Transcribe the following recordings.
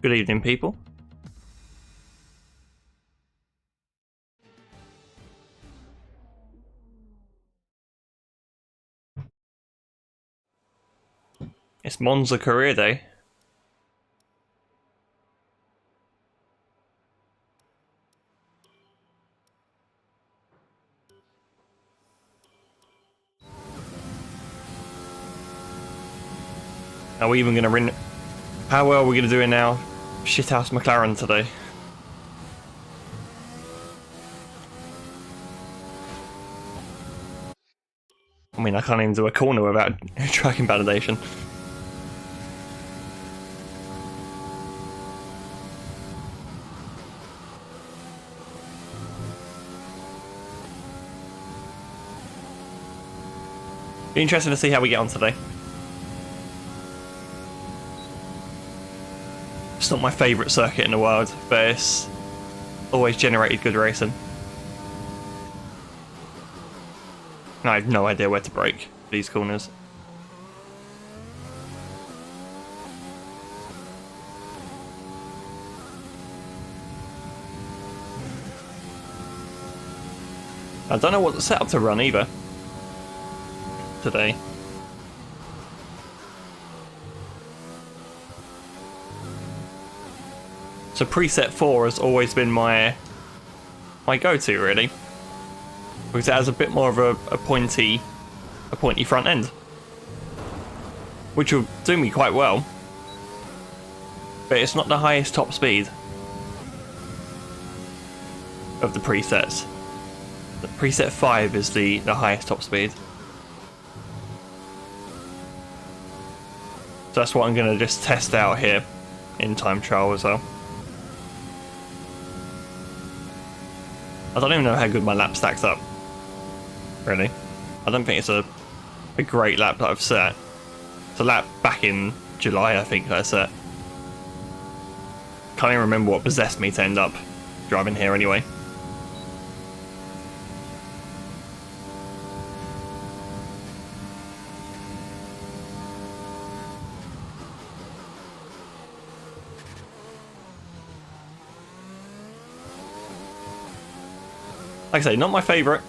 Good evening, people. It's Monza Career Day. Are we even going to win? How well are we going to do in our shithouse McLaren today? I mean, I can't even do a corner without tracking validation. Be interesting to see how we get on today. It's not my favourite circuit in the world, but it's always generated good racing. And I have no idea where to brake these corners. I don't know what the setup to run either today. So preset 4 has always been my go-to, really, because it has a bit more of a pointy front end, which will do me quite well. But it's not the highest top speed of the presets. The preset 5 is the highest top speed. So that's what I'm going to just test out here in time trial as well. I don't even know how good my lap stacks up, really. I don't think it's a great lap that I've set. It's a lap back in July, I think, that I set. Can't even remember what possessed me to end up driving here anyway. Like I say, not my favourite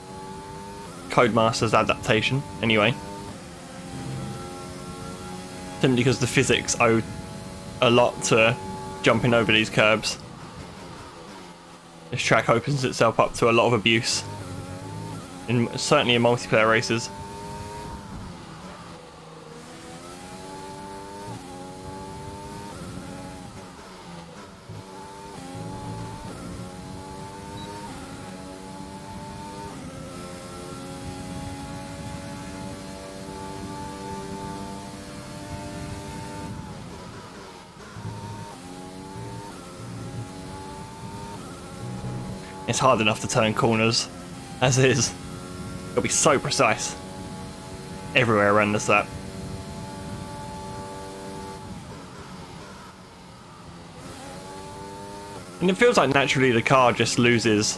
Codemasters adaptation, anyway. Simply because the physics owe a lot to jumping over these curbs. This track opens itself up to a lot of abuse, certainly in multiplayer races. It's hard enough to turn corners as is. It'll be so precise everywhere around this lap. And it feels like naturally the car just loses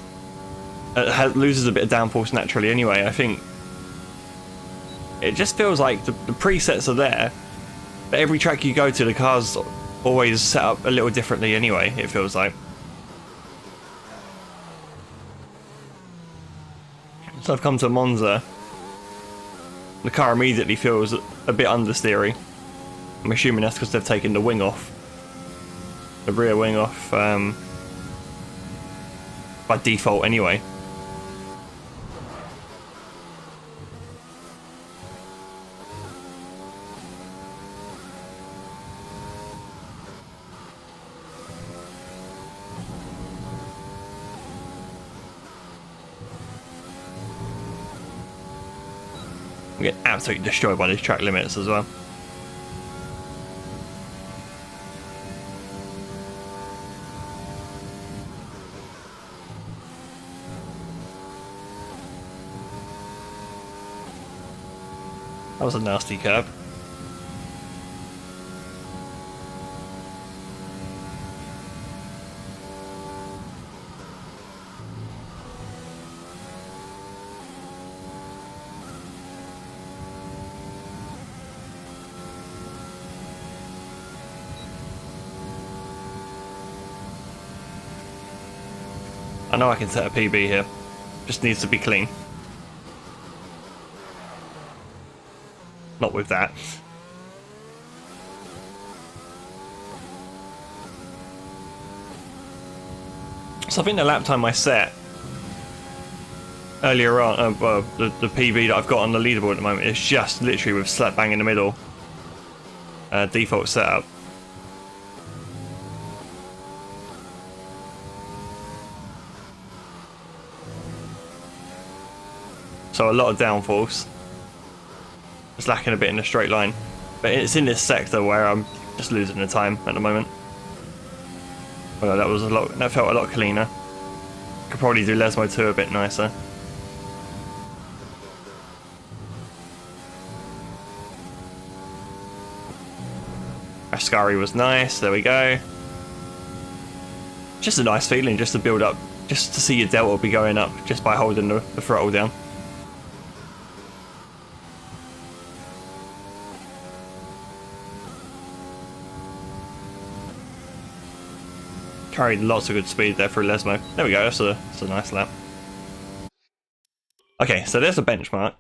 a bit of downforce naturally anyway. I think it just feels like the presets are there, but every track you go to, the car's always set up a little differently anyway, it feels like. So I've come to Monza. The car immediately feels a bit understeery. I'm assuming that's because they've taken the wing off. The rear wing off by default anyway. We get absolutely destroyed by these track limits as well. That was a nasty curb. I know I can set a PB here. Just needs to be clean. Not with that. So I think the lap time I set earlier on, well, the PB that I've got on the leaderboard at the moment is just literally with slap bang in the middle. Default setup. So a lot of downforce. It's lacking a bit in the straight line. But it's in this sector where I'm just losing the time at the moment. Well, that felt a lot cleaner. Could probably do Lesmo 2 a bit nicer. Ascari was nice, there we go. Just a nice feeling just to build up, just to see your delta be going up just by holding the throttle down. Carried lots of good speed there through Lesmo. There we go, that's a nice lap. Okay, so there's a benchmark.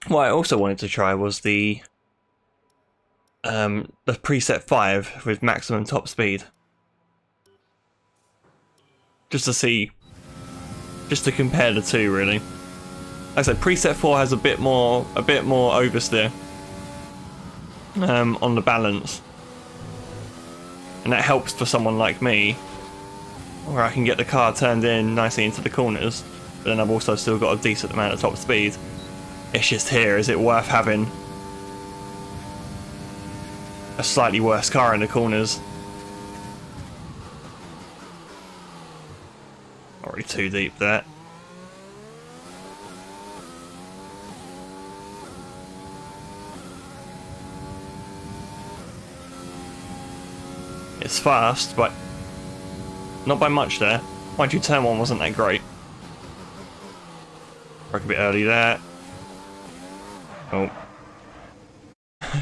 What I also wanted to try was the preset 5 with maximum top speed. Just to see, just to compare the two really. Like I said, preset 4 has a bit more oversteer on the balance. And that helps for someone like me, where I can get the car turned in nicely into the corners, but then I've also still got a decent amount of top speed. It's just here, is it worth having a slightly worse car in the corners? Already too deep there. It's fast, but not by much there. Mind you, turn 1 wasn't that great. Broke a bit early there. Oh.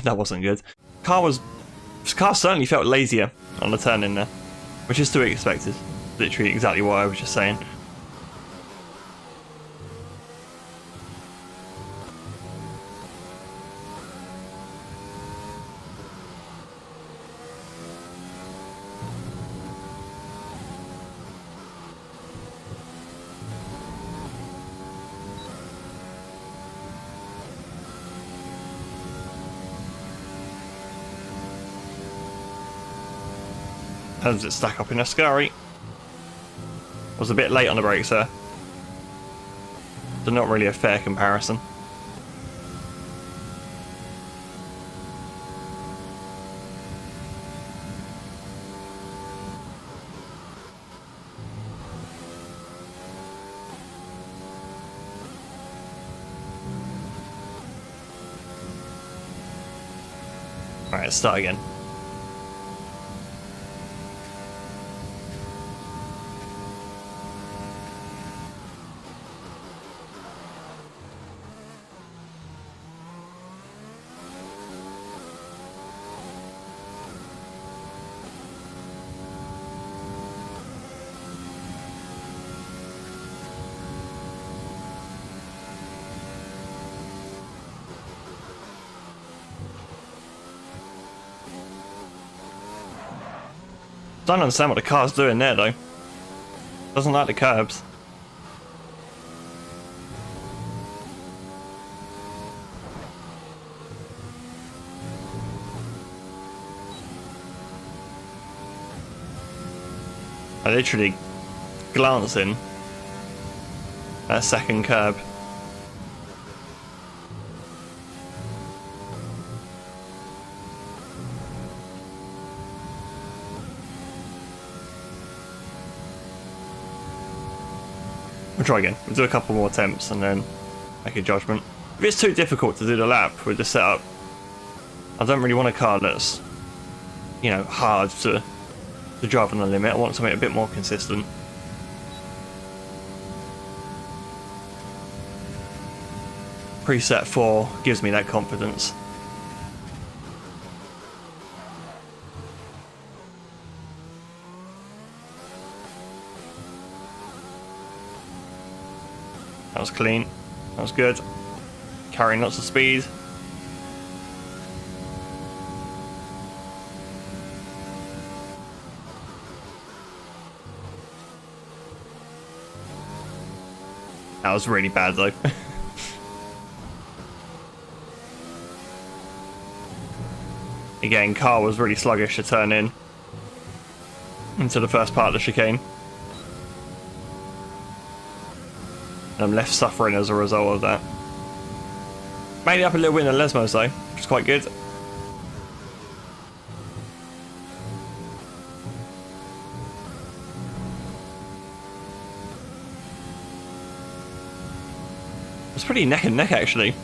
That wasn't good. Car certainly felt lazier on the turn in there, which is to be expected. Literally exactly what I was just saying. How does it stack up in Ascari? Was a bit late on the brakes there. So not really a fair comparison. Alright, let's start again. Don't understand what the car's doing there though. Doesn't like the curbs. I literally glancing at a second curb. We'll try again. We'll do a couple more attempts and then make a judgment. If it's too difficult to do the lap with the setup, I don't really want a car that's, you know, hard to drive on the limit. I want something a bit more consistent. Preset 4 gives me that confidence. That was clean. That was good. Carrying lots of speed. That was really bad though. Again, car was really sluggish to turn in into the first part of the chicane. And I'm left suffering as a result of that. Made it up a little bit in the Lesmos though, which is quite good. It's pretty neck and neck actually.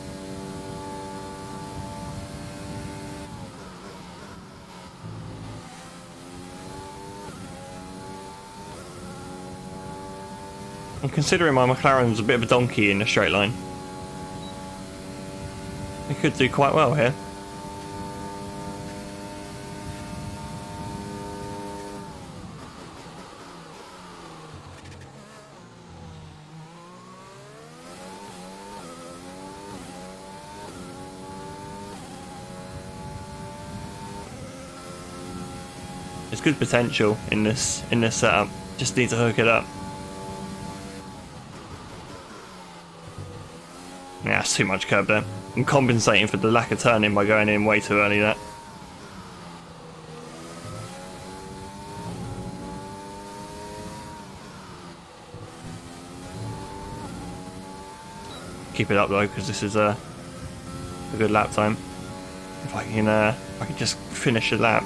And considering my McLaren was a bit of a donkey in a straight line, it could do quite well here. There's good potential in this setup. Just need to hook it up. Yeah, that's too much curb there. I'm compensating for the lack of turning by going in way too early there. Keep it up though, because this is a good lap time. If I can just finish a lap.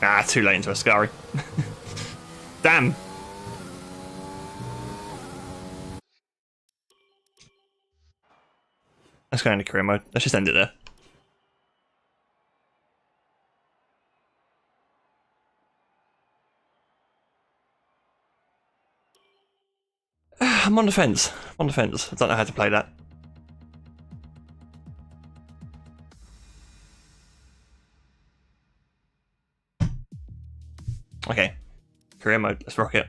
Ah, too late into Ascari. Damn. Let's go into career mode. Let's just end it there. I'm on the fence. I'm on the fence. I don't know how to play that. Okay. Career mode. Let's rock it.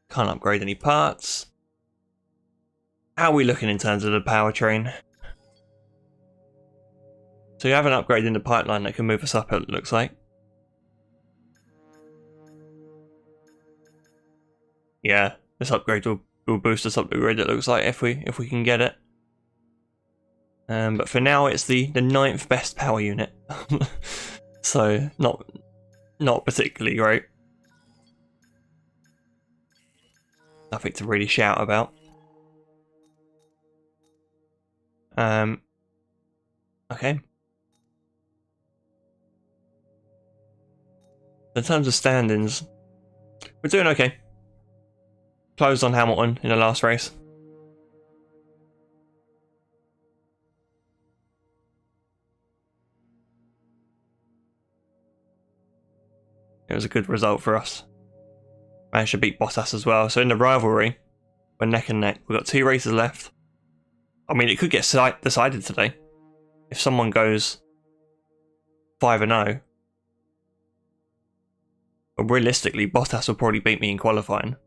Can't upgrade any parts. How are we looking in terms of the powertrain? So you have an upgrade in the pipeline that can move us up, it looks like. Yeah, this upgrade will boost us up the grid, it looks like, if we can get it. But for now it's the 9th best power unit. So not particularly great. Nothing to really shout about. Okay. In terms of standings, we're doing okay. Closed on Hamilton in the last race. It was a good result for us. Managed to beat Bottas as well. So in the rivalry, we're neck and neck. We've got 2 races left. I mean, it could get decided today. If someone goes 5-0. But realistically, Bottas will probably beat me in qualifying.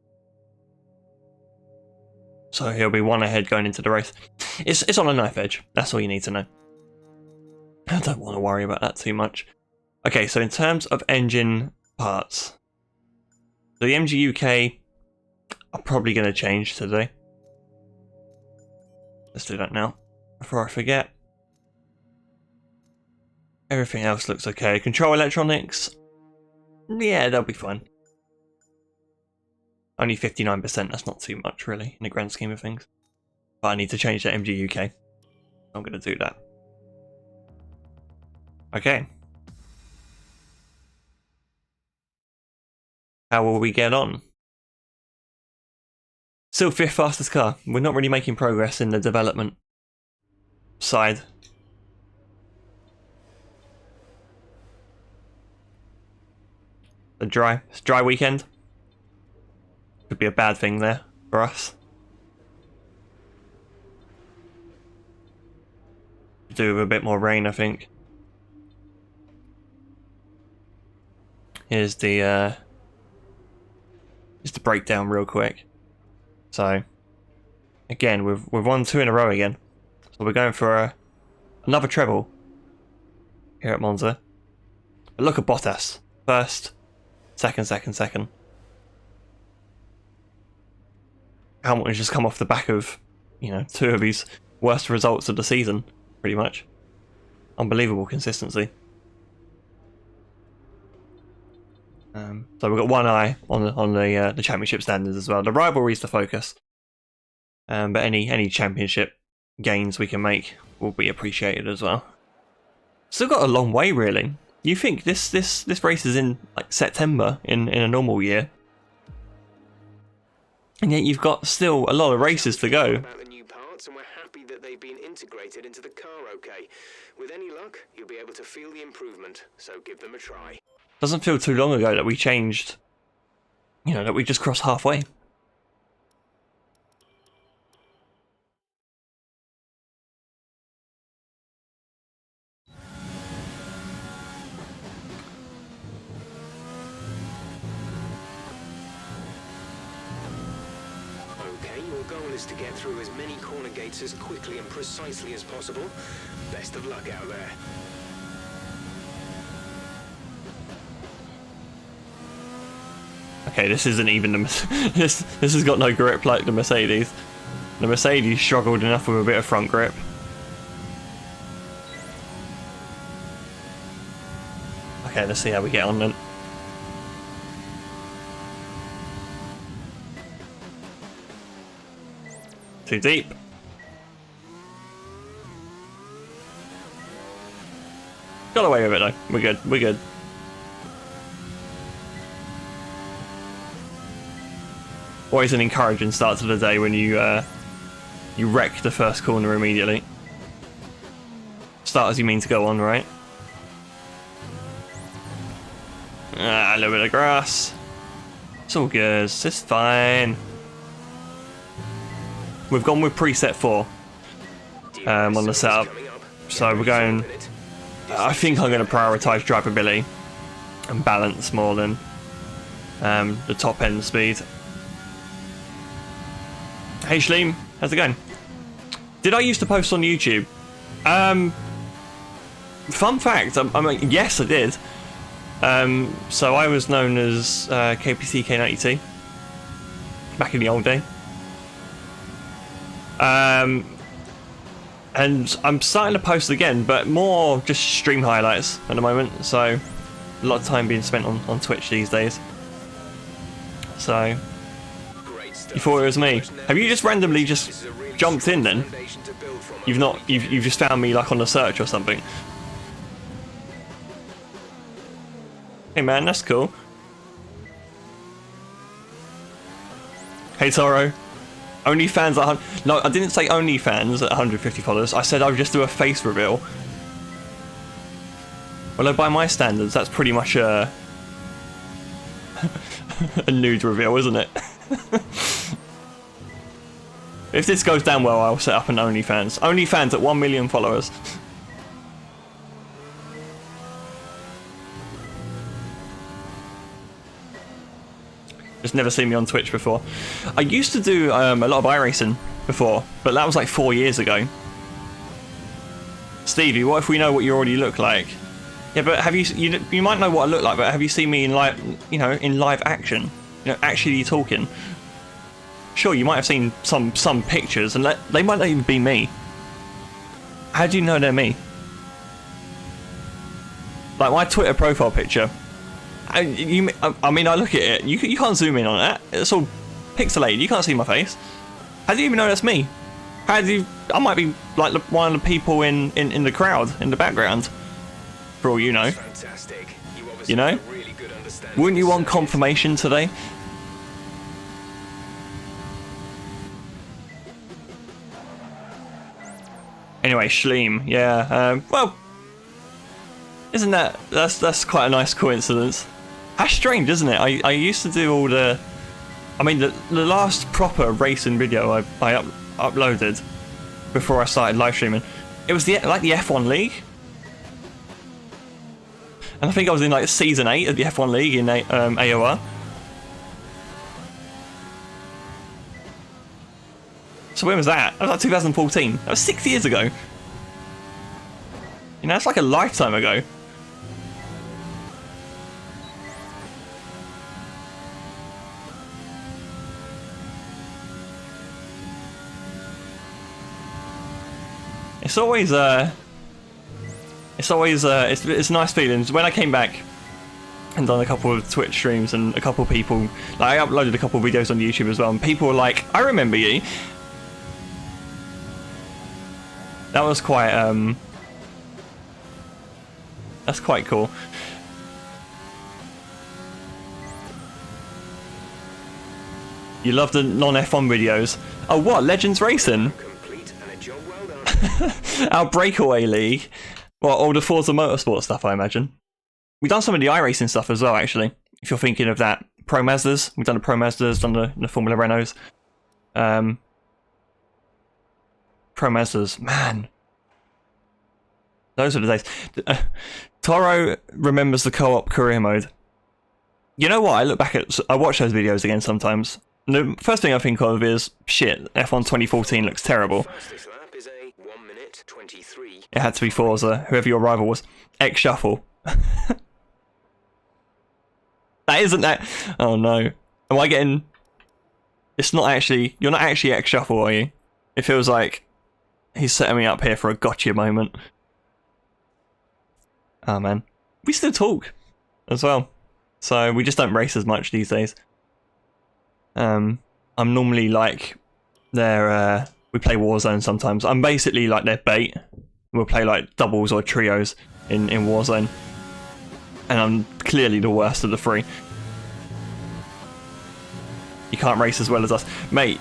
So he'll be 1 ahead going into the race. It's on a knife edge. That's all you need to know. I don't want to worry about that too much. Okay, so in terms of engine parts. So the MG UK are probably going to change today. Let's do that now, before I forget. Everything else looks okay. Control electronics, yeah, they'll be fine. Only 59%, that's not too much really, in the grand scheme of things. But I need to change that MG UK. I'm going to do that. Okay. How will we get on? Still 5th fastest car. We're not really making progress in the development side. It's dry weekend. Could be a bad thing there for us. do with a bit more rain, I think. Here's the breakdown real quick. So again, we've won 2 in a row again. So we're going for another treble here at Monza. But look at Bottas. First, second. Hamilton's just come off the back of, you know, 2 of his worst results of the season, pretty much. Unbelievable consistency. So we've got one eye on the championship standards as well. The rivalry is the focus, but any championship gains we can make will be appreciated as well. Still got a long way, really. You think this race is in like September in a normal year, and yet you've got still a lot of races to go. About the new parts, and we're happy that they've been integrated into the car. Okay, with any luck, you'll be able to feel the improvement. So give them a try. Doesn't feel too long ago that we changed, you know, that we just crossed halfway. Okay, your goal is to get through as many corner gates as quickly and precisely as possible. Best of luck out there. Okay, this isn't even the this has got no grip like the Mercedes. The Mercedes struggled enough with a bit of front grip. Okay, let's see how we get on then. Too deep. Got away with it though. We're good. We're good. Always an encouraging start to the day when you wreck the first corner immediately. Start as you mean to go on, right? A little bit of grass. It's all good. It's fine. We've gone with preset 4 on the setup, so we're going. I think I'm going to prioritise drivability and balance more than the top end speed. Hey Shleem, how's it going? Did I used to post on YouTube? Fun fact, I mean, yes I did. So I was known as KPC K92 back in the old day. And I'm starting to post again, but more just stream highlights at the moment, so a lot of time being spent on Twitch these days. So you thought it was me? Have you just randomly just jumped in then? You've just found me like on the search or something. Hey man, that's cool. Hey Toro. OnlyFans at 100. No, I didn't say OnlyFans at 150 followers. I said I would just do a face reveal. Although by my standards, that's pretty much a a nude reveal, isn't it? If this goes down well, I'll set up an OnlyFans. OnlyFans at 1 million followers. Just never seen me on Twitch before. I used to do a lot of iRacing before, but that was like 4 years ago. Stevie, what if we know what you already look like? Yeah, but have you might know what I look like, but have you seen me in live, you know, in live action? You know, actually talking. Sure, you might have seen some pictures, and they might not even be me. How do you know they're me? Like my Twitter profile picture. I mean, I look at it. You can't zoom in on that. It's all pixelated. You can't see my face. How do you even know that's me? How do you? I might be like one of the people in the crowd in the background. For all you know. Fantastic. You know? Really good Wouldn't you want confirmation today? Anyway, Shleem, yeah. Well, isn't that's quite a nice coincidence? How strange, isn't it? I used to do all the. I mean, the last proper racing video I uploaded before I started live streaming It was like the F1 League. And I think I was in like season 8 of the F1 League in AOR. So when was that? That was like 2014. That was 6 years ago. You know, it's like a lifetime ago. It's always it's nice feelings. When I came back and done a couple of Twitch streams and a couple of people, like I uploaded a couple of videos on YouTube as well, and people were like, I remember you. That was quite that's quite cool. You love the non-F1 videos. Oh, what? Legends Racing? Complete and a job well done. Our breakaway league. Well, all the Forza Motorsport stuff, I imagine. We've done some of the iRacing stuff as well, actually. If you're thinking of that. Pro Mazdas. We've done the Pro Mazdas, done the Formula Renaults. Pro Mazdas. Man. Those are the days. Toro remembers the co-op career mode. You know what? I look back at... I watch those videos again sometimes. The first thing I think of is, shit, F1 2014 looks terrible. Fastest lap is a 1 minute 23. It had to be Forza, whoever your rival was. X-Shuffle. That isn't that... Oh no. Am I getting... It's not actually... You're not actually X-Shuffle, are you? It feels like he's setting me up here for a gotcha moment. Oh man. We still talk as well. So we just don't race as much these days. I'm normally like their we play Warzone sometimes. I'm basically like their bait. We'll play like doubles or trios in Warzone. And I'm clearly the worst of the three. You can't race as well as us. Mate,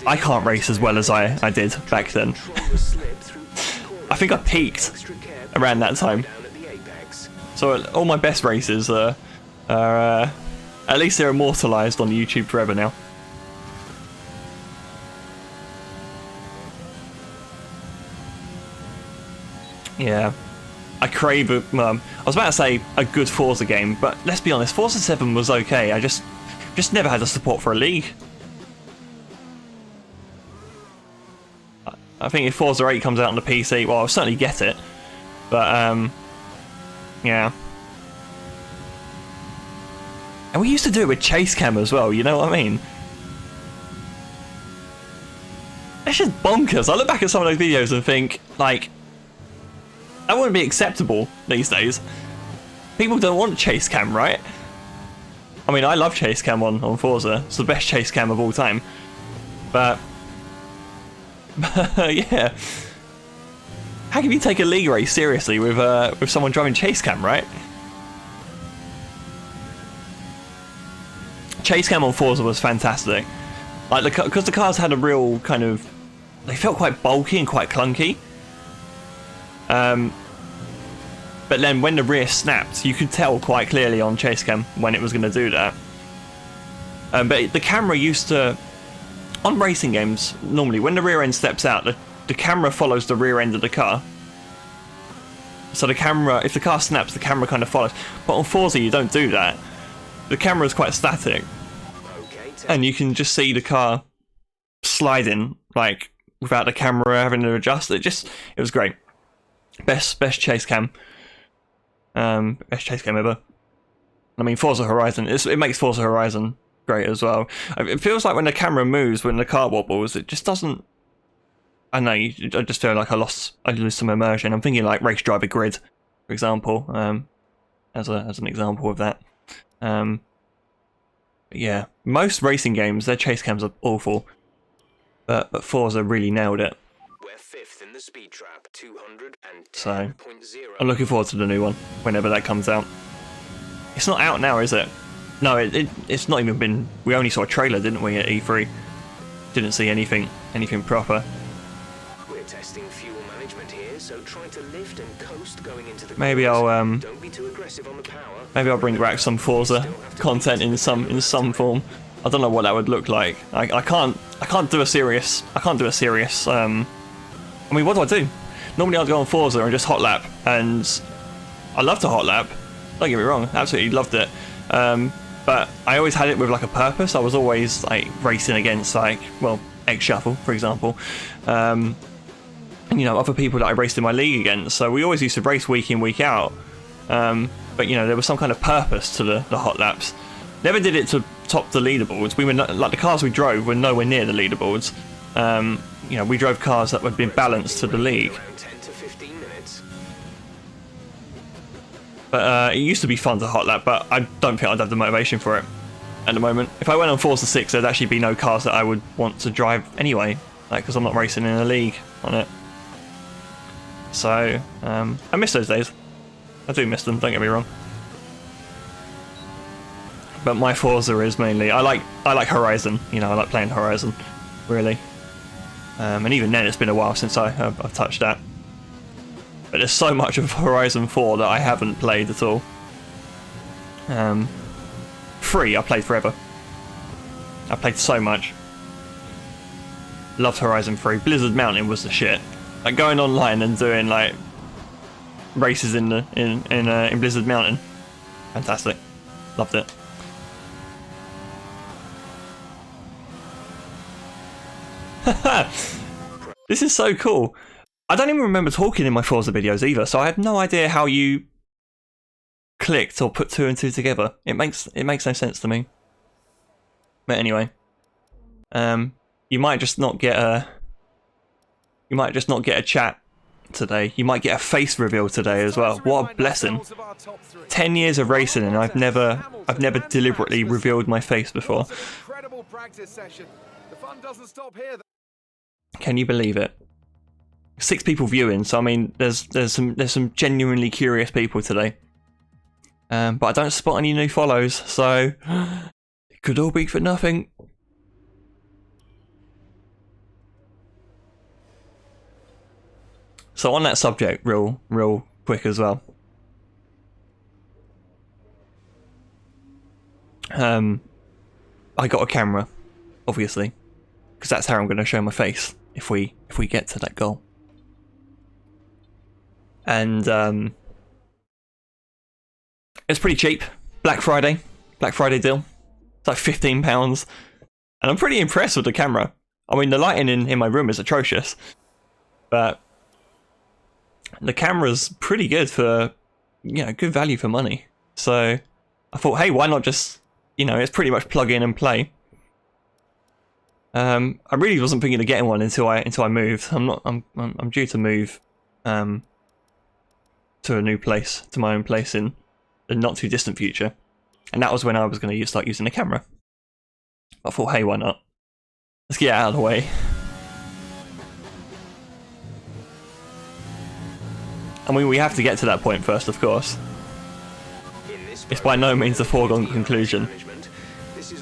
I can't race as well as I did back then. I think I peaked around that time. So all my best races are at least they're immortalised on YouTube forever now. Yeah. I crave I was about to say a good Forza game, but let's be honest, Forza 7 was okay. I just never had the support for a league. I think if Forza 8 comes out on the PC, well, I'll certainly get it. But yeah. And we used to do it with chase cam as well, you know what I mean? It's just bonkers. I look back at some of those videos and think, like, that wouldn't be acceptable these days. People don't want chase cam, right? I mean, I love chase cam on Forza. It's the best chase cam of all time. But yeah. How can you take a league race seriously with someone driving chase cam, right? Chase cam on Forza was fantastic. Like because the cars had a real kind of, they felt quite bulky and quite clunky. But then when the rear snapped, you could tell quite clearly on chase cam when it was going to do that. But the camera used to, on racing games, normally when the rear end steps out, the camera follows the rear end of the car. So the camera, if the car snaps, the camera kind of follows. But on Forza, you don't do that. The camera is quite static. And you can just see the car sliding, like, without the camera having to adjust. It was great. Best chase cam. Best chase cam ever. I mean, Forza Horizon, it makes Forza Horizon great as well. It feels like when the camera moves, when the car wobbles, it just doesn't... I know, I just feel like I lose some immersion. I'm thinking like Race Driver Grid, for example, as an example of that. But yeah, most racing games, their chase cams are awful, but Forza really nailed it. We're fifth in the speed trap, 210.0. So I'm looking forward to the new one whenever that comes out. It's not out now, is it? No, it's not even been. We only saw a trailer, didn't we, at E3? Didn't see anything proper. We're testing fuel management here, so try to lift and coast going into the Maybe I'll Don't be too aggressive on the power. Maybe I'll bring back some Forza content in some form. I don't know what that would look like. I can't do a serious. I mean, what do? Normally I'd go on Forza and just hot lap, and I loved to hot lap. Don't get me wrong, absolutely loved it. But I always had it with like a purpose. I was always like racing against like, well, X Shuffle, for example. And, you know, other people that I raced in my league against. So we always used to race week in, week out. But, you know, there was some kind of purpose to the hot laps. Never did it to top the leaderboards. We were not, like the cars we drove were nowhere near the leaderboards. You know, we drove cars that would have been balanced to the league. Around 10 to 15 minutes. But it used to be fun to hot lap, but I don't think I'd have the motivation for it at the moment. If I went on Forza 6, there'd actually be no cars that I would want to drive anyway, like because I'm not racing in a league on it. So I miss those days. I do miss them. Don't get me wrong. But my Forza is mainly I like Horizon. You know, I like playing Horizon, really. And even then, it's been a while since I've touched that. But there's so much of Horizon 4 that I haven't played at all. 3 I played forever. I played so much. Loved Horizon 3. Blizzard Mountain was the shit. Like going online and doing like races in Blizzard Mountain. Fantastic. Loved it. This is so cool. I don't even remember talking in my Forza videos either, so I have no idea how you clicked or put 2 and 2 together. It makes no sense to me. But anyway, you might just not get a chat today. You might get a face reveal today as well. What a blessing! 10 years of racing and I've never deliberately revealed my face before. Can you believe it? 6 people viewing, so I mean, there's some genuinely curious people today. But I don't spot any new follows, so it could all be for nothing. So on that subject, real quick as well. I got a camera, obviously, because that's how I'm going to show my face if we get to that goal. And it's pretty cheap. Black Friday deal. It's like £15, and I'm pretty impressed with the camera. I mean, the lighting in my room is atrocious, but the camera's pretty good for, you know, good value for money. So I thought, hey, why not just, you know, it's pretty much plug in and play. I really wasn't thinking of getting one until I moved. I'm due to move to a new place, to my own place in the not too distant future, and that was when I was going to start using the camera. I thought, hey, why not? Let's get it out of the way. I mean, we have to get to that point first, of course. It's by no means a foregone conclusion.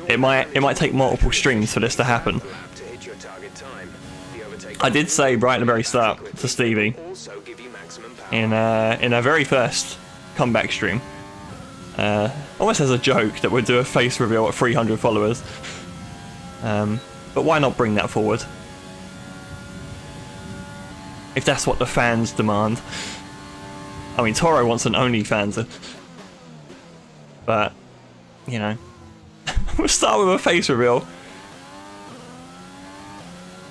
It might take multiple streams for this to happen. I did say right at the very start to Stevie in our very first comeback stream, almost as a joke, that we'd do a face reveal at 300 followers. But why not bring that forward? If that's what the fans demand. I mean, Toro wants an OnlyFans, but, you know, we'll start with a face reveal.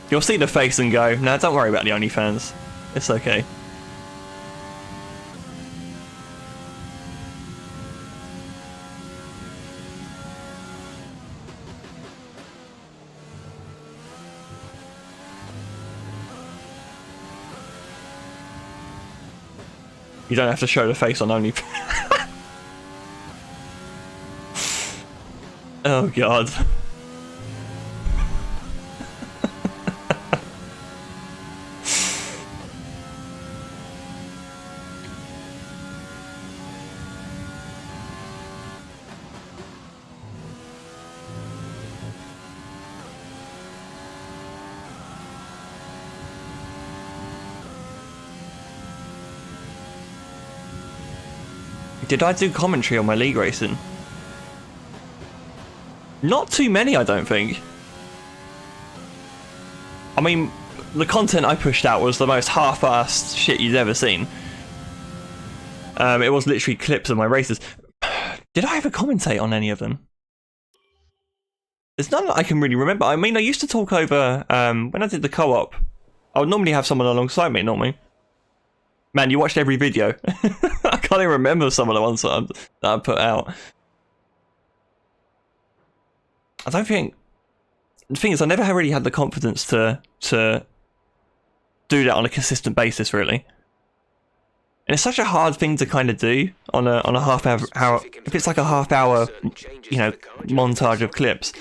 You'll see the face and go, nah, don't worry about the OnlyFans. It's okay. You don't have to show the face on OnlyFans. Oh god. Did I do commentary on my league racing? Not too many, I don't think. I mean, the content I pushed out was the most half-assed shit you'd ever seen. It was literally clips of my races. Did I ever commentate on any of them? There's none that I can really remember. I mean, I used to talk over, when I did the co-op, I would normally have someone alongside me, normally. Man, you watched every video. I can't even remember some of the ones that I put out. I don't think... The thing is, I never really had the confidence to do that on a consistent basis, really. And it's such a hard thing to kind of do on a half hour. If it's like a half hour, you know, montage of clips,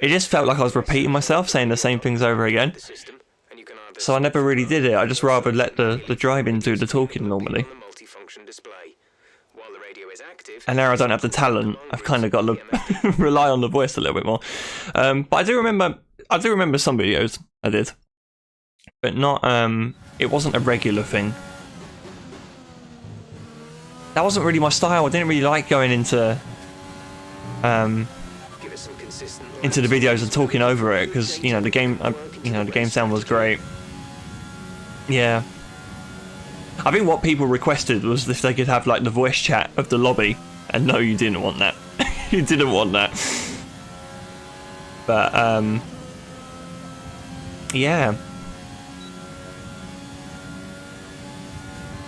it just felt like I was repeating myself, saying the same things over again. So I never really did it. I just rather let the drive-in do the talking normally. And now I don't have the talent. I've kind of got to rely on the voice a little bit more. But I do remember some videos I did, but not. It wasn't a regular thing. That wasn't really my style. I didn't really like going into the videos and talking over it because you know the game sound was great. Yeah. I think what people requested was if they could have like the voice chat of the lobby, and no, you didn't want that. You didn't want that. But yeah.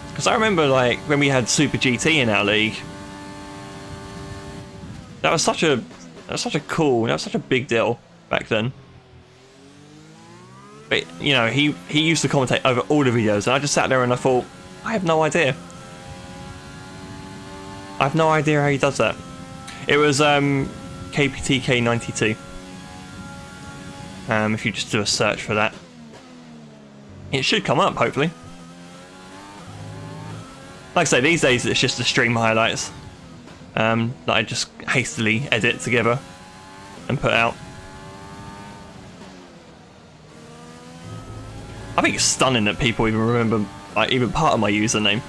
Because I remember like when we had Super GT in our league. That was such a big deal back then. But you know, he used to commentate over all the videos, and I just sat there and I thought, I have no idea. I have no idea how he does that. It was KPTK92. If you just do a search for that, it should come up hopefully. Like I say, these days it's just the stream highlights that I just hastily edit together and put out. I think it's stunning that people even remember like even part of my username.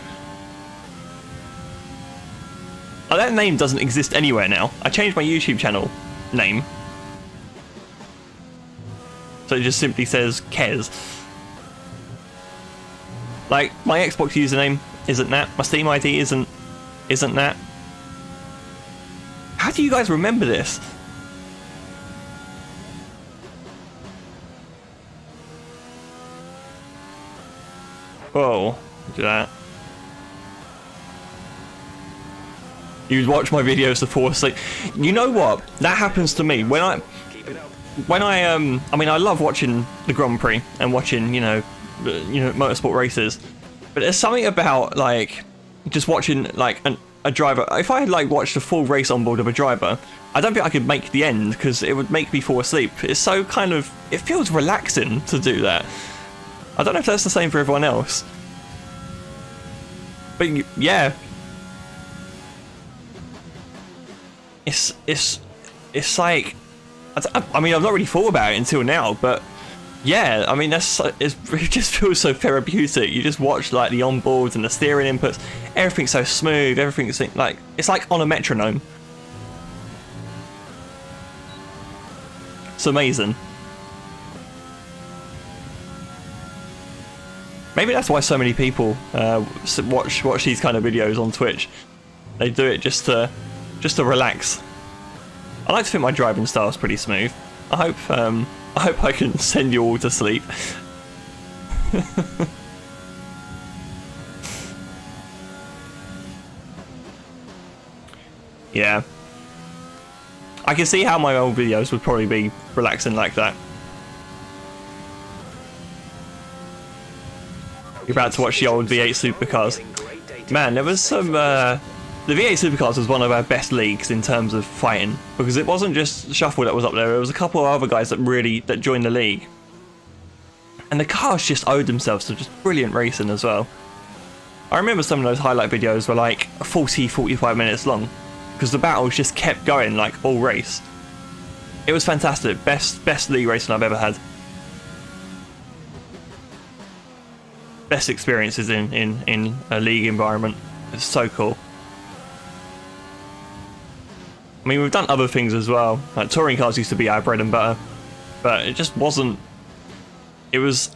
Like, that name doesn't exist anywhere now. I changed my YouTube channel name, so it just simply says Kez. Like my Xbox username isn't that. My Steam ID isn't that. How do you guys remember this? Whoa, do that. You watch my videos to fall asleep. You know what? That happens to me when I mean, I love watching the Grand Prix and watching, you know, motorsport races. But there's something about like just watching like a driver. If I had like watched a full race on board of a driver, I don't think I could make the end because it would make me fall asleep. It's so kind of, it feels relaxing to do that. I don't know if that's the same for everyone else. But yeah. It's like, I mean, I've not really thought about it until now, but yeah, I mean, it just feels so therapeutic. You just watch like the onboards and the steering inputs, everything's so smooth, everything's like, it's like on a metronome. It's amazing. Maybe that's why so many people watch these kind of videos on Twitch. They do it just to relax. I like to think my driving style is pretty smooth. I hope I can send you all to sleep. Yeah. I can see how my old videos would probably be relaxing like that. You're about to watch the old V8 supercars. Man, there was some... the V8 supercars was one of our best leagues in terms of fighting, because it wasn't just Shuffle that was up there, there was a couple of other guys that joined the league. And the cars just owed themselves to just brilliant racing as well. I remember some of those highlight videos were like 40-45 minutes long, because the battles just kept going like all race. It was fantastic. Best league racing I've ever had. Best experiences in a league environment. It's so cool. I mean, we've done other things as well. Like touring cars used to be our bread and butter, but it just wasn't it was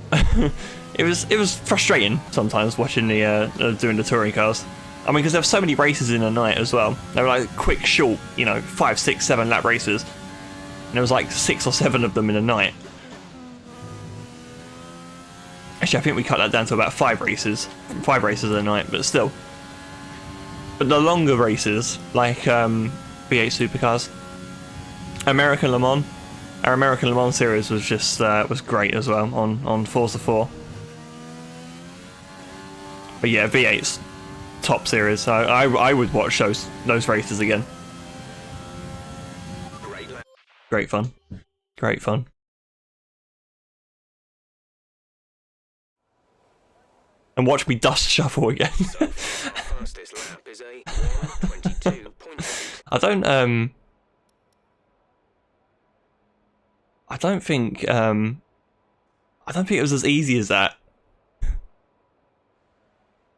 it was frustrating sometimes watching the doing the touring cars. I mean, because there were so many races in a night as well. They were like quick, short, 5, 6, 7 lap races, and there was like 6 or 7 of them in a night. Actually, I think we cut that down to about 5 races a night, but still. But the longer races, like V8 Supercars, American Le Mans, our American Le Mans series was just was great as well on Forza 4. But yeah, V8's top series. So I would watch those races again. Great fun. Great fun. And watch me dust shuffle again. I don't think it was as easy as that.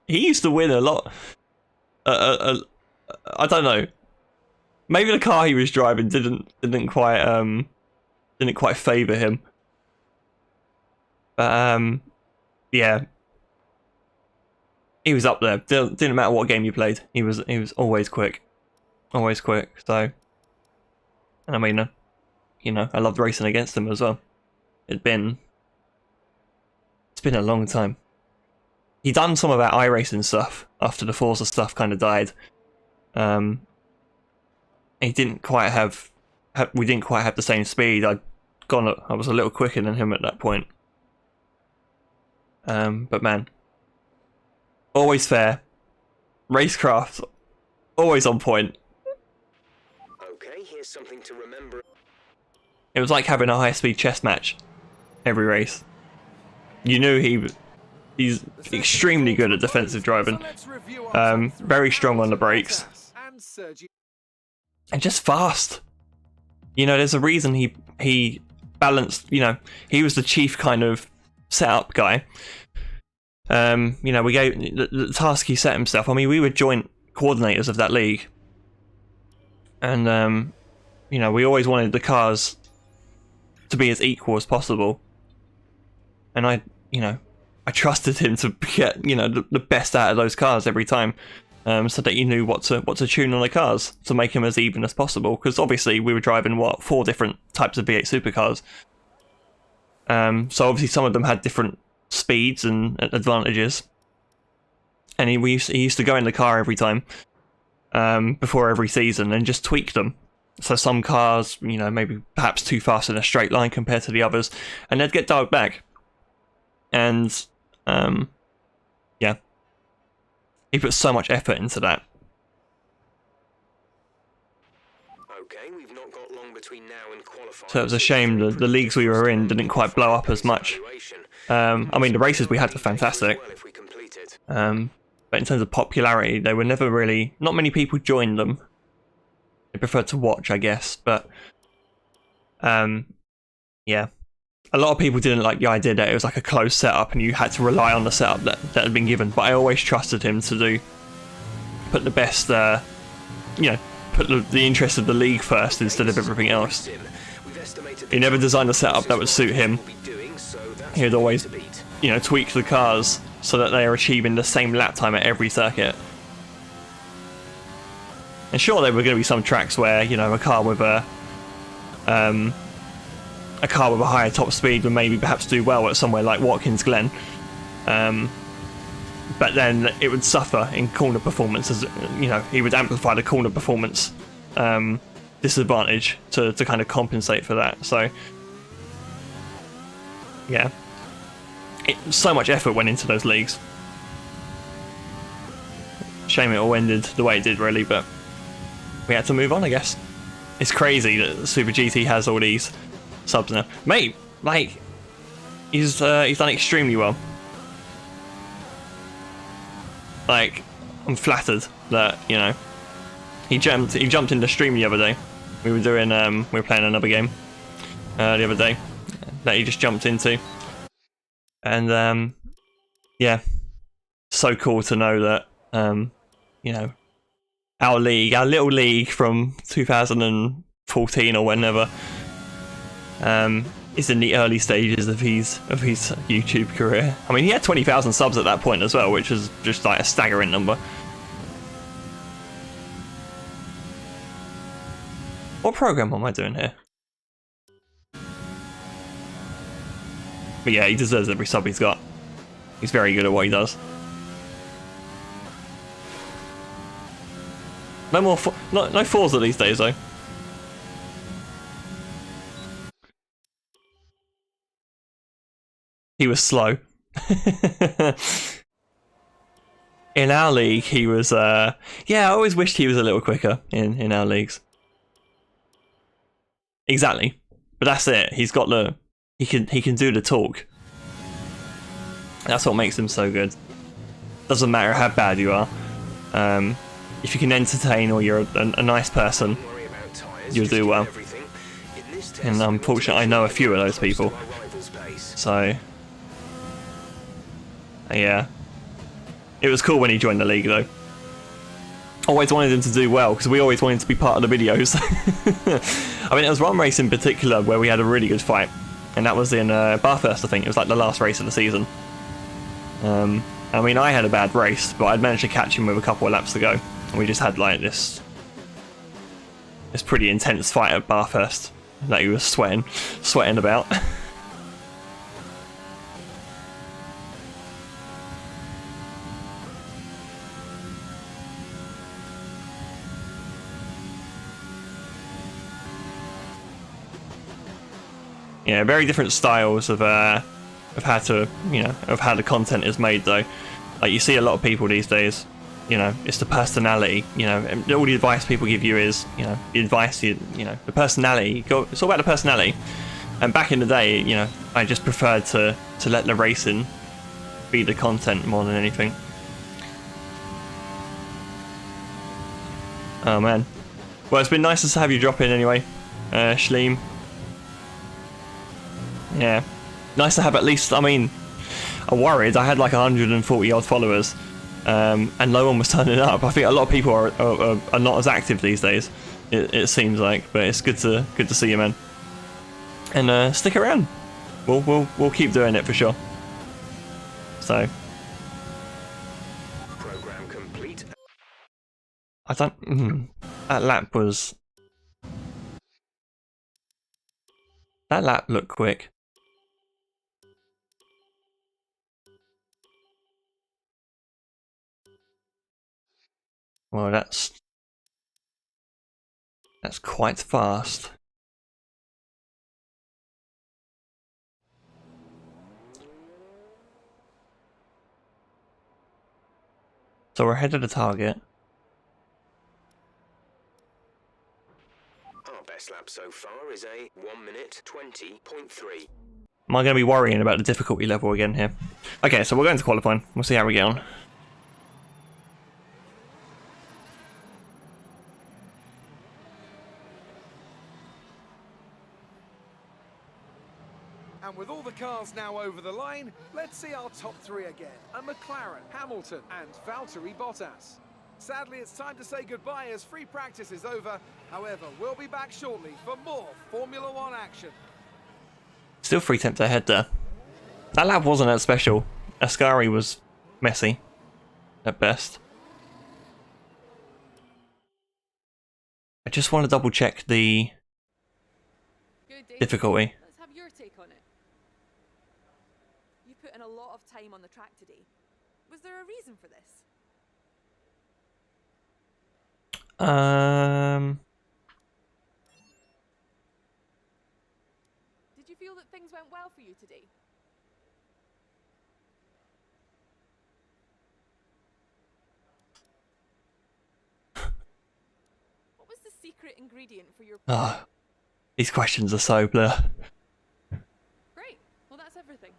He used to win a lot. I don't know. Maybe the car he was driving didn't quite favour him. But yeah. He was up there. Didn't matter what game you played. He was always quick. Always quick. So, and I mean, I loved racing against him as well. It's been a long time. He done some of that iRacing stuff after the Forza stuff kind of died. He didn't quite have we didn't quite have the same speed. I was a little quicker than him at that point. But man, always fair. Racecraft, always on point. Okay, here's something to remember. It was like having a high-speed chess match every race. You knew he's extremely good at defensive driving, very strong on the brakes, and just fast. There's a reason he balanced. He was the chief kind of setup guy. We gave the task he set himself. I mean, we were joint coordinators of that league, and we always wanted the cars to be as equal as possible. And I trusted him to get the best out of those cars every time, so that you knew what to tune on the cars to make them as even as possible. Because obviously we were driving 4 different types of V8 supercars. So obviously some of them had different speeds and advantages, and he used to go in the car every time before every season and just tweak them. So some cars, maybe perhaps too fast in a straight line compared to the others, and they'd get dialed back. And yeah, he put so much effort into that. Okay, we've not got long between now and qualifying. So it was a shame the leagues we were in didn't quite blow up as much. I mean, the races we had were fantastic. But in terms of popularity, they were never really... Not many people joined them. They preferred to watch, I guess. But yeah. A lot of people didn't like the idea that it was like a closed setup and you had to rely on the setup that had been given. But I always trusted him to put the best, put the interest of the league first instead of everything else. He never designed a setup that would suit him. He would always, tweak the cars so that they are achieving the same lap time at every circuit. And sure, there were going to be some tracks where, a car with a higher top speed would maybe perhaps do well at somewhere like Watkins Glen. But then it would suffer in corner performance, as he would amplify the corner performance disadvantage to kind of compensate for that. So yeah, so much effort went into those leagues. Shame it all ended the way it did, really, but we had to move on, I guess. It's crazy that Super GT has all these subs now, mate. Like, he's done extremely well. Like, I'm flattered that he jumped in the stream the other day. We were playing another game the other day that he just jumped into, and yeah, so cool to know that our little league from 2014 or whenever, is in the early stages of his YouTube career. I mean, he had 20,000 subs at that point as well, which is just like a staggering number. What program am I doing here? But yeah, he deserves every sub he's got. He's very good at what he does. No more, no Forza these days though. He was slow. In our league, he was. Yeah, I always wished he was a little quicker in our leagues. Exactly, but that's it. He's got the. He can do the talk. That's what makes him so good. Doesn't matter how bad you are. If you can entertain or you're a nice person, you'll do well. And unfortunately, I know a few of those people. So, yeah. It was cool when he joined the league, though. Always wanted him to do well, because we always wanted to be part of the videos. I mean, it was one race in particular where we had a really good fight. And that was in Bathurst, I think. It was like the last race of the season. I mean, I had a bad race, but I'd managed to catch him with a couple of laps to go. And we just had like this pretty intense fight at Bathurst that he was sweating about. Yeah, very different styles of how to, you know, of how the content is made though. Like you see a lot of people these days, you know, it's the personality, you know, and all the advice people give you is, you know, the advice, you know, the personality, it's all about the personality. And back in the day, you know, I just preferred to let the racing be the content more than anything. Oh man. Well, it's been nice to have you drop in anyway, Shleem. Yeah. Nice to have at least, I mean, I'm worried. I had like 140 odd followers, and no one was turning up. I think a lot of people are not as active these days. It seems like, but it's good to see you, man. And stick around. We'll keep doing it for sure. So. Program complete. I don't. That lap was. That lap looked quick. Well, that's quite fast. So we're ahead of the target. Our best lap so far is a 1:20.3. Am I going to be worrying about the difficulty level again here? Okay, so we're going to qualifying. We'll see how we get on. And with all the cars now over the line, let's see our top three again. A McLaren, Hamilton and Valtteri Bottas. Sadly, it's time to say goodbye as free practice is over. However, we'll be back shortly for more Formula One action. Still 3 tenths ahead there. That lap wasn't that special. Ascari was messy at best. I just want to double check the difficulty. Let's have your take on it. You put in a lot of time on the track today. Was there a reason for this? Did you feel that things went well for you today? What was the secret ingredient for your... Ah, these questions are so blur. Great. Well, that's everything.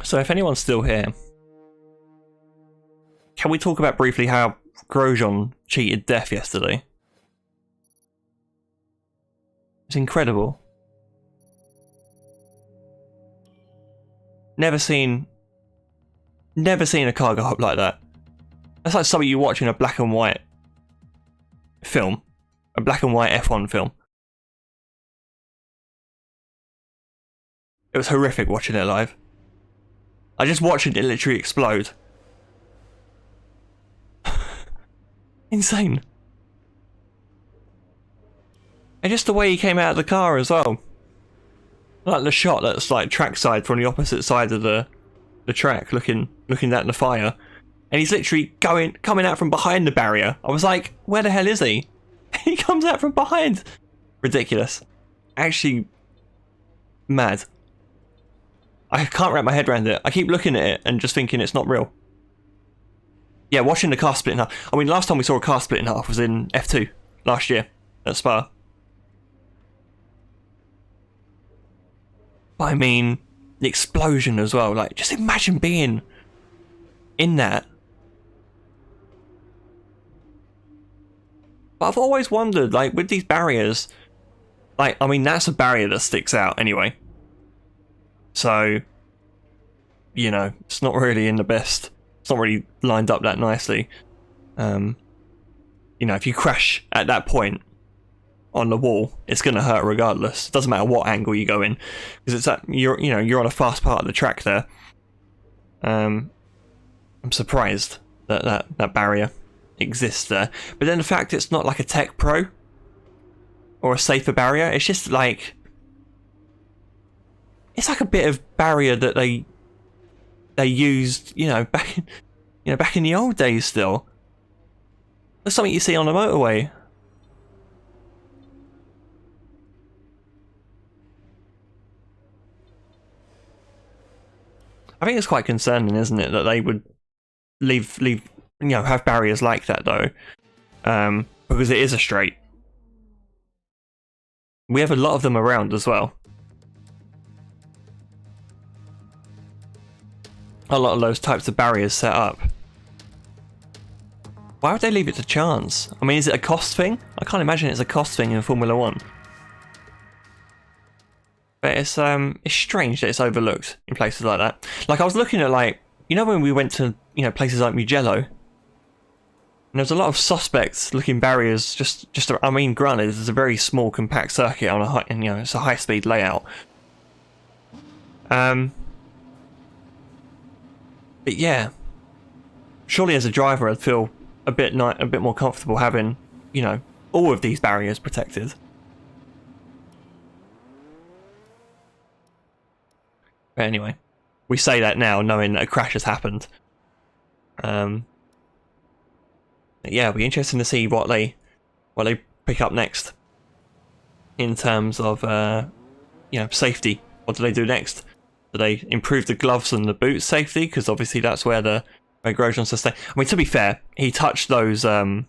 So if anyone's still here, can we talk about briefly how Grosjean cheated death yesterday? It's incredible. Never seen a car go up like that. That's like something you watch in a black and white film, a black and white F1 film. It was horrific watching it live. I just watching it literally explode. Insane. And just the way he came out of the car as well. Like the shot that's like trackside from the opposite side of the track, looking at the fire. And he's literally coming out from behind the barrier. I was like, where the hell is he? He comes out from behind. Ridiculous. Actually, mad. I can't wrap my head around it. I keep looking at it and just thinking it's not real. Yeah, watching the car split in half. I mean, last time we saw a car split in half was in F2 last year at Spa. But I mean, the explosion as well. Like, just imagine being in that. But I've always wondered, like, with these barriers, like, I mean, that's a barrier that sticks out anyway. So, you know, it's not really in the best, it's not really lined up that nicely. You know, if you crash at that point on the wall, it's going to hurt regardless. It doesn't matter what angle you go in, because it's you're on a fast part of the track there. I'm surprised that barrier exists there, but then the fact it's not like a Tech Pro or a safer barrier, it's just like it's like a bit of barrier that they used, back in the old days. Still, that's something you see on the motorway. I think it's quite concerning, isn't it, that they would have barriers like that though, because it is a straight. We have a lot of them around as well. A lot of those types of barriers set up. Why would they leave it to chance? I mean, is it a cost thing? I can't imagine it's a cost thing in Formula 1. But it's strange that it's overlooked in places like that. Like, I was looking at, like, when we went to, places like Mugello, and there's a lot of suspect looking barriers I mean, granted, it's a very small compact circuit on a high, it's a high speed layout. But yeah, surely as a driver I'd feel a bit more comfortable having, all of these barriers protected. But anyway, we say that now knowing that a crash has happened. Yeah, it'll be interesting to see what they pick up next in terms of safety. What do they do next? Do they improve the gloves and the boots safety? Because obviously that's where Grosjean sustained. I mean, to be fair, he touched those molten.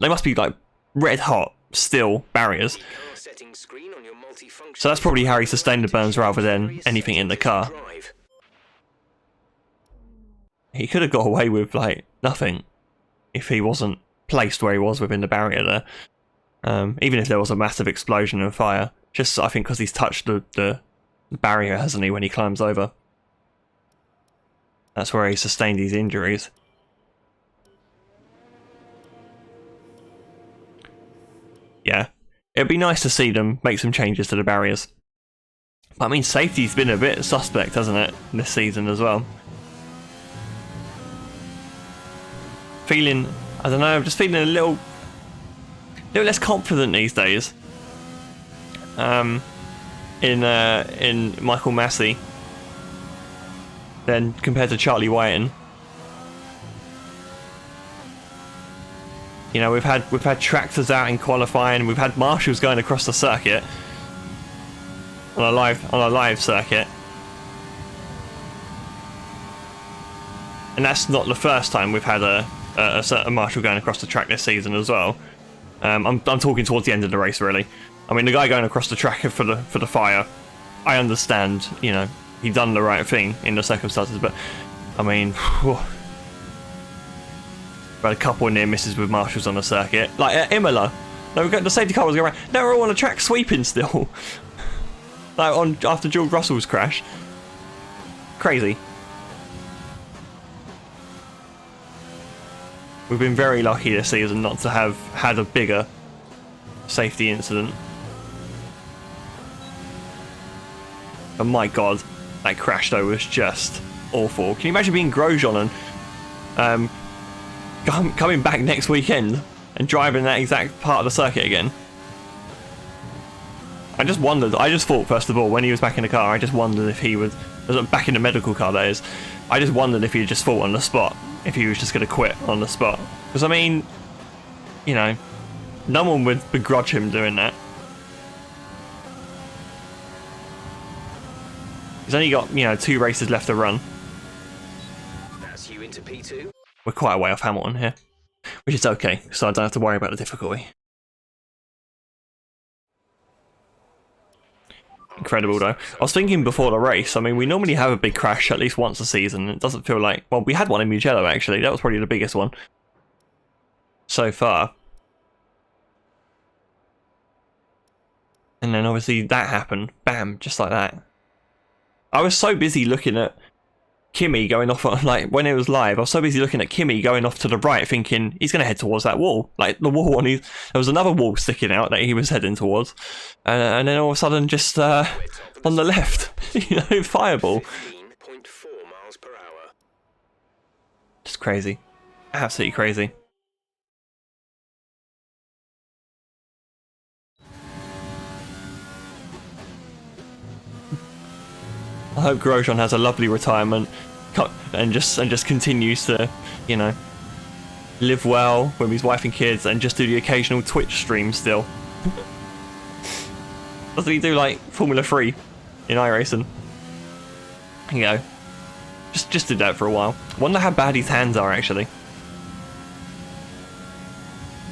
They must be like red hot steel barriers. So that's probably how he sustained the burns rather than anything in the car. He could have got away with like nothing if he wasn't placed where he was within the barrier there. Even if there was a massive explosion and fire, just I think because he's touched the barrier, hasn't he, when he climbs over? That's where he sustained these injuries. Yeah, it'd be nice to see them make some changes to the barriers. But I mean, safety's been a bit suspect, hasn't it, this season as well? Feeling, I don't know, I'm just feeling a little less confident these days. In Michael Massey than compared to Charlie Whiten. We've had tractors out in qualifying. We've had marshals going across the circuit on a live circuit, and that's not the first time we've had a marshal going across the track this season as well. I'm talking towards the end of the race, really. I mean, the guy going across the track for the fire, I understand. He done the right thing in the circumstances, but I mean, whew. Had a couple of near misses with marshals on the circuit, like at Imola. No, the safety car was going around. They were all on the track sweeping still, like after George Russell's crash. Crazy. We've been very lucky this season not to have had a bigger safety incident. But my god, that crash though was just awful. Can you imagine being Grosjean and coming back next weekend and driving that exact part of the circuit again? I just wondered, I just thought first of all, when he was back in the car, I just wondered if he was back in the medical car, that is. I just wondered if he just fought on the spot, if he was just going to quit on the spot. Because I mean, you know, no one would begrudge him doing that. He's only got, you know, 2 races left to run. That's you into P2. We're quite a way off Hamilton here, which is okay, so I don't have to worry about the difficulty. Incredible though. I was thinking before the race, I mean, we normally have a big crash at least once a season. It doesn't feel like, well, we had one in Mugello actually. That was probably the biggest one so far. And then obviously that happened. Bam, just like that. I was so busy looking at Kimi going off, like when it was live, I was so busy looking at Kimi going off to the right thinking he's going to head towards that wall. Like the wall, and there was another wall sticking out that he was heading towards. And then all of a sudden just on the left, you know, fireball. 15.4 miles per hour. Just crazy. Absolutely crazy. I hope Grosjean has a lovely retirement and just continues to, you know, live well with his wife and kids and just do the occasional Twitch stream still. Doesn't he do like Formula 3 in iRacing? You know, just do that for a while. Wonder how bad his hands are actually.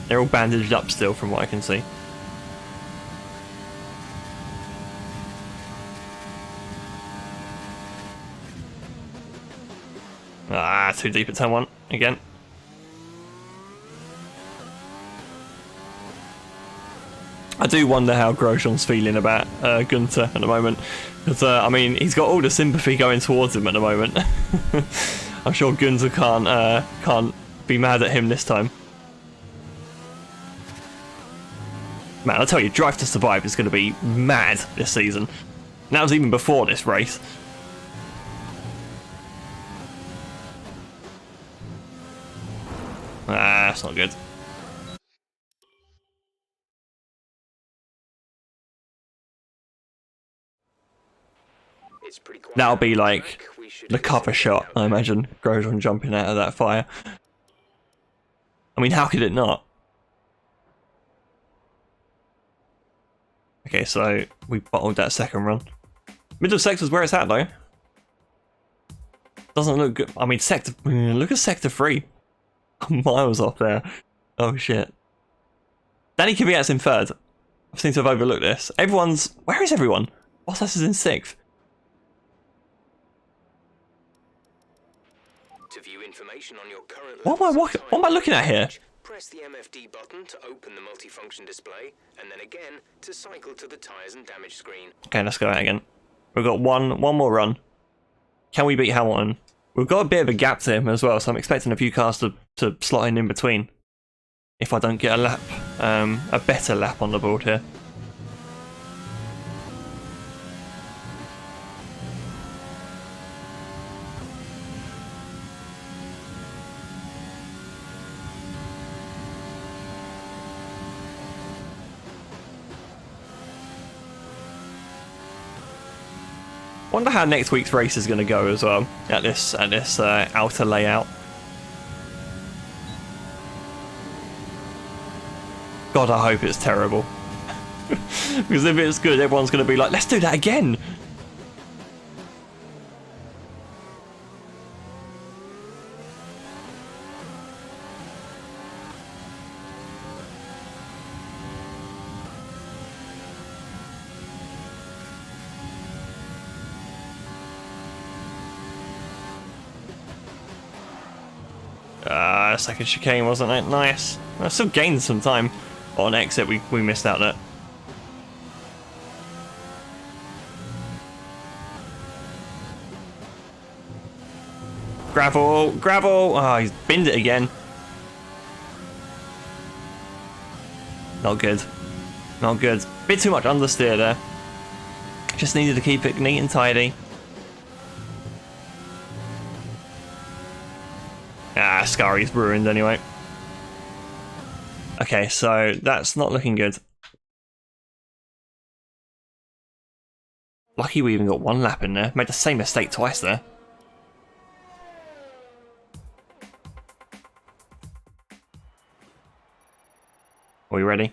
They're all bandaged up still from what I can see. Ah, too deep at turn 1 again. I do wonder how Grosjean's feeling about Gunther at the moment, because I mean he's got all the sympathy going towards him at the moment. I'm sure Gunther can't be mad at him this time. Man, I'll tell you, Drive to Survive is going to be mad this season. And that was even before this race. Ah, that's not good. It's pretty quiet. That'll be like the cover shot, I imagine. Grosjean jumping out of that fire. I mean, how could it not? Okay, so we bottled that second run. Middle sector's where it's at though. Doesn't look good. I mean, look at sector 3. Miles off there. Oh shit. Danny Kvyat's in 3rd. I seem to have overlooked this. Where is everyone? Bottas is in 6th. To view information on your current What am I looking at here? Press the MFD button to open the multifunction display, and then again to cycle to the tyres and damage screen. Okay, let's go out again. We've got one more run. Can we beat Hamilton? We've got a bit of a gap to him as well, so I'm expecting a few cars to slot in between. If I don't get a lap, a better lap on the board here. Wonder how next week's race is going to go as well at this outer layout. God, I hope it's terrible. Because if it's good, everyone's going to be like, let's do that again. Second chicane, wasn't it? Nice. I still gained some time on exit. We missed out that. Gravel, gravel. Oh, he's binned it again. Not good. Not good. Bit too much understeer there. Just needed to keep it neat and tidy. Ah, Scari's ruined anyway. Okay, so that's not looking good. Lucky we even got one lap in there. Made the same mistake twice there. Are we ready?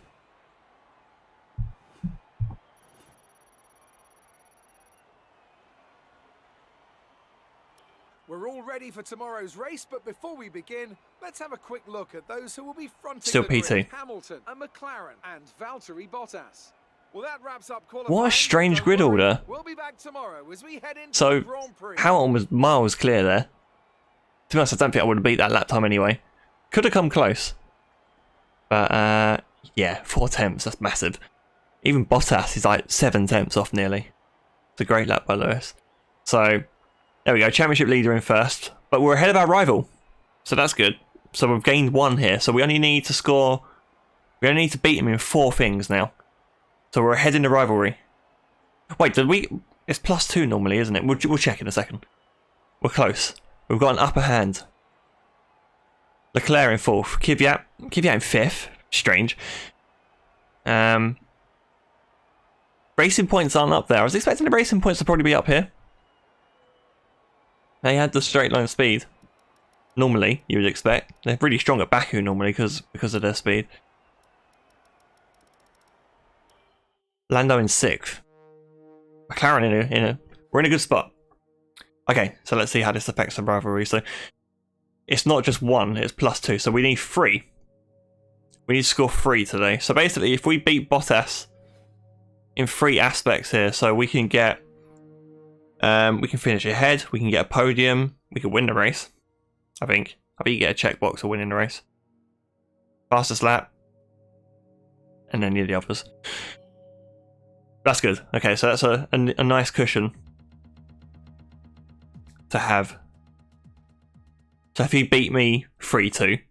We're all ready for tomorrow's race, but before we begin, let's have a quick look at those who will be fronting Still the grid. P2. Hamilton, and McLaren, and Valtteri Bottas. Well, that wraps up qualifying. What a strange Don't grid worry, order. We'll be back tomorrow as we head into So, the Grand Prix. Hamilton was miles clear there. To be honest, I don't think I would have beat that lap time anyway. Could have come close. But, yeah, 4 tenths, that's massive. Even Bottas is like 7 tenths off nearly. It's a great lap by Lewis. So, there we go, championship leader in first. But we're ahead of our rival. So that's good. So we've gained 1 here. So we only need to score... We only need to beat him in 4 things now. So we're ahead in the rivalry. Wait, did we... It's +2 normally, isn't it? We'll check in a second. We're close. We've got an upper hand. Leclerc in 4th. Kvyat in 5th. Strange. Racing points aren't up there. I was expecting the racing points to probably be up here. They had the straight line speed. Normally, you would expect. They're pretty strong at Baku normally because of their speed. Lando in 6th. McLaren we're in a good spot. Okay, so let's see how this affects the rivalry. So it's not just 1, it's +2. So we need 3. We need to score 3 today. So basically, if we beat Bottas in 3 aspects here, so we can get, we can finish ahead, we can get a podium, we can win the race. I think you get a checkbox for winning the race. Fastest lap, and any of the others. That's good. Okay, so that's a nice cushion to have. So if he beat me 3-2.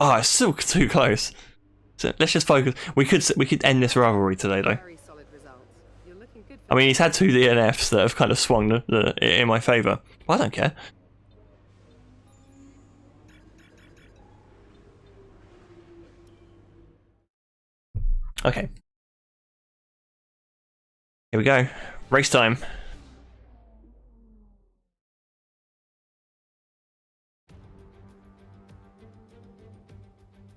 Oh, it's still too close. So let's just focus. We could end this rivalry today, though. Very solid result. You're looking good for I mean, he's had 2 DNFs that have kind of swung in my favour. Well, I don't care. Okay. Here we go. Race time.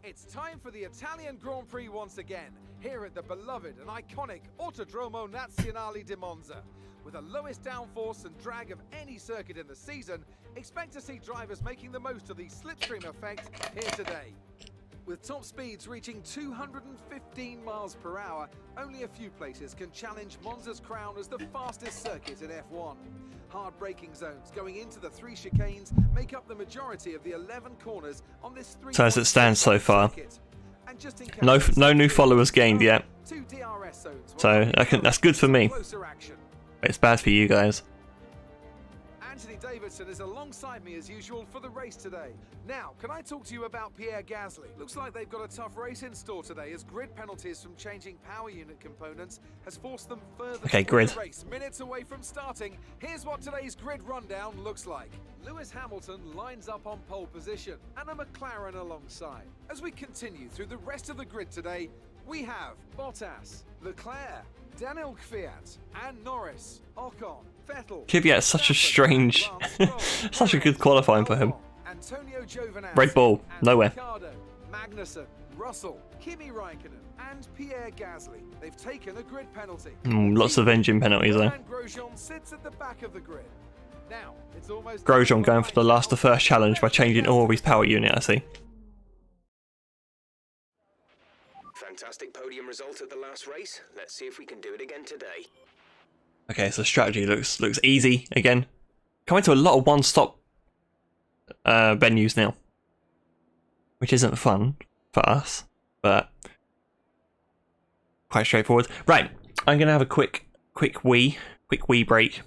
It's time for the Italian Grand Prix once again, here at the beloved and iconic Autodromo Nazionale di Monza. With the lowest downforce and drag of any circuit in the season, expect to see drivers making the most of the slipstream effect here today. With top speeds reaching 215 miles per hour, only a few places can challenge Monza's crown as the fastest circuit in F1. Hard braking zones going into the 3 chicanes make up the majority of the 11 corners on this 3. So as it stands so far, and just in case no new followers gained yet. 2 DRS zones So that's good for me. closer action. It's bad for you guys. Anthony Davidson is alongside me as usual for the race today. Now, can I talk to you about Pierre Gasly? Looks like they've got a tough race in store today as grid penalties from changing power unit components has forced them further Okay, to grid. the race. Minutes away from starting, here's what today's grid rundown looks like. Lewis Hamilton lines up on pole position and a McLaren alongside. As we continue through the rest of the grid today, we have Bottas, Leclerc, Daniel Kvyat, and Norris, Ocon, Vettel. Kvyat's such a Verstappen, strange, Lance Stroll, such a good Perez, qualifying for him. Albon, Antonio Giovinazzi, Red Bull, and nowhere. Ricciardo, Magnussen, Russell, Kimi Raikkonen, and Pierre Gasly. They've taken a grid penalty. Lots of engine penalties though. Romain Grosjean sits at the back of the grid. Now, it's almost Grosjean going for the last to first challenge by changing all of his power unit, I see. Fantastic podium result at the last race. Let's see if we can do it again today. Okay, so strategy looks easy again. Coming to a lot of one-stop venues now, which isn't fun for us, but quite straightforward. Right, I'm gonna have a quick wee break,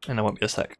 and I won't be a sec.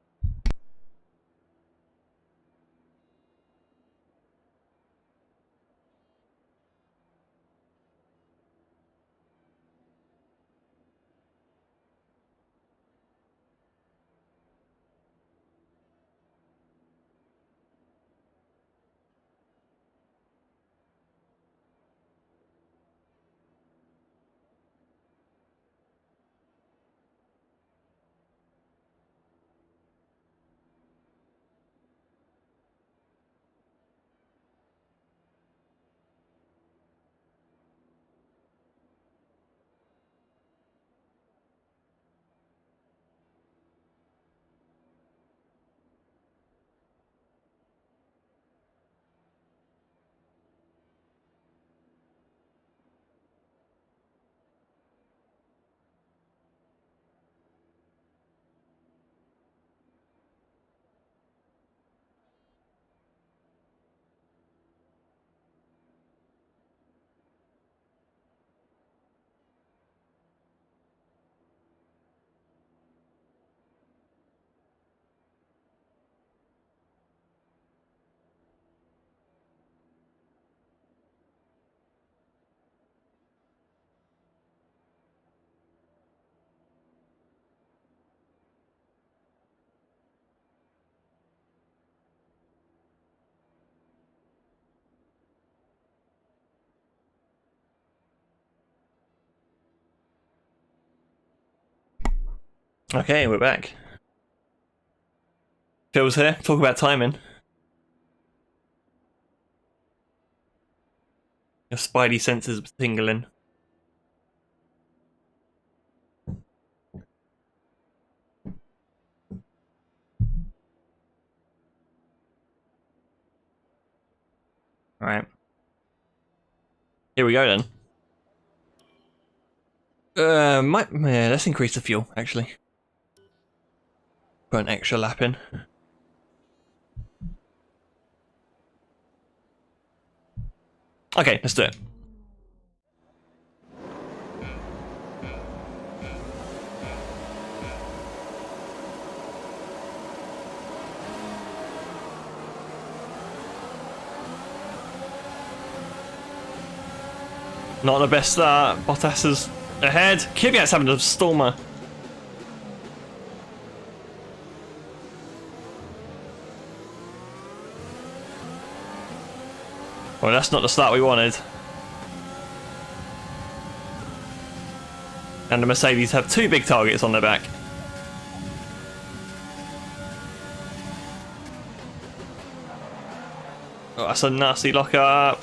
Okay, we're back. Phil's here. Talk about timing. Your spidey senses were tingling. Alright. Here we go then. Yeah, let's increase the fuel, actually. Put an extra lap in. Okay, let's do it. Not the best start. Bottas is ahead. Kvyat's having a stormer. Well, that's not the start we wanted. And the Mercedes have two big targets on their back. Oh, that's a nasty lock-up.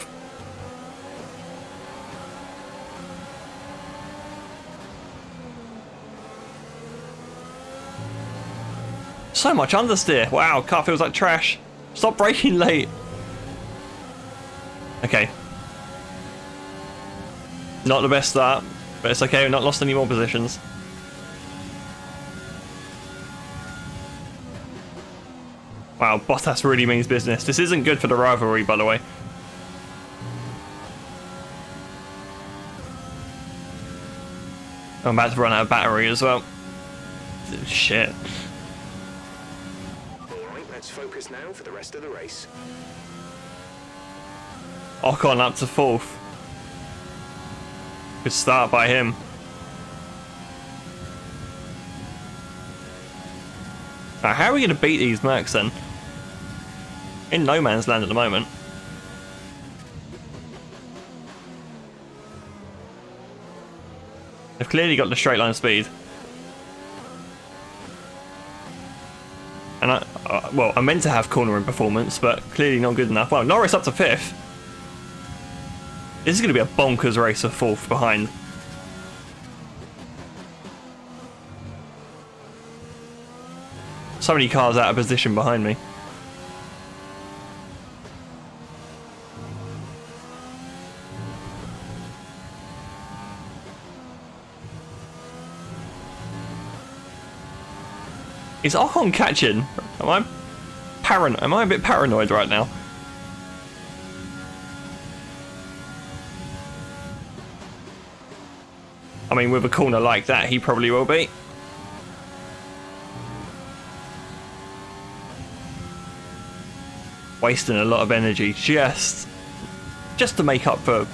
So much understeer. Wow, car feels like trash. Stop braking late. Okay. Not the best start, but it's okay, we've not lost any more positions. Wow, Bottas really means business. This isn't good for the rivalry, by the way. I'm about to run out of battery as well. Shit. Alright, let's focus now for the rest of the race. Ocon up to 4th. Good start by him. Now, how are we going to beat these Mercs then? In no man's land at the moment. They've clearly got the straight line speed. And well, I meant to have cornering performance, but clearly not good enough. Well, Norris up to 5th. This is going to be a bonkers race for 4th behind. So many cars out of position behind me. Is Ocon catching? Am I a bit paranoid right now? I mean, with a corner like that, he probably will be. Wasting a lot of energy just to make up for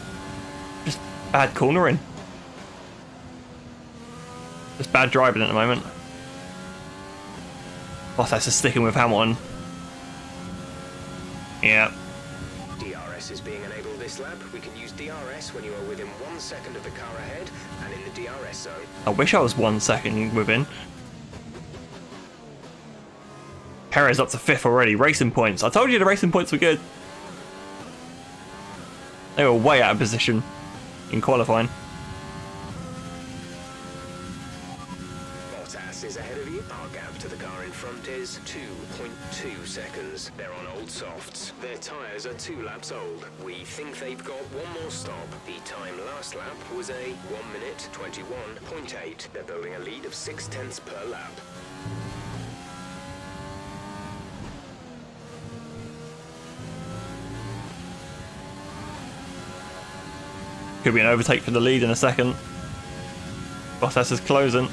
just bad cornering. Just bad driving at the moment. Bottas is sticking with Hamilton. Yeah. DRS is being enabled this lap. We can use DRS when you are within 1 second of the car ahead and in the DRS zone. I wish I was 1 second within. Perez up to 5th already. Racing points. I told you the racing points were good. They were way out of position in qualifying. Bottas is ahead of you. Our gap to the car in front is 2.2 seconds. They're on old softs. Their tyres are 2 laps old. We think they've got one more stop. The time last lap was a 1 minute 21.8. They're building a lead of 0.6 per lap. Could be an overtake for the lead in a second. Bottas is closing.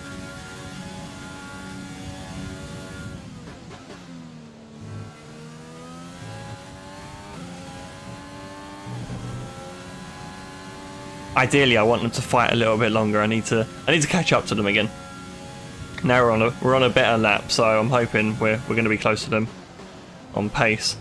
Ideally, I want them to fight a little bit longer. I need to catch up to them again. Now we're on a better lap, so I'm hoping we're going to be close to them on pace.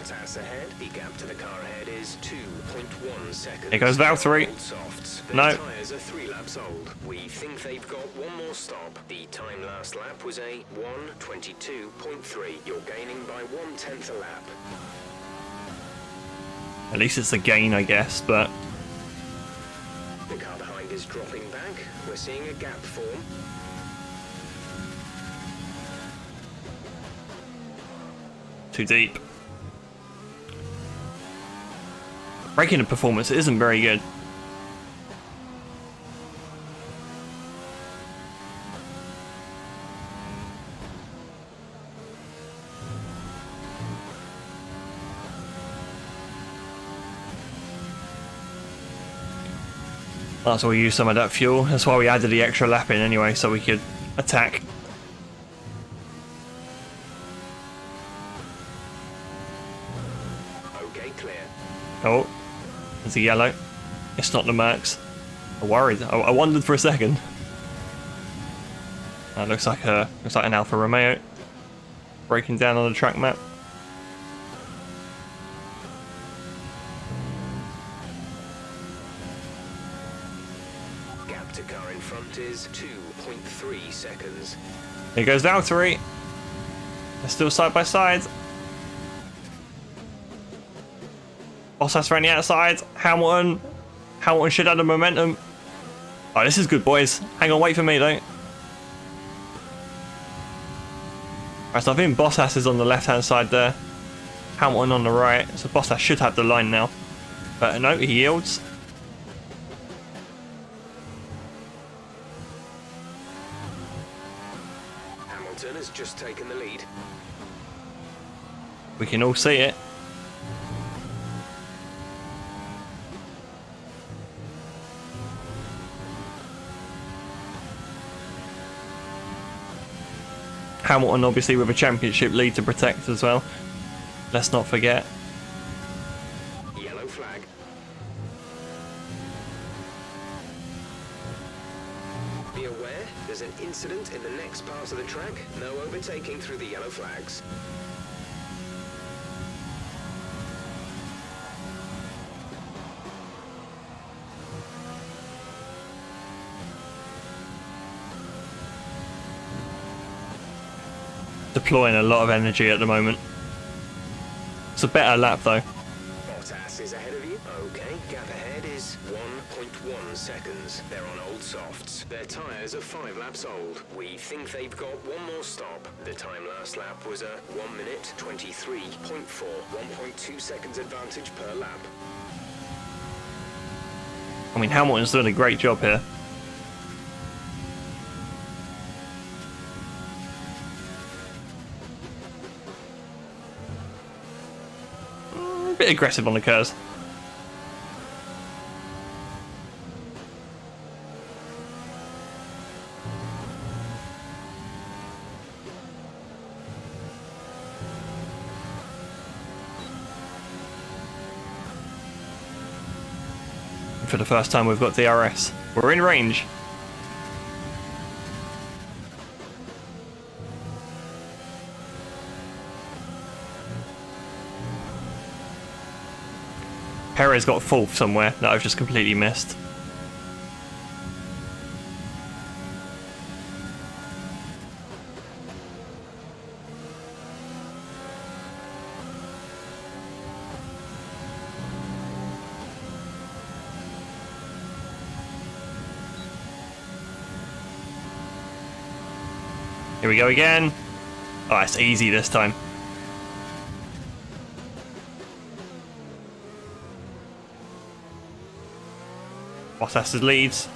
Bottas ahead. The gap to the car ahead is 2.1 seconds. Here goes Valtteri. Old softs. Their No. tyres are 3 laps old. We think they've got one more stop. The time last lap was a 1:22.3. You're gaining by 1/10 a lap. At least it's a gain, I guess, but The car behind is dropping back. We're seeing a gap form. too deep. Braking performance isn't very good. That's why we use some of that fuel. That's why we added the extra lap in anyway, so we could attack. Okay, clear. Oh, there's a yellow. It's not the Mercs. I worried. I wondered for a second. That looks like an Alfa Romeo breaking down on the track map. Gap to car in front is 2.3 seconds. Here goes Valtteri. They're still side by side. Bottas around the outside. Hamilton should have the momentum. Oh, this is good, boys. Hang on, wait for me though. Right, so I think Bottas is on the left-hand side there. Hamilton on the right. So Bottas should have the line now. But no, he yields. Hamilton has just taken the lead. We can all see it. Hamilton obviously with a championship lead to protect as well. Let's not forget. Yellow flag. Be aware, there's an incident in the next part of the track. No overtaking through the yellow flags. Deploying a lot of energy at the moment. It's a better lap though. Bottas is ahead of you. Okay, gap ahead is 1.1 seconds. They're on old softs. Their tyres are 5 laps old. We think they've got one more stop. The time last lap was a 1:23.4. 1.2 seconds advantage per lap. I mean, Hamilton's doing a great job here. A bit aggressive on the curves. For the first time we've got DRS. We're in range. Perez got fourth somewhere that I've just completely missed. Here we go again. Oh, it's easy this time. Bottas leads.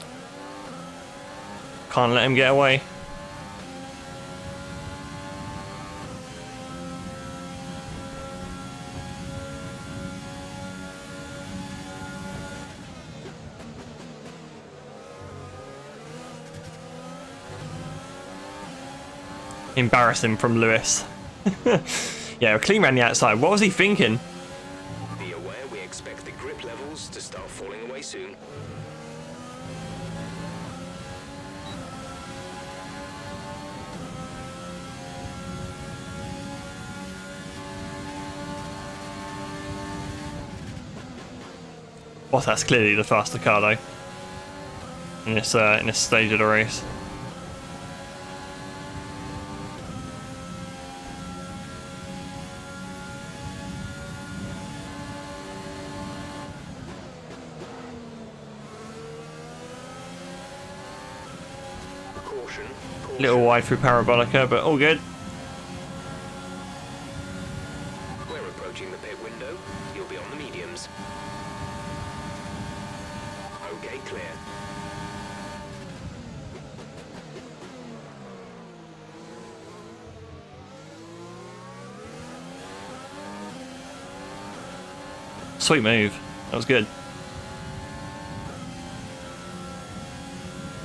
Can't let him get away. Embarrassing from Lewis. Yeah, clean around the outside. What was he thinking? Be aware, we expect the grip levels to start falling away soon. Bottas clearly the faster car though in this stage of the race. Caution. Little wide through Parabolica, but all good. We're approaching the pit window. You'll be on the mediums. Okay, clear. Sweet move. That was good.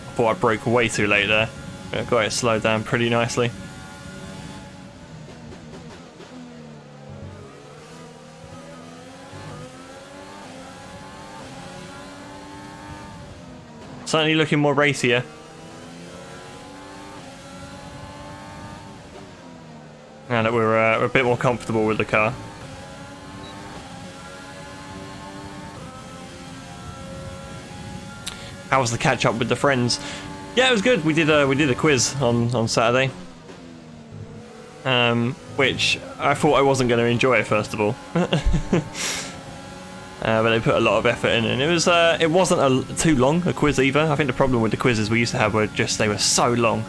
I thought I broke way too late there. I got it slowed down pretty nicely. Certainly looking more racier. Now that we're a bit more comfortable with the car. How was the catch up with the friends? Yeah, it was good. We did a quiz on Saturday, which I thought I wasn't going to enjoy first of all, but they put a lot of effort in, and it wasn't too long a quiz either. I think the problem with the quizzes we used to have were just they were so long.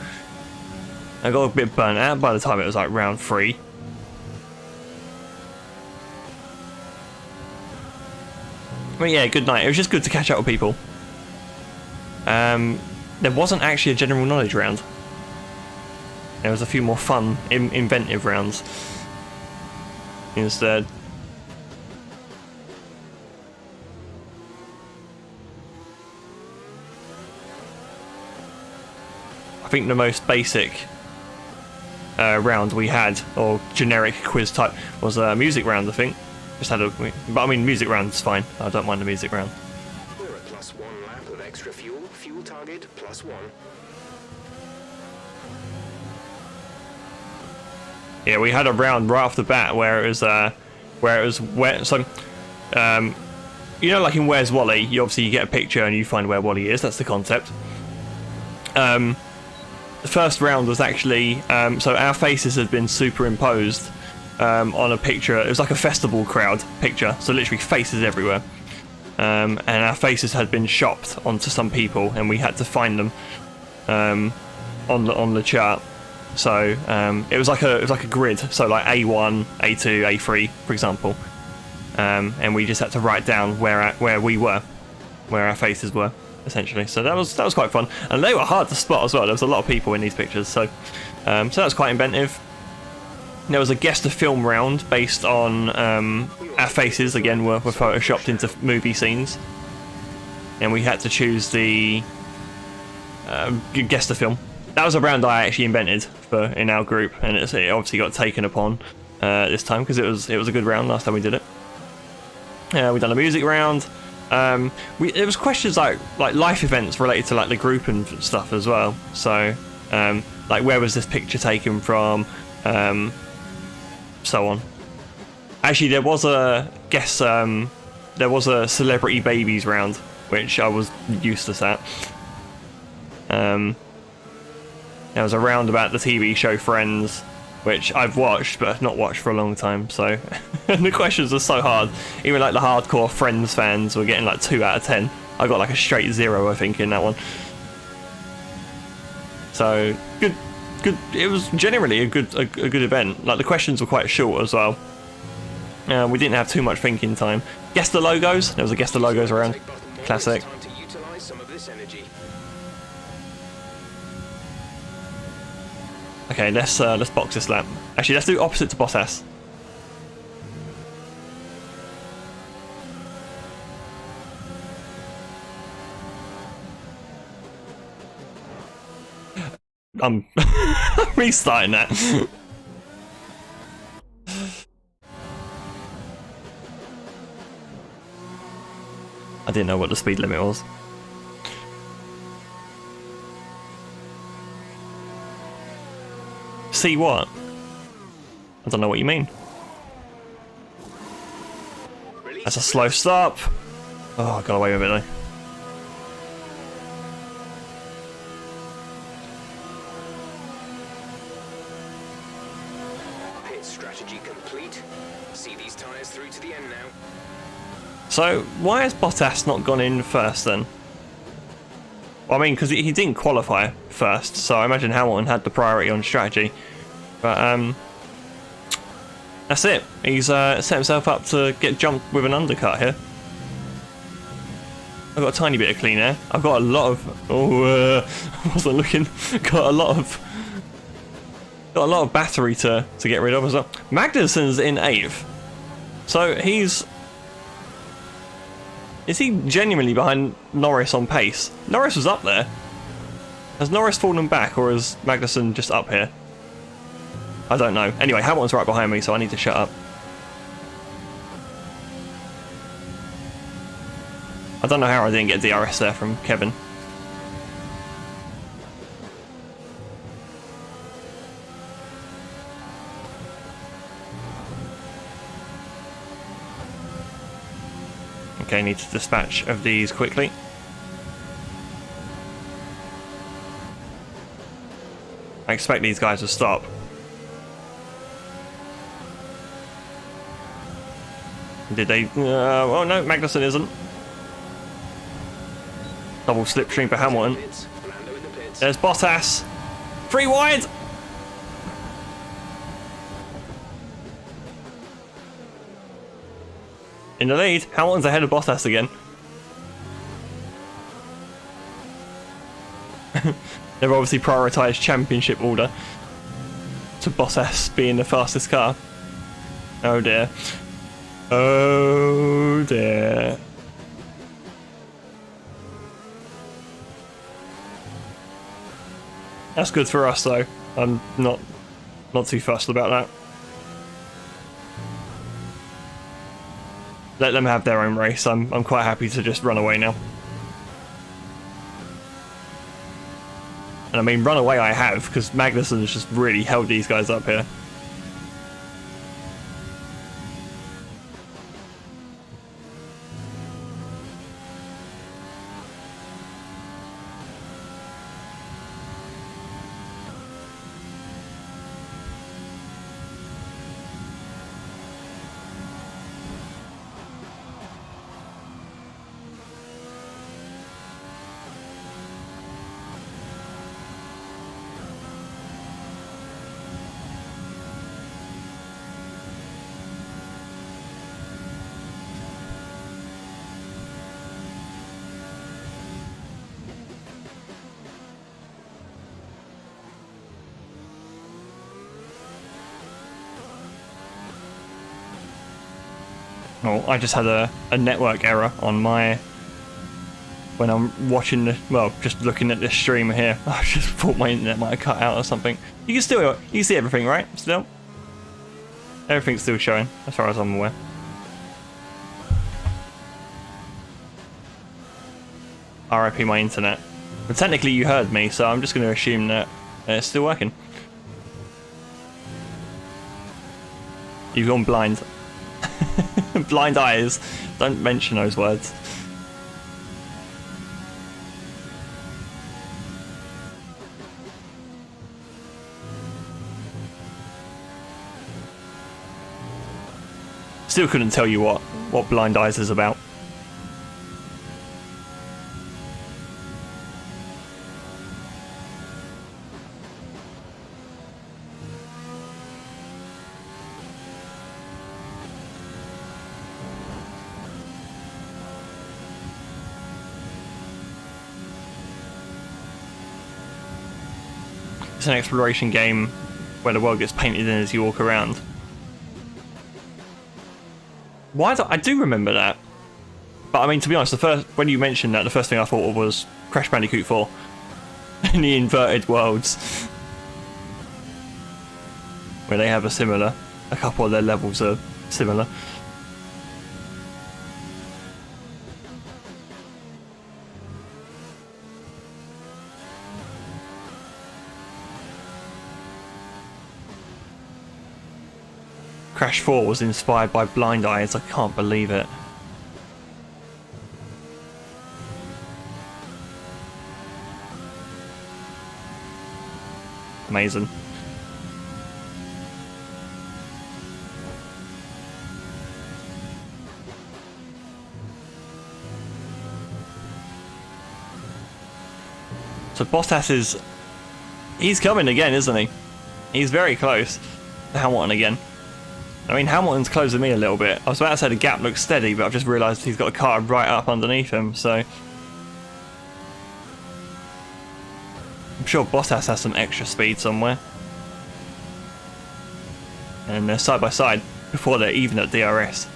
I got a bit burnt out by the time it was like round 3. But yeah, good night. It was just good to catch up with people. There wasn't actually a general knowledge round. There was a few more fun, inventive rounds instead. I think the most basic round we had, or generic quiz type, was a music round. I think just had but I mean, music round's fine. I don't mind the music round. We're at +1 lap of extra fuel. Fuel target +1. Yeah, we had a round right off the bat where it was wet. So, you know, like in Where's Wally, you obviously get a picture and you find where Wally is. That's the concept. The first round was actually so our faces had been superimposed on a picture. It was like a festival crowd picture, so literally faces everywhere. And our faces had been shopped onto some people, and we had to find them on the chart. So it was like a grid. So like A1, A2, A3, for example, and we just had to write down where we were, where our faces were, essentially. So that was quite fun, and they were hard to spot as well. There was a lot of people in these pictures, so that was quite inventive. There was a guess the film round based on our faces. Again, were photoshopped into movie scenes, and we had to choose the guess the film. That was a round I actually invented in our group, and it obviously got taken upon this time because it was a good round last time we did it. We done a music round. It was questions like life events related to like the group and stuff as well. So like where was this picture taken from? So on. Actually, there was a celebrity babies round, which I was useless at. There was a round about the TV show Friends, which I've watched but not watched for a long time. So the questions are so hard. Even like the hardcore Friends fans were getting like 2 out of 10. I got like a straight 0, I think, in that one. So good. It was generally a good event. Like the questions were quite short as well. We didn't have too much thinking time. Guess the logos. There was a guess the logos around. Classic. Time to utilize some of this energy. Okay, let's box this lap. Actually, let's do opposite to Bottas. I'm restarting that. I didn't know what the speed limit was. See what? I don't know what you mean. That's a slow stop. Oh, I got away with it though. Pit strategy complete. See these tyres through to the end now. So, why has Bottas not gone in first then? Well, I mean, because he didn't qualify first, so I imagine Hamilton had the priority on strategy. But, that's it. He's set himself up to get jumped with an undercut here. I've got a tiny bit of clean air. I've got a lot of... Oh, I wasn't looking. Got a lot of battery to get rid of as well. Magnussen's in 8th. So he's... Is he genuinely behind Norris on pace? Norris was up there. Has Norris fallen back, or is Magnussen just up here? I don't know. Anyway, Hamilton's right behind me, so I need to shut up. I don't know how I didn't get DRS there from Kevin. Okay, need to dispatch of these quickly. I expect these guys to stop. Did they? Oh no, Magnussen isn't. Double slipstream for Hamilton. Lando in the pits. There's Bottas. 3 wide! In the lead. Hamilton's ahead of Bottas again. They've obviously prioritised championship order to Bottas being the fastest car. Oh dear. Oh dear. That's good for us though. I'm not too fussed about that. Let them have their own race. I'm quite happy to just run away now. And I mean, run away I have, because Magnussen has just really held these guys up here. Oh, I just had a network error on my... when I'm watching the... well, just looking at this stream here. I just thought my internet might have cut out or something. You can see everything, right? Still? Everything's still showing, as far as I'm aware. RIP my internet. But technically you heard me, so I'm just going to assume that it's still working. You've gone blind. Blind eyes. Don't mention those words. Still couldn't tell you what blind eyes is about. It's an exploration game where the world gets painted in as you walk around. I do remember that, but I mean, to be honest, when you mentioned that, the first thing I thought of was Crash Bandicoot 4 in the inverted worlds, where they have a couple of their levels are similar. Crash 4 was inspired by Blind Eyes. I can't believe it. Amazing. So Bottas is... he's coming again, isn't he? He's very close to Hamilton again. I mean, Hamilton's closing me a little bit. I was about to say the gap looks steady, but I've just realised he's got a car right up underneath him, so... I'm sure Bottas has some extra speed somewhere. And they're side by side before they're even at DRS.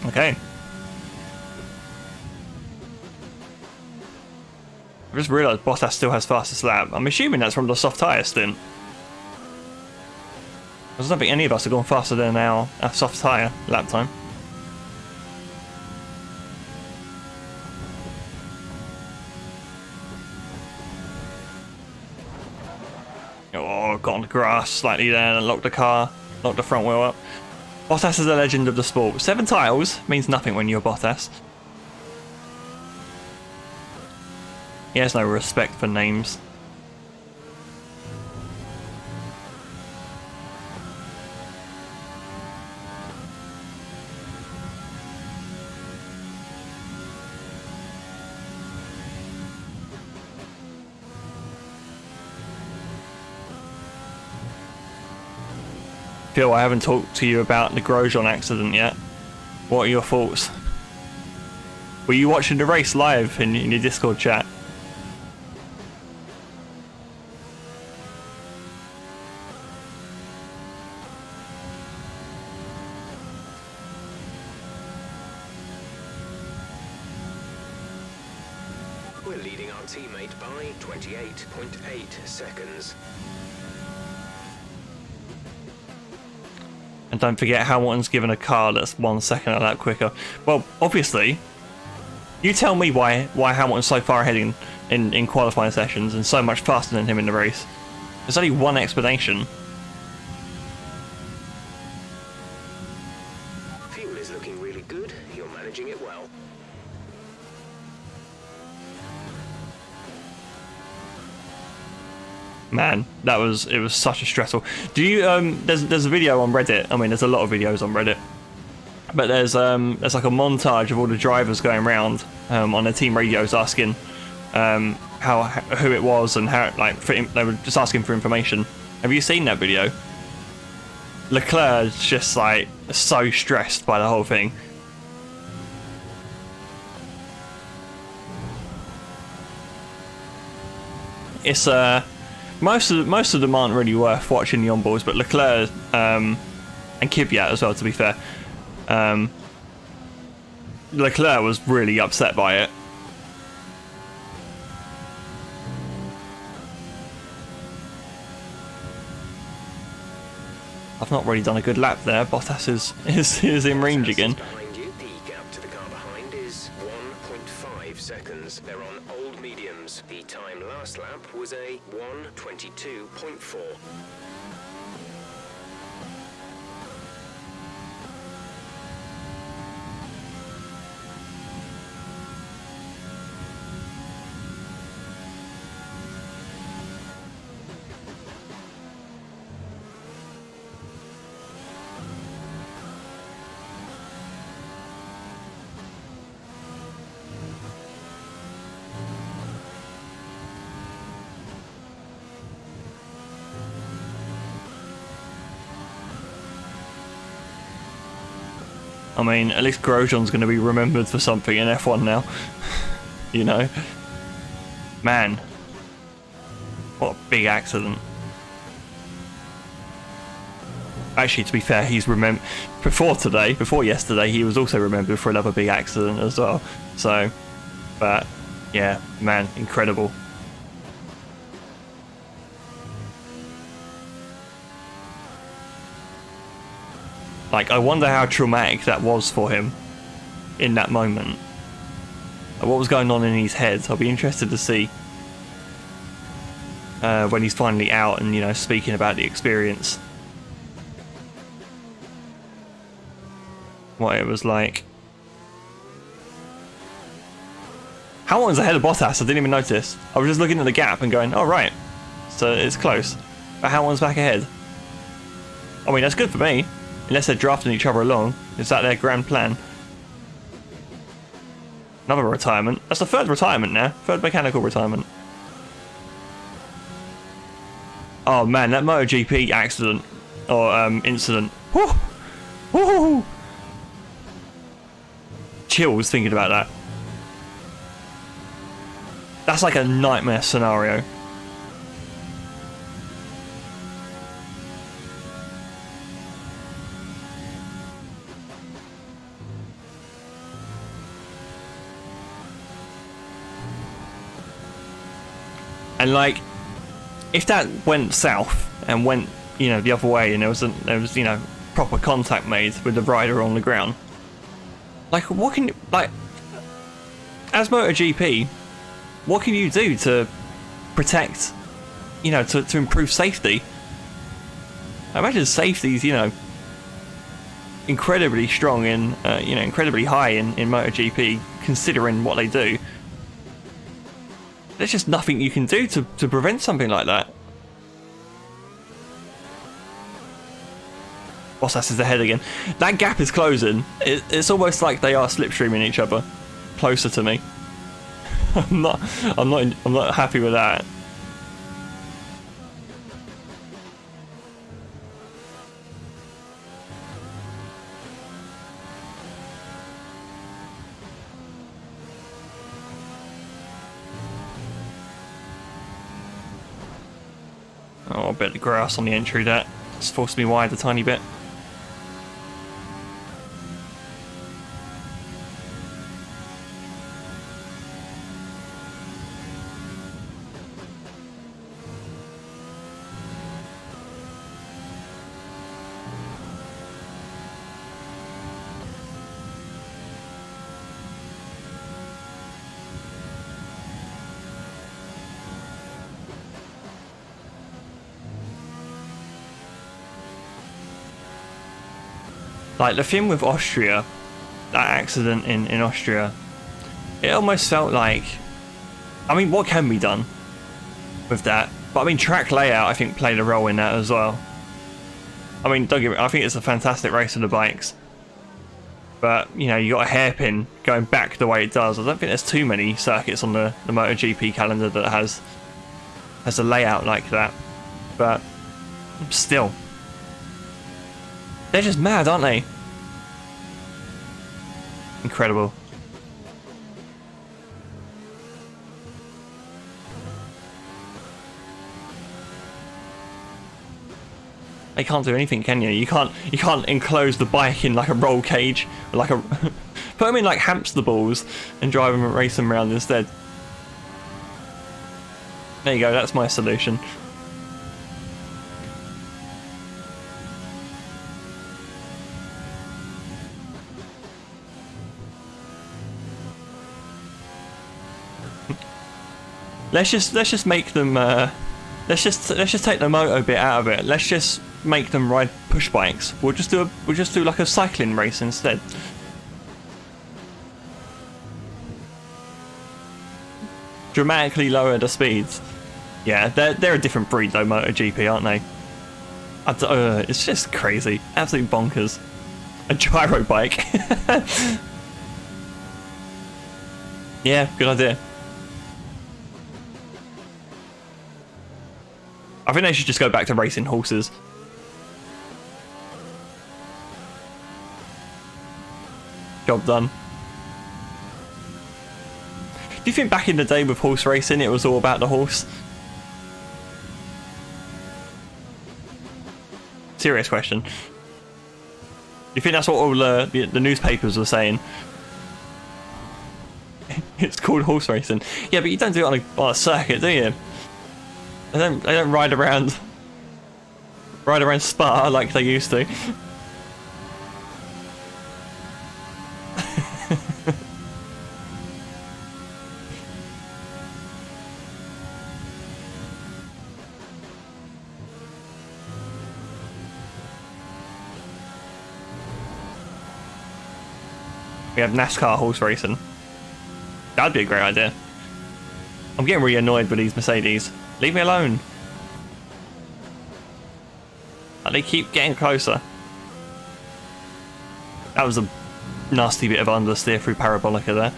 Okay. I just realised Bottas still has fastest lap. I'm assuming that's from the soft tyre stint. I don't think any of us have gone faster than our soft tyre lap time. Oh, got on the grass slightly there and locked the car, locked the front wheel up. Bottas is a legend of the sport. 7 titles means nothing when you're Bottas. He has no respect for names. Phil, I haven't talked to you about the Grosjean accident yet. What are your thoughts? Were you watching the race live in your Discord chat? We're leading our teammate by 28.8 seconds. And don't forget, Hamilton's given a car that's 1 second a lap quicker. Well, obviously, you tell me why Hamilton's so far ahead in qualifying sessions and so much faster than him in the race. There's only one explanation. Fuel is looking really good. You're managing it well. Man, it was such a stressful. Do you there's a video on Reddit. I mean, there's a lot of videos on Reddit, but there's like a montage of all the drivers going around on their team radios asking who it was and how, like, they were just asking for information. Have you seen that video? Leclerc's just like so stressed by the whole thing. It's most of them aren't really worth watching the onboards, but Leclerc and Kvyat as well, to be fair. Leclerc was really upset by it. I've not really done a good lap there. Bottas is in range again. Behind you, the gap to the car behind is 1.5 seconds. They're on old mediums. The time last lap was a 1:22.4. I mean, at least Grosjean's going to be remembered for something in F1 now. You know? Man. What a big accident. Actually, to be fair, he's before yesterday, he was also remembered for another big accident as well. So, but, yeah, man, incredible. Like, I wonder how traumatic that was for him in that moment. Like, what was going on in his head? I'll be interested to see when he's finally out and, you know, speaking about the experience. What it was like. Hamilton's ahead of Bottas, I didn't even notice. I was just looking at the gap and going, oh right, so it's close. But Hamilton's back ahead. I mean, that's good for me, unless they're drafting each other along. Is that their grand plan? Another retirement. That's the third retirement now. Third mechanical retirement. Oh man, that MotoGP accident, or incident. Woo! Woo! Chills thinking about that. That's like a nightmare scenario. And like, if that went south and went, you know, the other way, and there was, you know, proper contact made with the rider on the ground, like, what can, like, as MotoGP, what can you do to protect, you know, to improve safety? I imagine safety's, you know, incredibly strong in, you know, incredibly high in MotoGP, considering what they do. There's just nothing you can do to prevent something like that. Bottas is ahead again. That gap is closing. It's almost like they are slipstreaming each other closer to me. I'm not happy with that. Oh, a bit of grass on the entry there. It's forced me wide a tiny bit. Like, the thing with Austria, that accident in Austria, it almost felt like, I mean, what can be done with that? But I mean, track layout, I think, played a role in that as well. I mean, don't get me, I think it's a fantastic race of the bikes. But, you know, you got a hairpin going back the way it does. I don't think there's too many circuits on the MotoGP calendar that has a layout like that. But, still. They're just mad, aren't they? Incredible. They can't do anything, can you? You can't enclose the bike in like a roll cage, or like a put them in like hamster balls and drive them and race them around instead. There you go. That's my solution. Let's just make them. Let's just take the moto bit out of it. Let's just make them ride push bikes. We'll just do like a cycling race instead. Dramatically lower the speeds. Yeah, they're a different breed though, MotoGP, aren't they? It's just crazy, absolute bonkers. A gyro bike. Yeah, good idea. I think they should just go back to racing horses. Job done. Do you think back in the day with horse racing it was all about the horse? Serious question. Do you think that's what all the newspapers were saying? It's called horse racing. Yeah, but you don't do it on a circuit, do you? They don't ride around Spa like they used to. We have NASCAR horse racing. That'd be a great idea. I'm getting really annoyed with these Mercedes. Leave me alone. And they keep getting closer. That was a nasty bit of understeer through Parabolica there.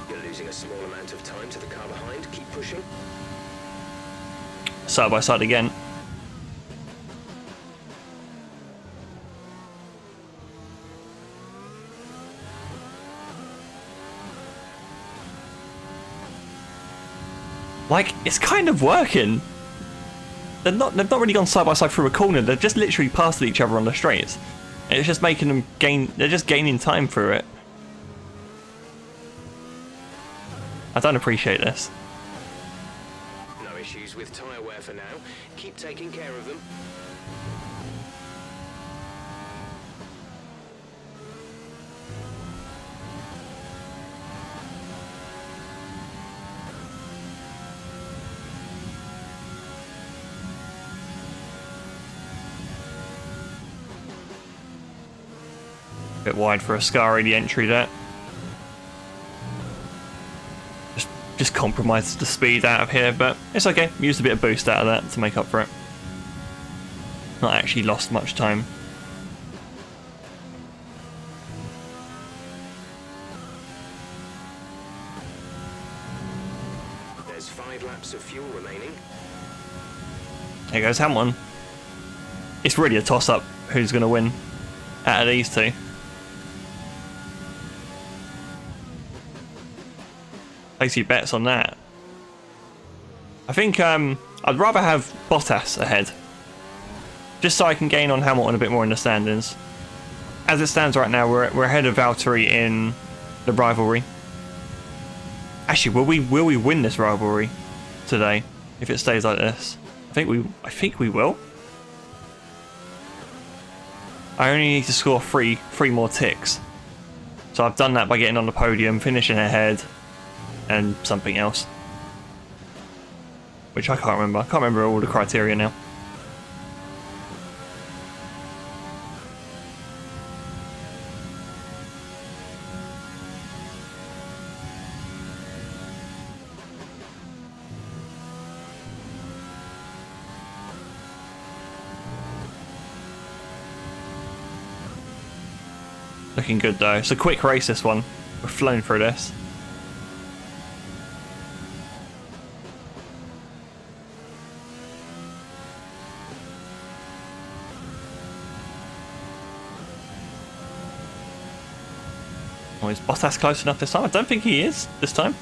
You're losing a small amount of time to the car behind. Keep pushing. Side by side again. Like, it's kind of working. They've not really gone side by side through a corner. They've just literally passed each other on the straights. And it's just making them gain. They're just gaining time through it. I don't appreciate this. No issues with tyre wear for now. Keep taking care of them. Bit wide for Ascari, the entry there. Just compromised the speed out of here, but it's okay. Used a bit of boost out of that to make up for it. Not actually lost much time. There's 5 laps of fuel remaining. There goes Hamilton. It's really a toss-up who's going to win out of these two. Place your bets on that. I think I'd rather have Bottas ahead, just so I can gain on Hamilton a bit more in the standings. As it stands right now, we're ahead of Valtteri in the rivalry. Actually, will we win this rivalry today if it stays like this? I think we will. I only need to score three more ticks, so I've done that by getting on the podium, finishing ahead, and something else, which I can't remember. I can't remember all the criteria now. Looking good though. It's a quick race, this one. We've flown through this. Oh, is Bottas close enough this time? I don't think he is this time.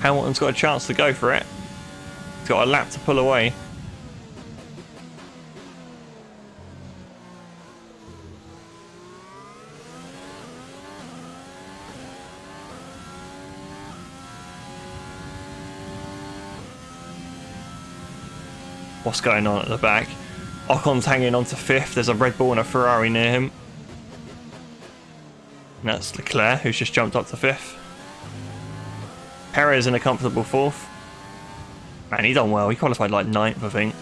Hamilton's got a chance to go for it. He's got a lap to pull away. What's going on at the back? Ocon's hanging on to 5th. There's a Red Bull and a Ferrari near him. And that's Leclerc, who's just jumped up to 5th. Perez in a comfortable 4th. Man, he done well. He qualified like 9th, I think.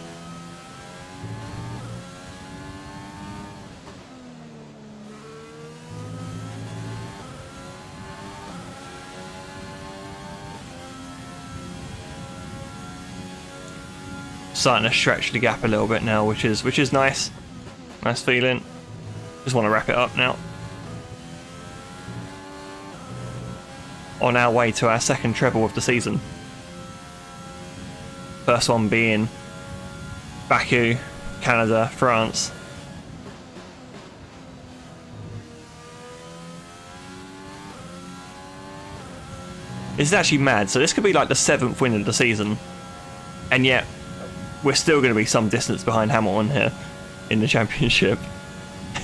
Starting to stretch the gap a little bit now, which is nice. Nice feeling. Just want to wrap it up now. On our way to our second treble of the season. First one being Baku, Canada, France. This is actually mad. So this could be like the 7th win of the season. And yet, we're still going to be some distance behind Hamilton here in the championship.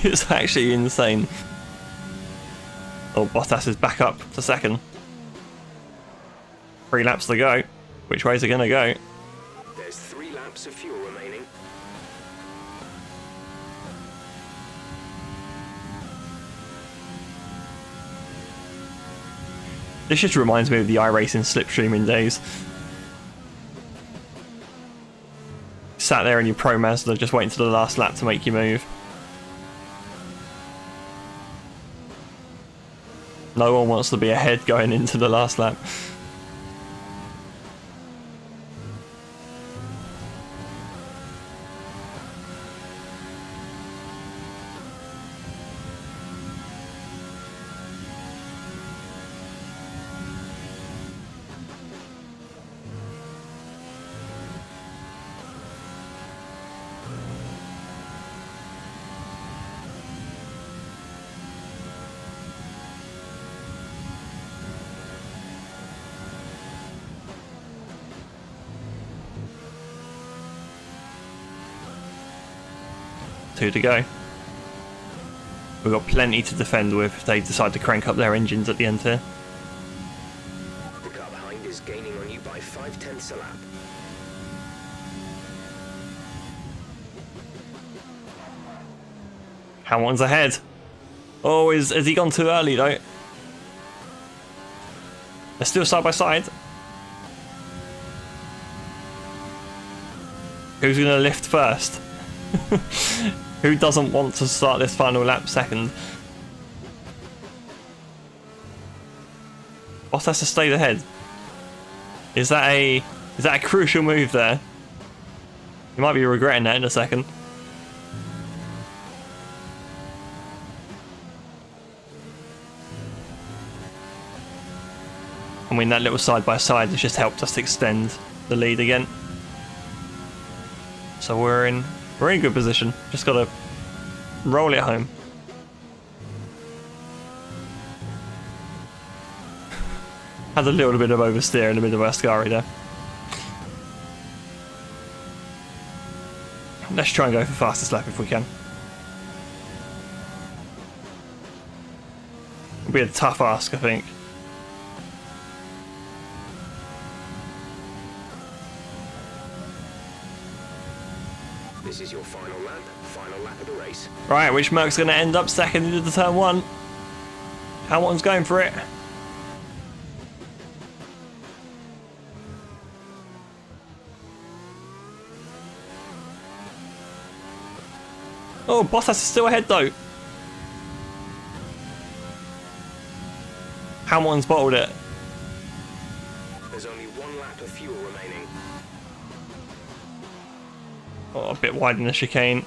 It's actually insane. Oh, Bottas is back up to 2nd. 3 laps to go. Which way is it going to go? There's 3 laps of fuel remaining. This just reminds me of the iRacing slipstreaming days. Sat there in your Pro Mazda just waiting to the last lap to make your move. No one wants to be ahead going into the last lap. Two to go. We've got plenty to defend with if they decide to crank up their engines at the end here. The car behind is gaining on you by 0.5 a lap. Hamilton's ahead. Oh, has he gone too early though? They're still side by side. Who's going to lift first? Who doesn't want to start this final lap second? Bottas has stayed ahead. Is that a crucial move there? You might be regretting that in a second. I mean, that little side by side has just helped us extend the lead again. So we're in good position. Just gotta roll it home. Had a little bit of oversteer in the middle of Ascari there. Let's try and go for fastest lap if we can. It'll be a tough ask, I think. This is your final lap of the race. Right, which Merc's going to end up second into the turn one? Hamilton's going for it. Oh, Bottas is still ahead though. Hamilton's bottled it. There's only 1 lap of fuel remaining. Oh, a bit wide in the chicane.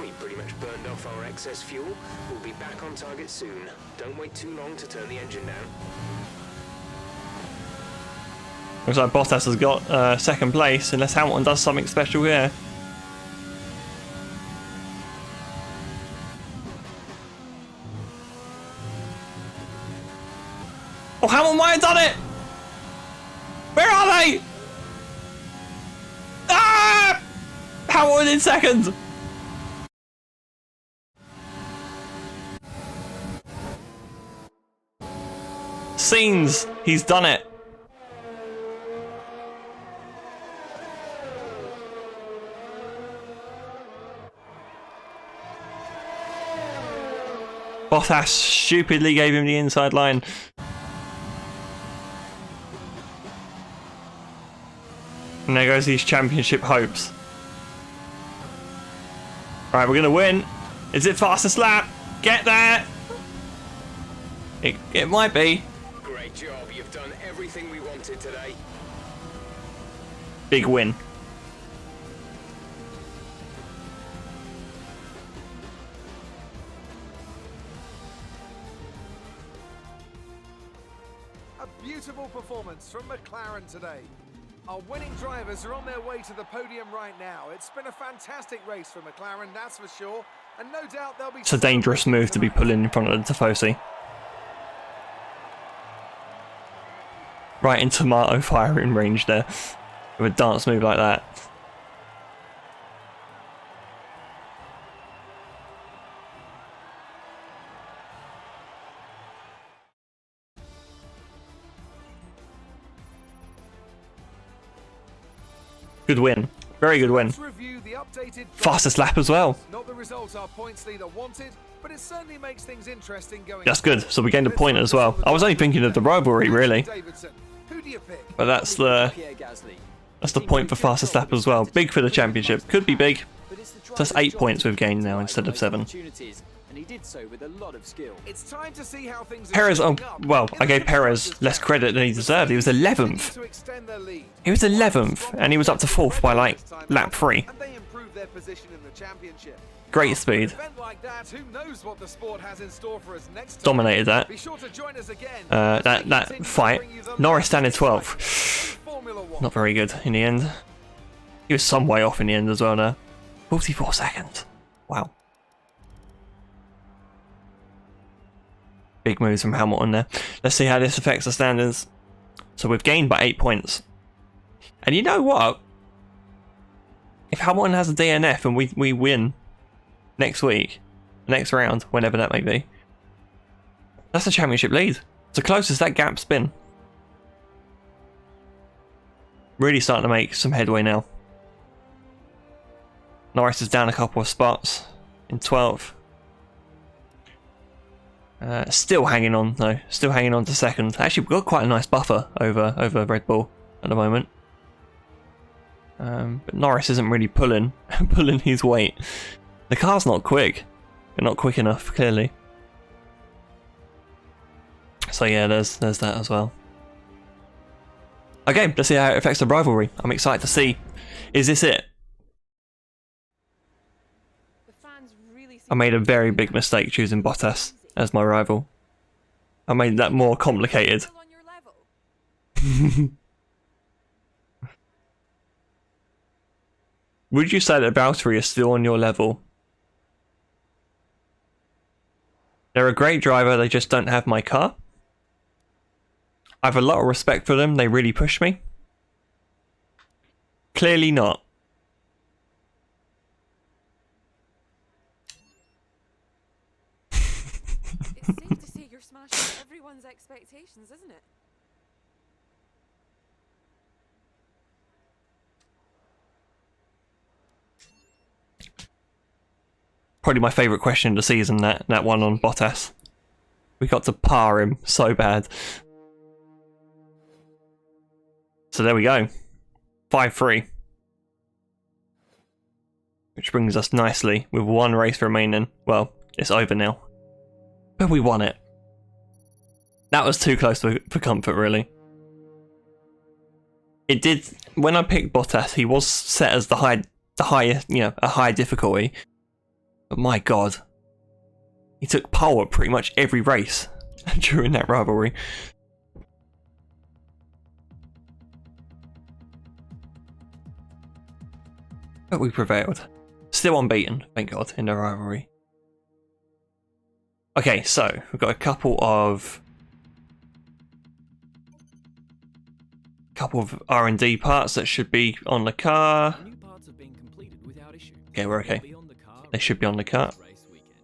We pretty much burned off our excess fuel. We'll be back on target soon. Don't wait too long to turn the engine down. Looks like Bottas has got second place, unless Hamilton does something special here. Oh, Hamilton might have done it! Where are they? Ah! Hamilton in second! Scenes! He's done it! Bottas stupidly gave him the inside line. And there goes these championship hopes. Right, we're going to win. Is it fastest lap? Get there! It might be. Great job. You've done everything we wanted today. Big win. A beautiful performance from McLaren today. Our winning drivers are on their way to the podium right now. It's been a fantastic race for McLaren, that's for sure. And no doubt they'll be... It's a dangerous move to be pulling in front of the Tifosi. Right in tomato firing range there. With a dance move like that. Good win. Very good win. Let's review the updated Fastest lap as well. Not the result our points leader wanted, but it certainly makes things interesting going. That's good. So we gained a point as well. I was only thinking of the rivalry really. Davidson, who do you pick? But that's the point for fastest lap as well. Big for the championship. Could be big. But it's the So that's driver's 8 job points to we've gained now capitalize instead on of those 7. opportunities, and he did so with a lot of skill. It's time to see how things are Perez, oh, shaping up. well, In I the gave Perez Constructors' less credit than he deserved. He was Mercedes continue 11th. to extend their lead. He was 11th, and he was up to 4th by like lap 3. And they improve their position in the championship. Great An speed. event like that, who knows what the sport has in store for us next time. Dominated that. Be sure to join us again as we That continue to fight. bring you the Norris standing latest 12th. excitement in Formula One. Not very good in the end. He was some way off in the end as well now. 44 seconds. Wow. Big moves from Hamilton there. Let's see how this affects the standings. So we've gained by 8 points. And you know what? If Hamilton has a DNF and we win next week, next round, whenever that may be, that's the championship lead. It's the closest that gap's been. Really starting to make some headway now. Norris is down a couple of spots in 12th. Still hanging on though, still hanging on to second. Actually, we've got quite a nice buffer over Red Bull at the moment. But Norris isn't really pulling his weight. The car's not quick. They're not quick enough, clearly. So yeah, there's that as well. Okay, let's see how it affects the rivalry. I'm excited to see. Is this it? The fans really I made a very big mistake choosing Bottas as my rival. I made that more complicated. Still on your level. Would you say that Valtteri is still on your level? They're a great driver, they just don't have my car. I have a lot of respect for them, they really push me. Clearly not. It's safe to say you're smashing everyone's expectations, isn't it? Probably my favourite question of the season, that one on Bottas. We got to par him so bad. So there we go. 5-3. Which brings us nicely with one race remaining. Well, it's over now. But we won it. That was too close for comfort, really. It did, when I picked Bottas, he was set as the highest, you know, a high difficulty. But my god, he took pole at pretty much every race during that rivalry. But we prevailed. Still unbeaten, thank god, in the rivalry. Okay, so we've got a couple of R&D parts that should be on the car. New parts have been completed without issue. Okay, we're okay. Be on the car They should be on the car. race weekend.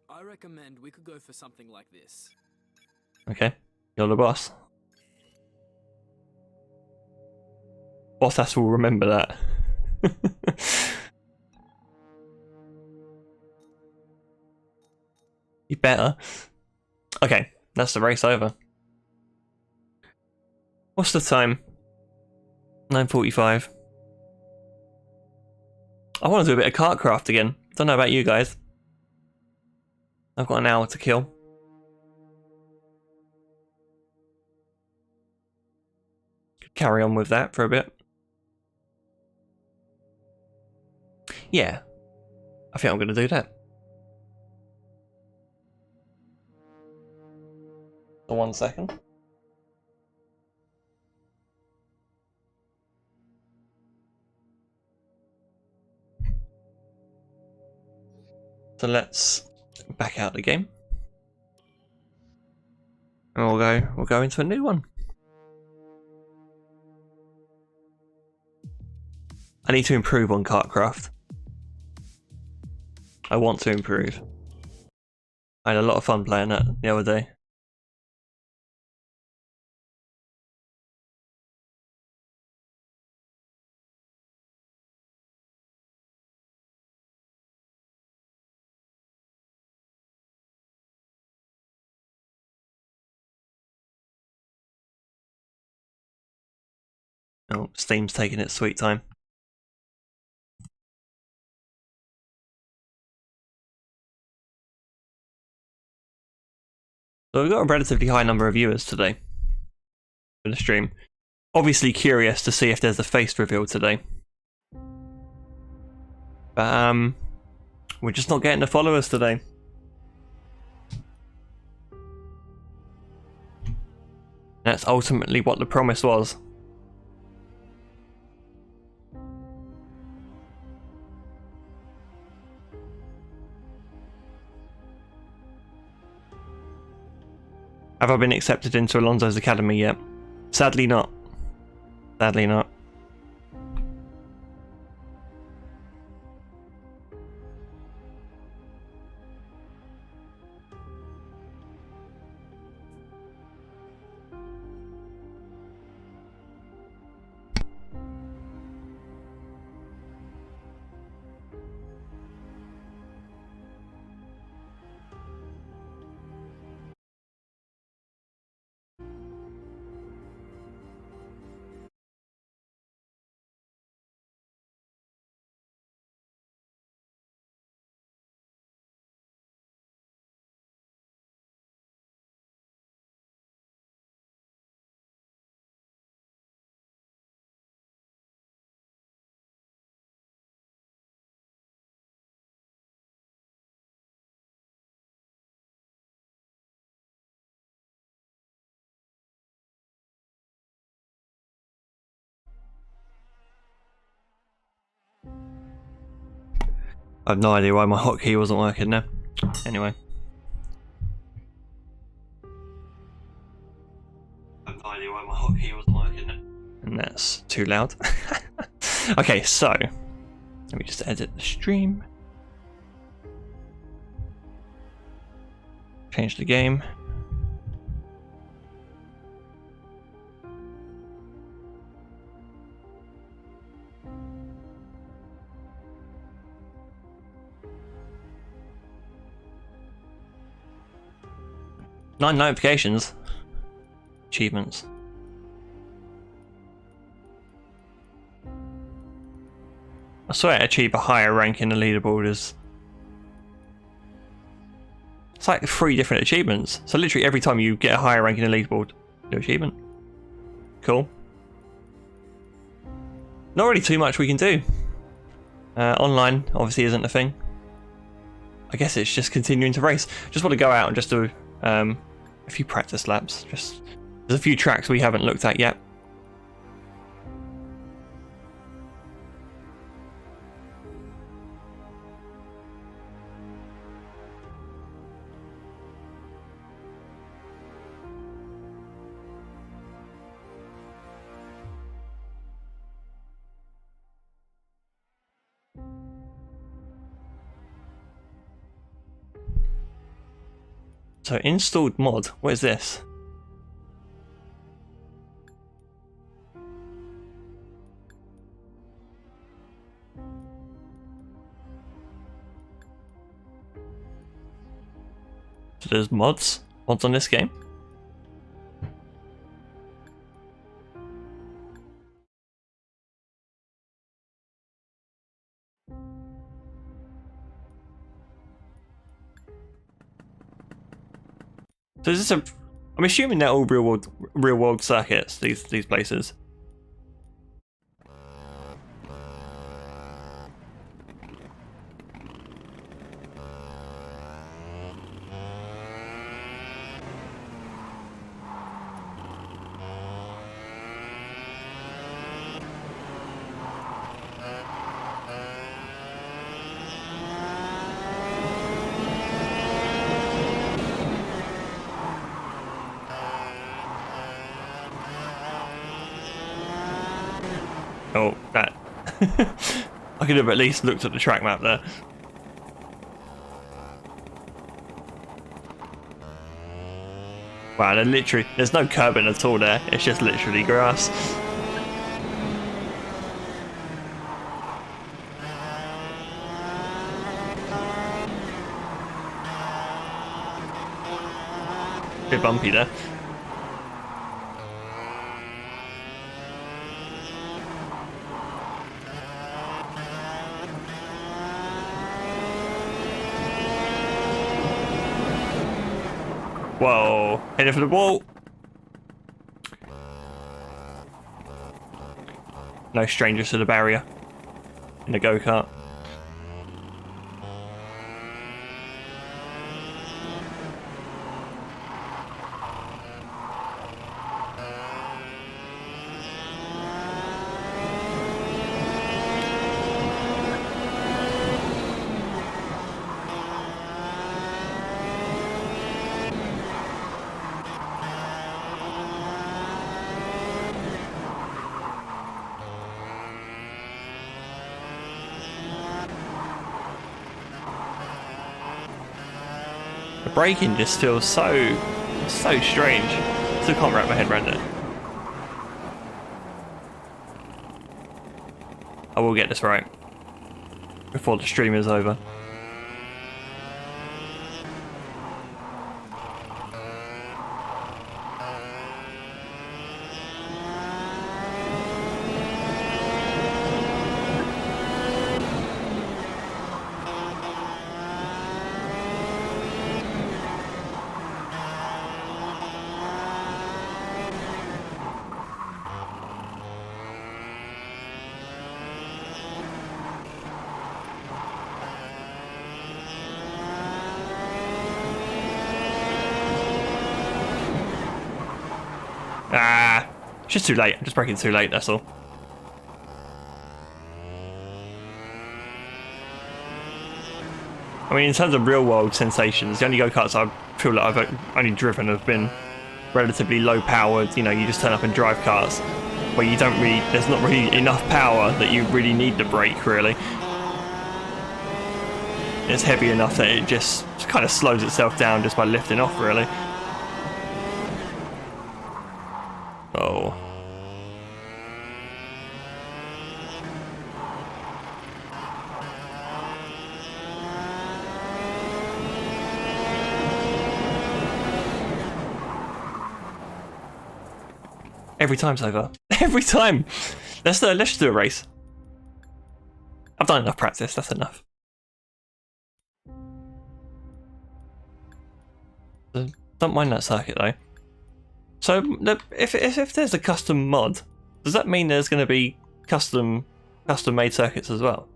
I recommend we could go for something like this. Okay, you're the boss. Bottas will remember that. You better. Okay, that's the race over. What's the time? 9:45. I want to do a bit of kartcraft again. Don't know about you guys. I've got an hour to kill. Could carry on with that for a bit. Yeah, I think I'm going to do that. For 1 second. So let's back out the game. And we'll go into a new one. I need to improve on kartcraft. I want to improve. I had a lot of fun playing that the other day. Oh, Steam's taking its sweet time. So we've got a relatively high number of viewers today for the stream. Obviously curious to see if there's a face reveal today. But we're just not getting the followers today. That's ultimately what the promise was. Have I been accepted into Alonso's academy yet? Sadly not. Sadly not. I have no idea why my hotkey wasn't working there. Anyway. I have no idea why my hotkey wasn't working there. And that's too loud. Okay, so let me just edit the stream. Change the game. Nine notifications. Achievements. I swear achieve a higher rank in the leaderboard is... It's like 3 different achievements. So literally every time you get a higher rank in the leaderboard, new achievement. Cool. Not really too much we can do. Online obviously isn't a thing. I guess it's just continuing to race. Just want to go out and just do a few practice laps. There's a few tracks we haven't looked at yet. So installed mod, what is this? So there's mods on this game? So is this a... I'm assuming they're all real world circuits, these places. Oh, that. I could have at least looked at the track map there. Wow, there's no curbing at all there. It's just literally grass. Bit bumpy there. Whoa. Heading for the wall. No strangers to the barrier. In the go-kart. The braking just feels so strange. Still can't wrap my head around it. I will get this right before the stream is over. Ah, it's just too late. I'm just braking too late, that's all. I mean, in terms of real world sensations, the only go-karts I feel like I've only driven have been relatively low powered, you know, you just turn up and drive karts where you don't really, there's not really enough power that you really need the brake, really. It's heavy enough that it just kind of slows itself down just by lifting off, really. Oh. Every time's over. Every time. Let's just do a race. I've done enough practice. That's enough. Don't mind that circuit though. So if there's a custom mod, does that mean there's going to be custom made circuits as well?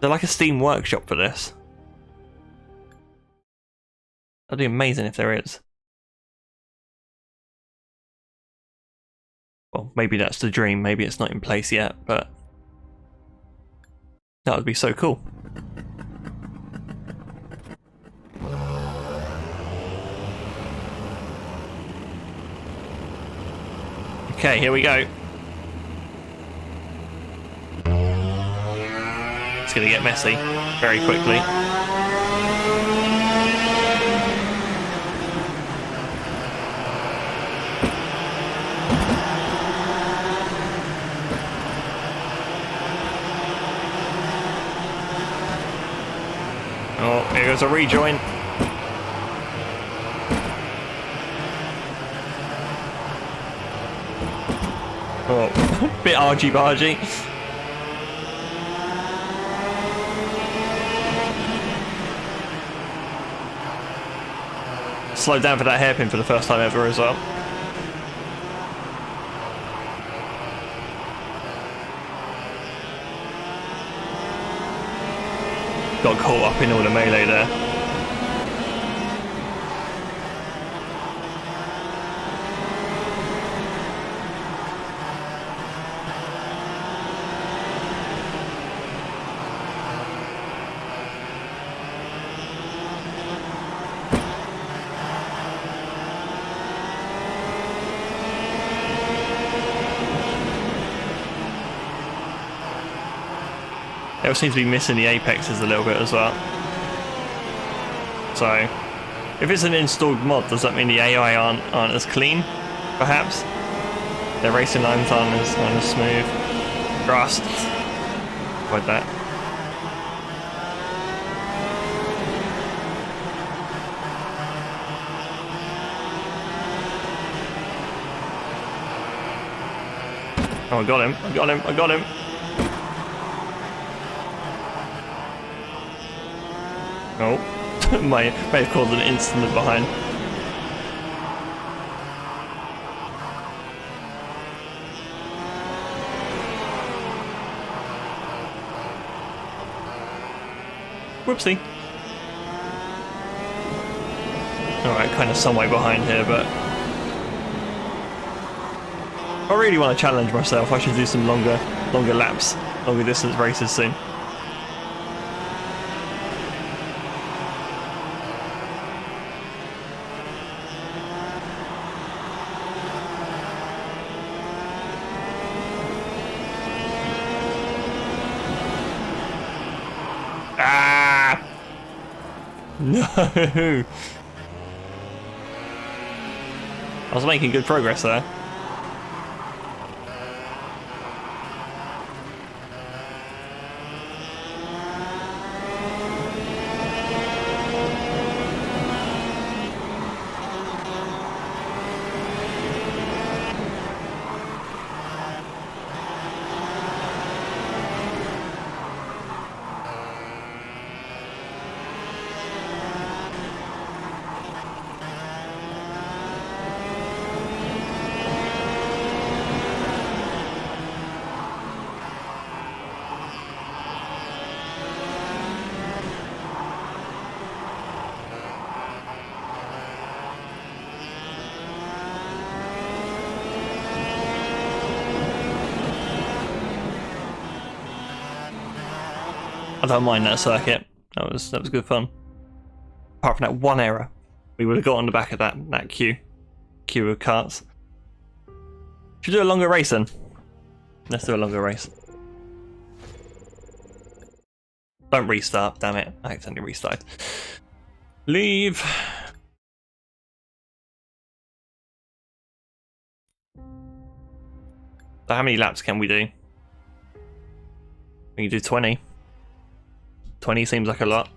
They're like a Steam workshop for this. That'd be amazing if there is. Well, maybe that's the dream, maybe it's not in place yet, but that would be so cool. Okay, here we go. It's gonna get messy very quickly. Oh, here goes a rejoin. Oh, bit argy-bargy. Slowed down for that hairpin for the first time ever as well. Got caught up in all the melee there. It seems to be missing the apexes a little bit as well. So, if it's an installed mod, does that mean the AI aren't as clean? Perhaps their racing lines aren't as smooth. Rust. Avoid that. Oh, I got him! I got him! I got him! Oh, may have caused an incident behind. Whoopsie. Alright, kind of some way behind here, but I really want to challenge myself. I should do some longer laps, longer distance races soon. Ah! No! I was making good progress there. I don't mind that circuit. That was good fun. Apart from that one error, we would have got on the back of that queue of carts. Should we do a longer race then? Let's do a longer race. Don't restart, damn it! I accidentally restarted. Leave. So how many laps can we do? We can do 20. 20 seems like a lot.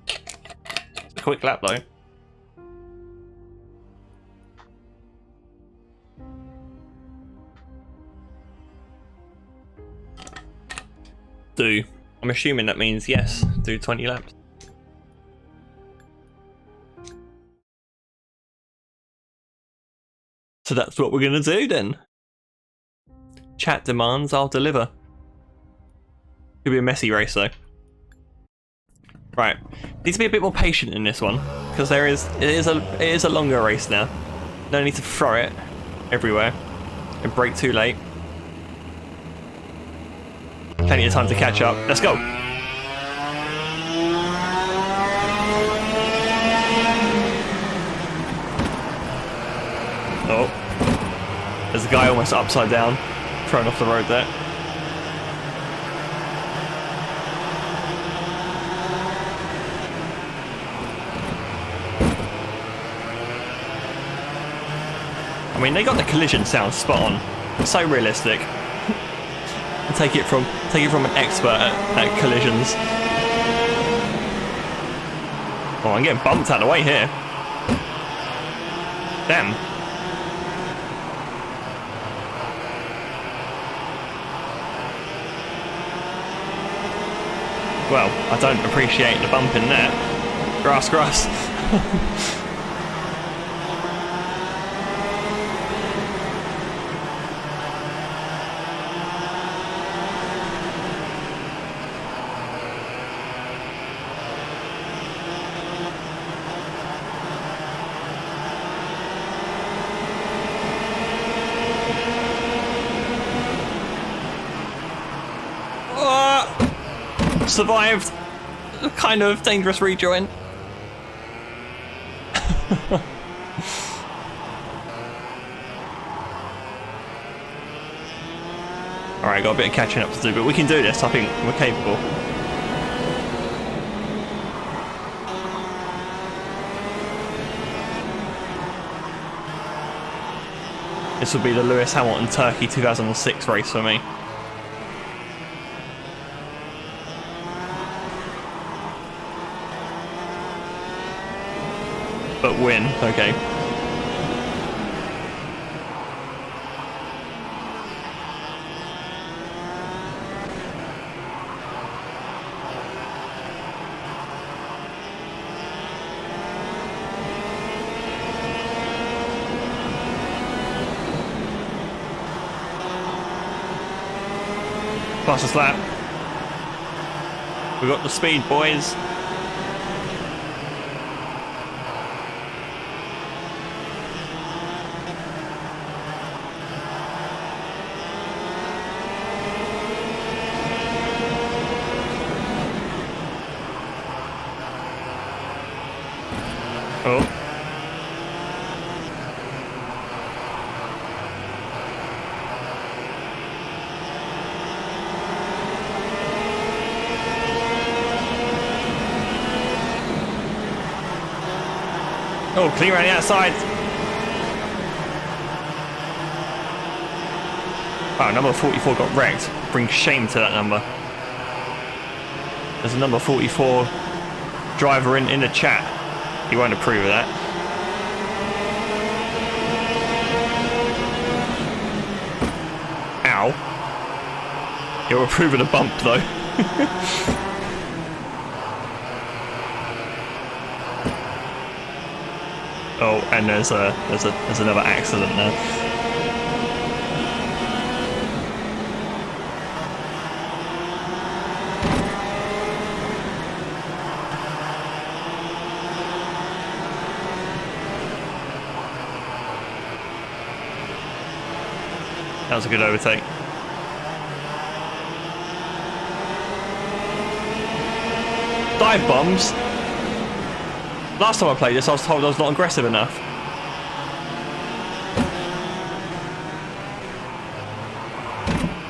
It's a quick lap though. Do. I'm assuming that means yes, do 20 laps. So that's what we're gonna do then. Chat demands, I'll deliver. Could be a messy race though. Right, need to be a bit more patient in this one because it is a longer race now. No need to throw it everywhere and brake too late. Plenty of time to catch up. Let's go. Oh, there's a guy almost upside down, thrown off the road there. I mean, they got the collision sound spot on. So realistic. Take it from an expert at collisions. Oh, I'm getting bumped out of the way here. Damn. Well, I don't appreciate the bump in there. Grass, grass. Survived a kind of dangerous rejoin. Alright, got a bit of catching up to do, but we can do this. I think we're capable. This will be the Lewis Hamilton Turkey 2006 race for me. But win, okay. Fastest lap. We got the speed, boys. Oh. Oh, clear around the outside. Wow, number 44 got wrecked. Brings shame to that number. There's a number 44 driver in the chat. He won't approve of that. Ow. He'll approve of the bump though. Oh, and there's another accident there. That was a good overtake. Dive bombs. Last time I played this, I was told I was not aggressive enough.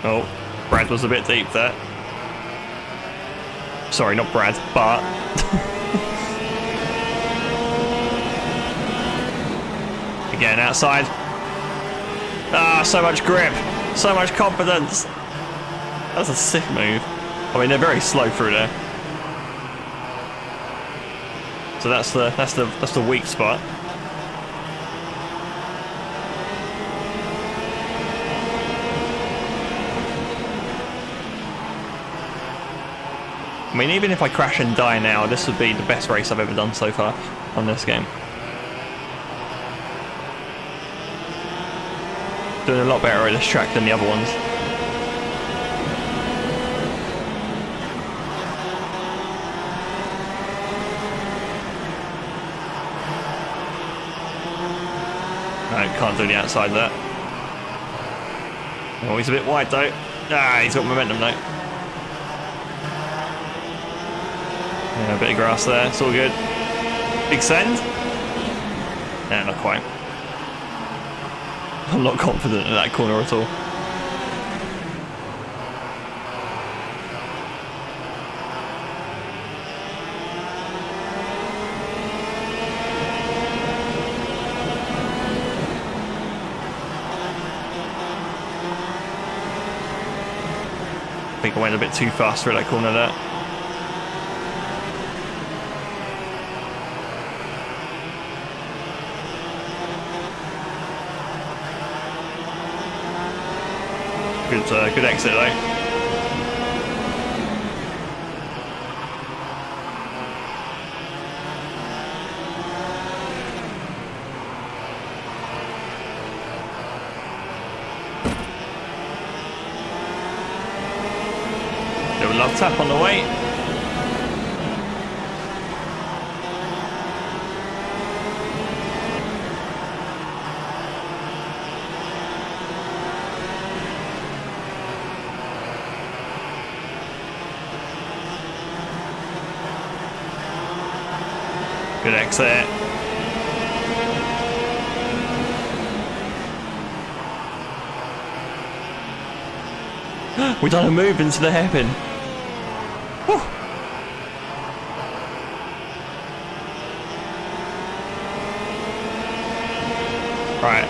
Oh, Brad was a bit deep there. Sorry, not Brad, but... Again, outside. Ah, so much grip, so much confidence. That's a sick move. I mean, they're very slow through there. So that's the weak spot. I mean, even if I crash and die now, this would be the best race I've ever done so far on this game. Doing a lot better at this track than the other ones. No, can't do the outside there. Oh, he's a bit wide though. Ah, he's got momentum though. Yeah, a bit of grass there, it's all good. Big send? Nah, not quite. I'm not confident in that corner at all. I think I went a bit too fast through that corner there. Good exit though. Little love tap on the way. Good exit. We've done a move into the hairpin. Whew. Right,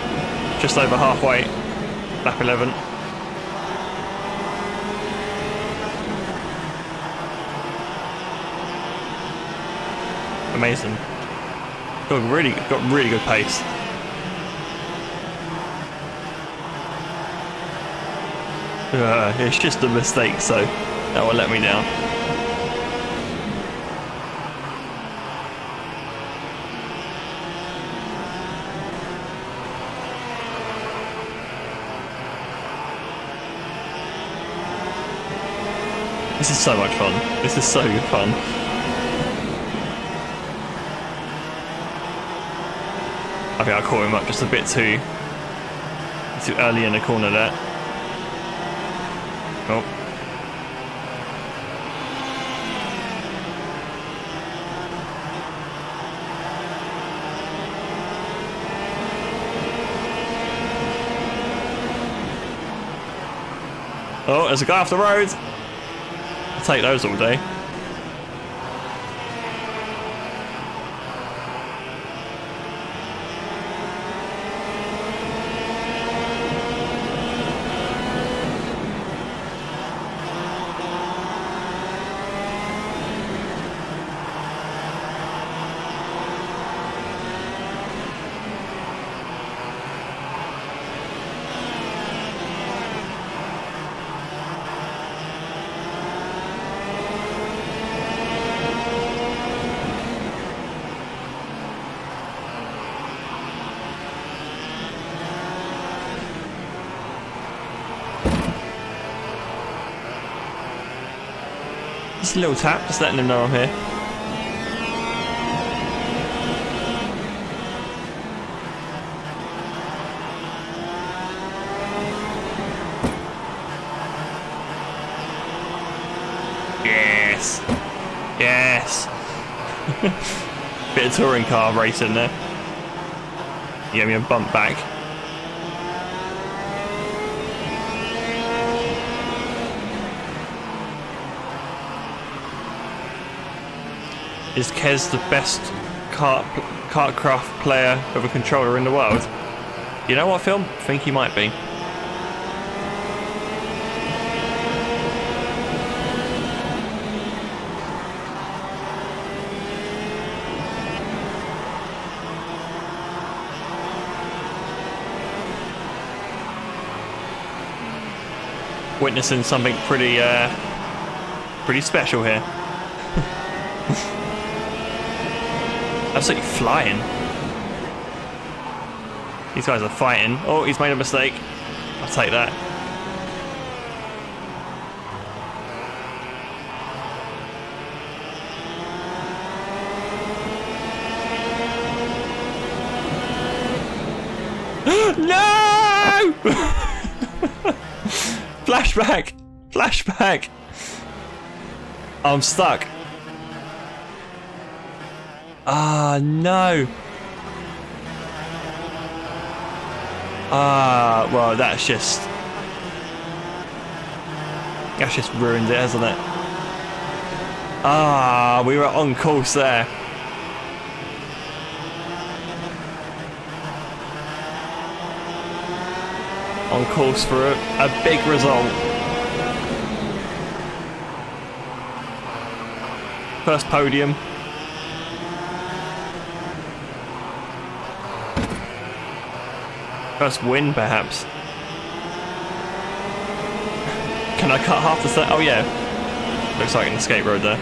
just over halfway. Lap 11. Amazing. Got really good pace. It's just a mistake, so that will let me down. This is so much fun. This is so fun. I think I caught him up just a bit too early in the corner there. Oh. Oh, there's a guy off the road. I'll take those all day. Just a little tap, just letting him know I'm here. Yes! Yes! Bit of touring car racing there. You gave me a bump back. Is Kez the best kartcraft player with a controller in the world? You know what, Phil? I think he might be. Witnessing something pretty special here. Absolutely flying. These guys are fighting. Oh, he's made a mistake. I'll take that. No! Flashback! Flashback! I'm stuck. Ah, no. Ah, well, that's just ruined it, hasn't it? Ah, we were on course there. On course for a big result. First podium. First win, perhaps. Can I cut half the set? Oh yeah. Looks like an escape road there.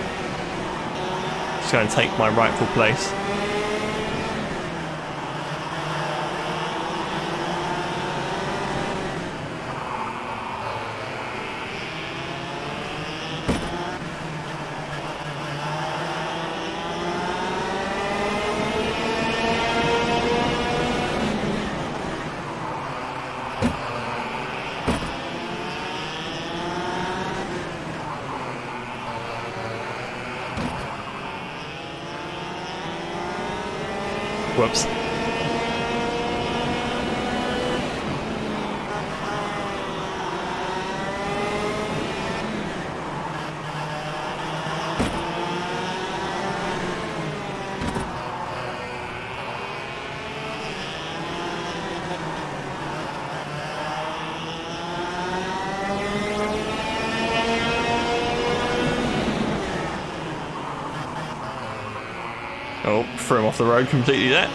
Just going to take my rightful place. Whoops. Oh, threw him off the road completely there.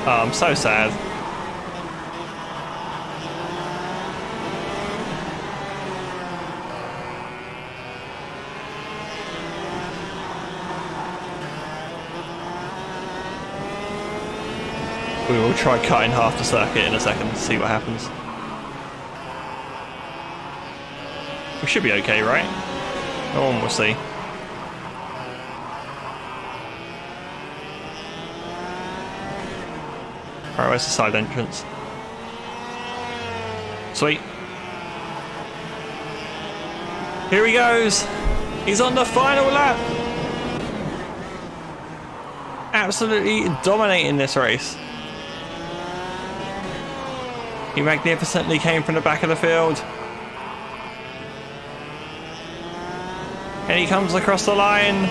Oh, I'm so sad. We will try cutting half the circuit in a second to see what happens. We should be okay, right? No one will see. Alright, where's the side entrance? Sweet. Here he goes! He's on the final lap! Absolutely dominating this race. He magnificently came from the back of the field. And he comes across the line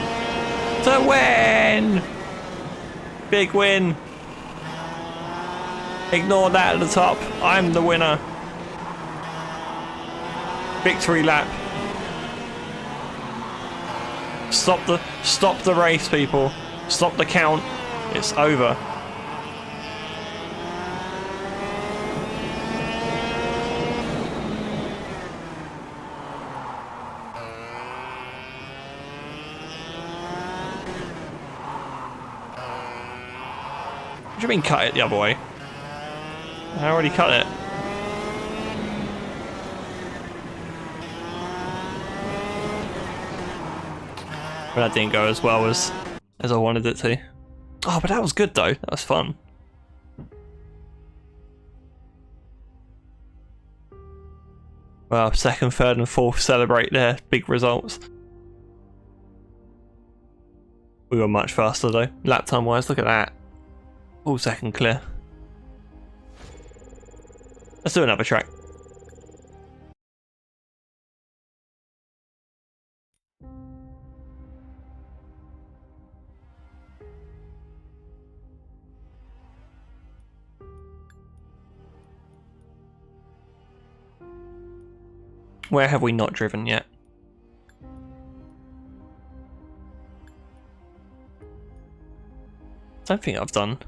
to win! Big win. Ignore that at the top. I'm the winner. Victory lap. Stop the race, people. Stop the count. It's over. What do you mean cut it the other way? I already cut it. But that didn't go as well as I wanted it to. Oh, but that was good though. That was fun. Well, second, third and fourth celebrate their big results. We were much faster though. Lap time wise, look at that. All second clear. Let's do another track. Where have we not driven yet? Don't think I've done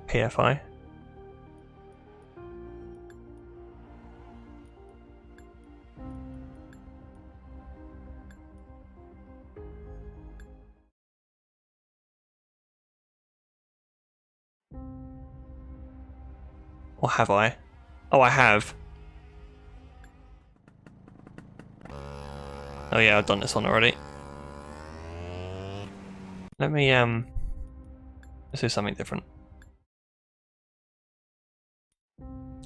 PFI. Or have I? Oh, I have. Oh yeah, I've done this one already. Let me let's do something different.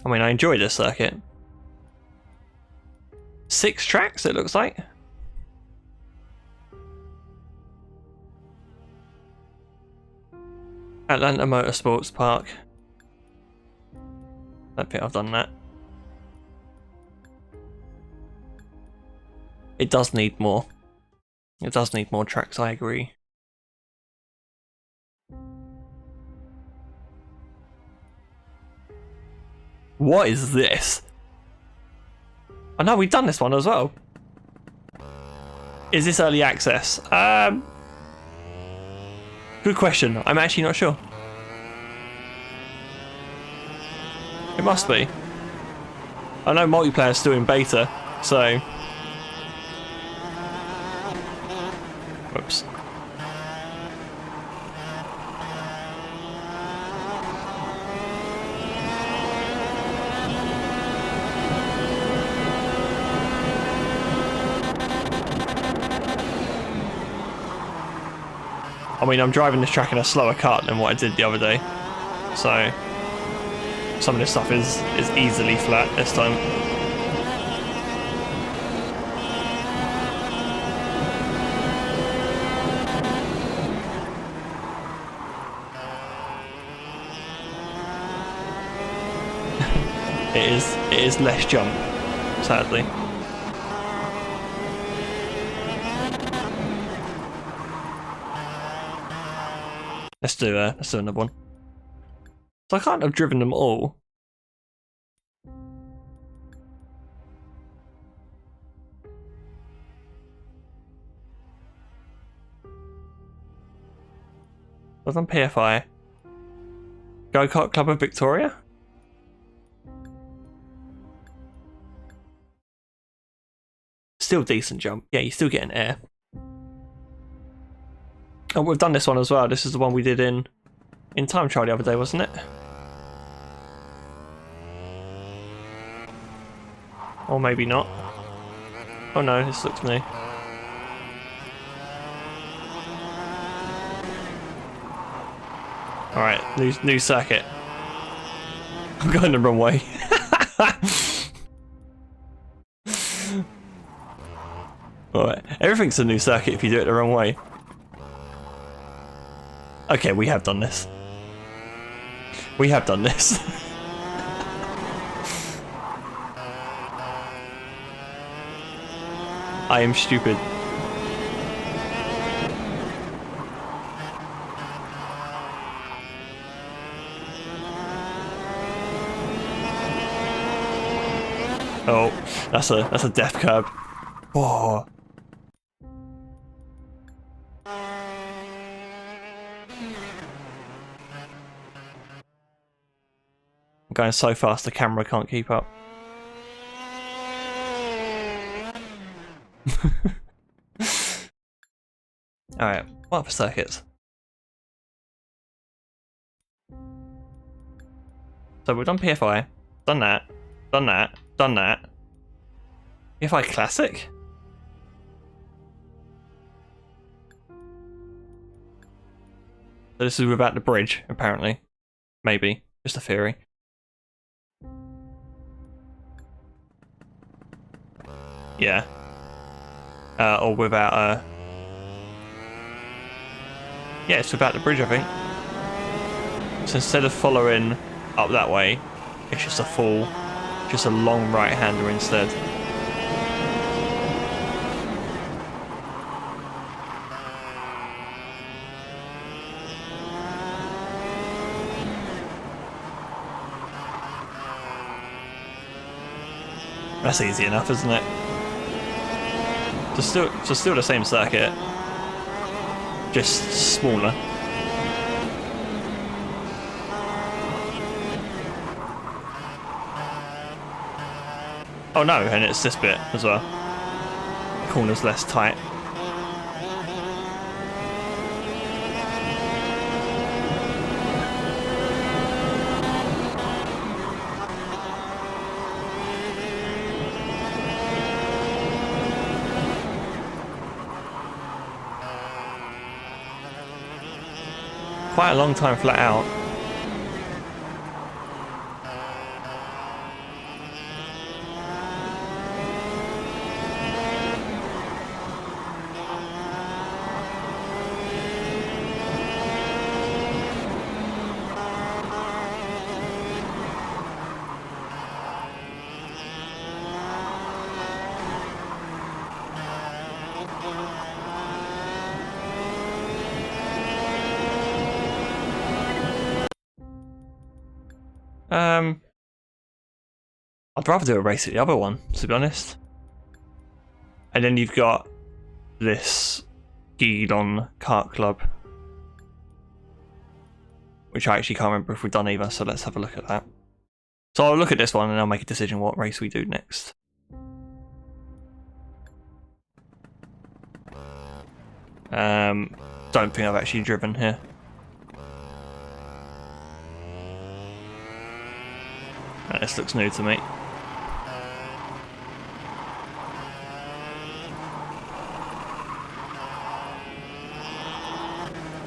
I mean, I enjoy this circuit. 6 tracks, it looks like. Atlanta Motorsports Park. I don't think I've done that. It does need more. It does need more tracks, I agree. What is this? I know we've done this one as well. Is this early access? Good question. I'm actually not sure. It must be. I know multiplayer's still in beta, so. Whoops. I mean, I'm driving this track in a slower cut than what I did the other day, so some of this stuff is easily flat this time. It is less jump, sadly. Let's do another one. So I can't have driven them all. I've done PFI. Go-Kart Club of Victoria? Still decent jump. Yeah, you still get an air. Oh, we've done this one as well. This is the one we did in in time trial the other day, wasn't it? Or maybe not. Oh no, this looks new. Alright, new circuit. I'm going the wrong way. Alright, everything's a new circuit if you do it the wrong way. Okay, we have done this. We have done this. I am stupid. Oh, that's a death curb. Oh. I'm going so fast the camera can't keep up. Alright, what other circuits? So we've done PFI, done that, done that, done that. PFI Classic? So this is without the bridge, apparently. Maybe. Just a theory. Yeah. Or without yeah, it's without the bridge, I think. So instead of following up that way, it's just a long right-hander instead. That's easy enough, isn't it? Just still the same circuit, just smaller. Oh no, and it's this bit as well. Corner's less tight. Quite a long time flat out. I'd rather do a race at the other one, to be honest. And then you've got this Geelong Kart Club, which I actually can't remember if we've done either, so let's have a look at that. So I'll look at this one and I'll make a decision what race we do next. Don't think I've actually driven here. This looks new to me.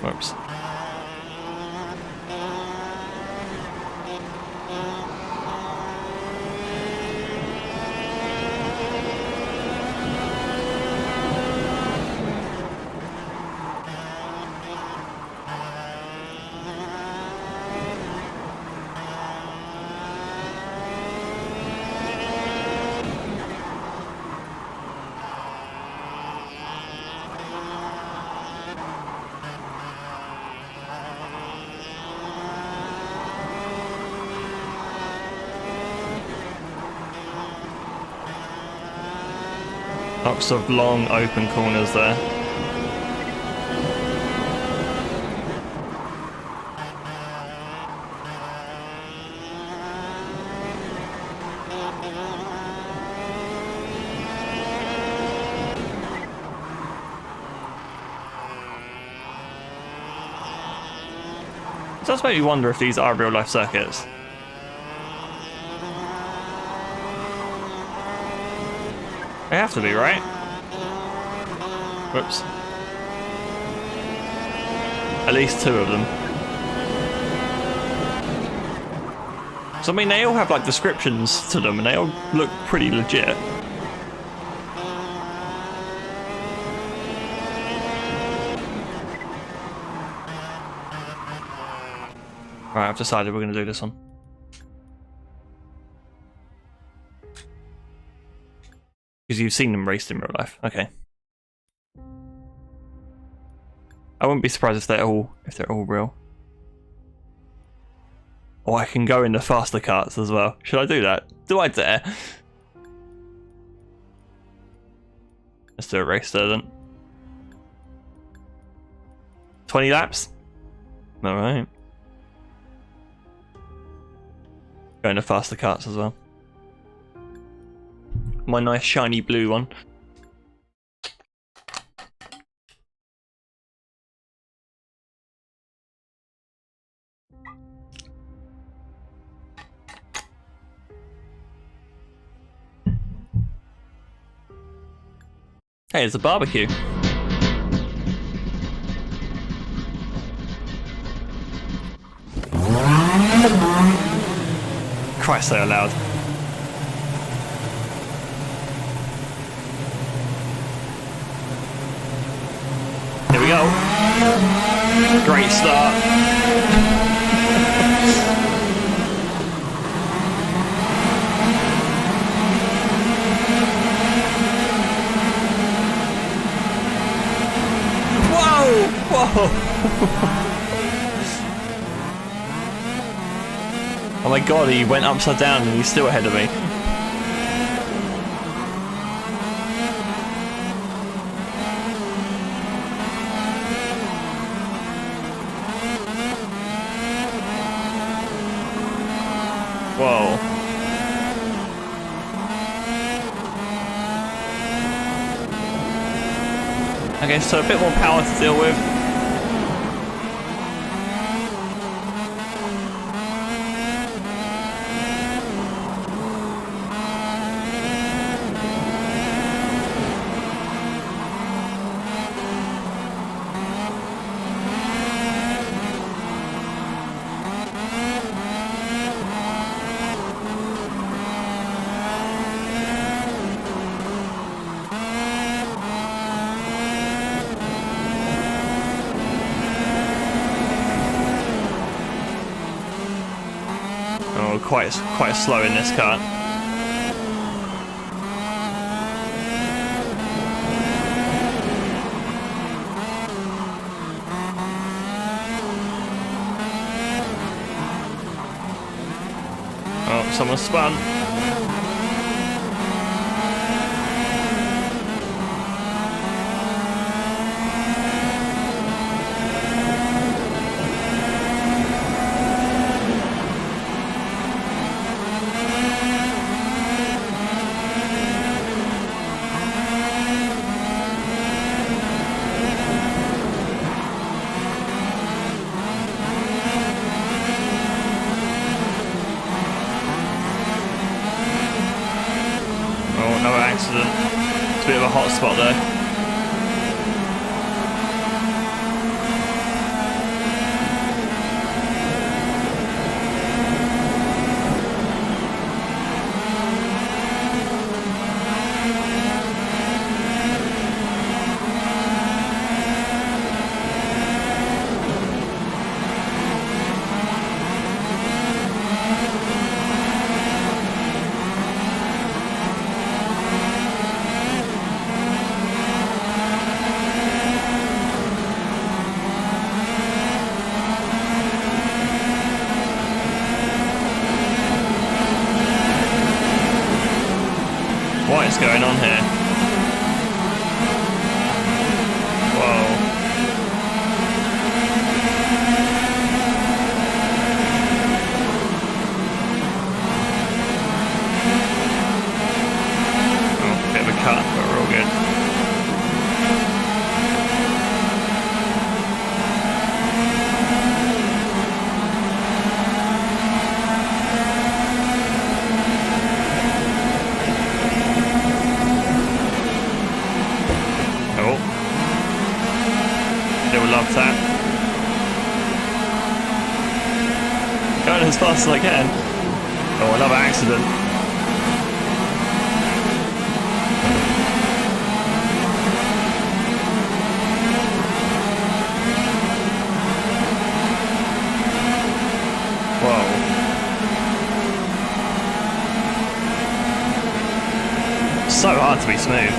Whoops. Lots of long open corners there. does make me wonder if these are real life circuits. They have to be, right? Whoops. At least 2 of them. So I mean, they all have like descriptions to them and they all look pretty legit. Right, I've decided we're going to do this one. Because you've seen them raced in real life. Okay. I wouldn't be surprised if they're all real. Or I can go in the faster carts as well. Should I do that? Do I dare? Let's do a race there then. 20 laps? Alright. Go in the faster carts as well. My nice shiny blue one. Hey, it's a barbecue. Christ, they are loud. Here we go. Great start. Whoa! Oh my god, he went upside down and he's still ahead of me. Whoa. Okay, so a bit more power to deal with. Quite slow in this car. Oh, someone spun. Accident. It's a bit of a hot spot there. What is going on here? Whoa. Oh, bit of a cut, but we're all good. fast as I can. Oh, another accident. Whoa. So hard to be smooth.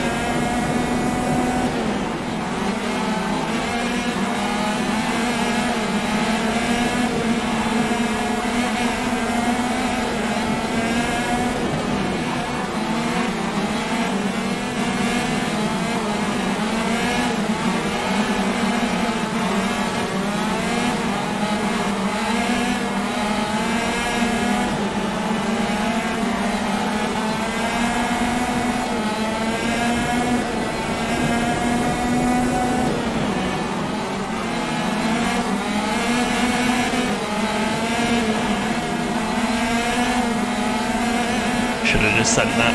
Should have just sent that.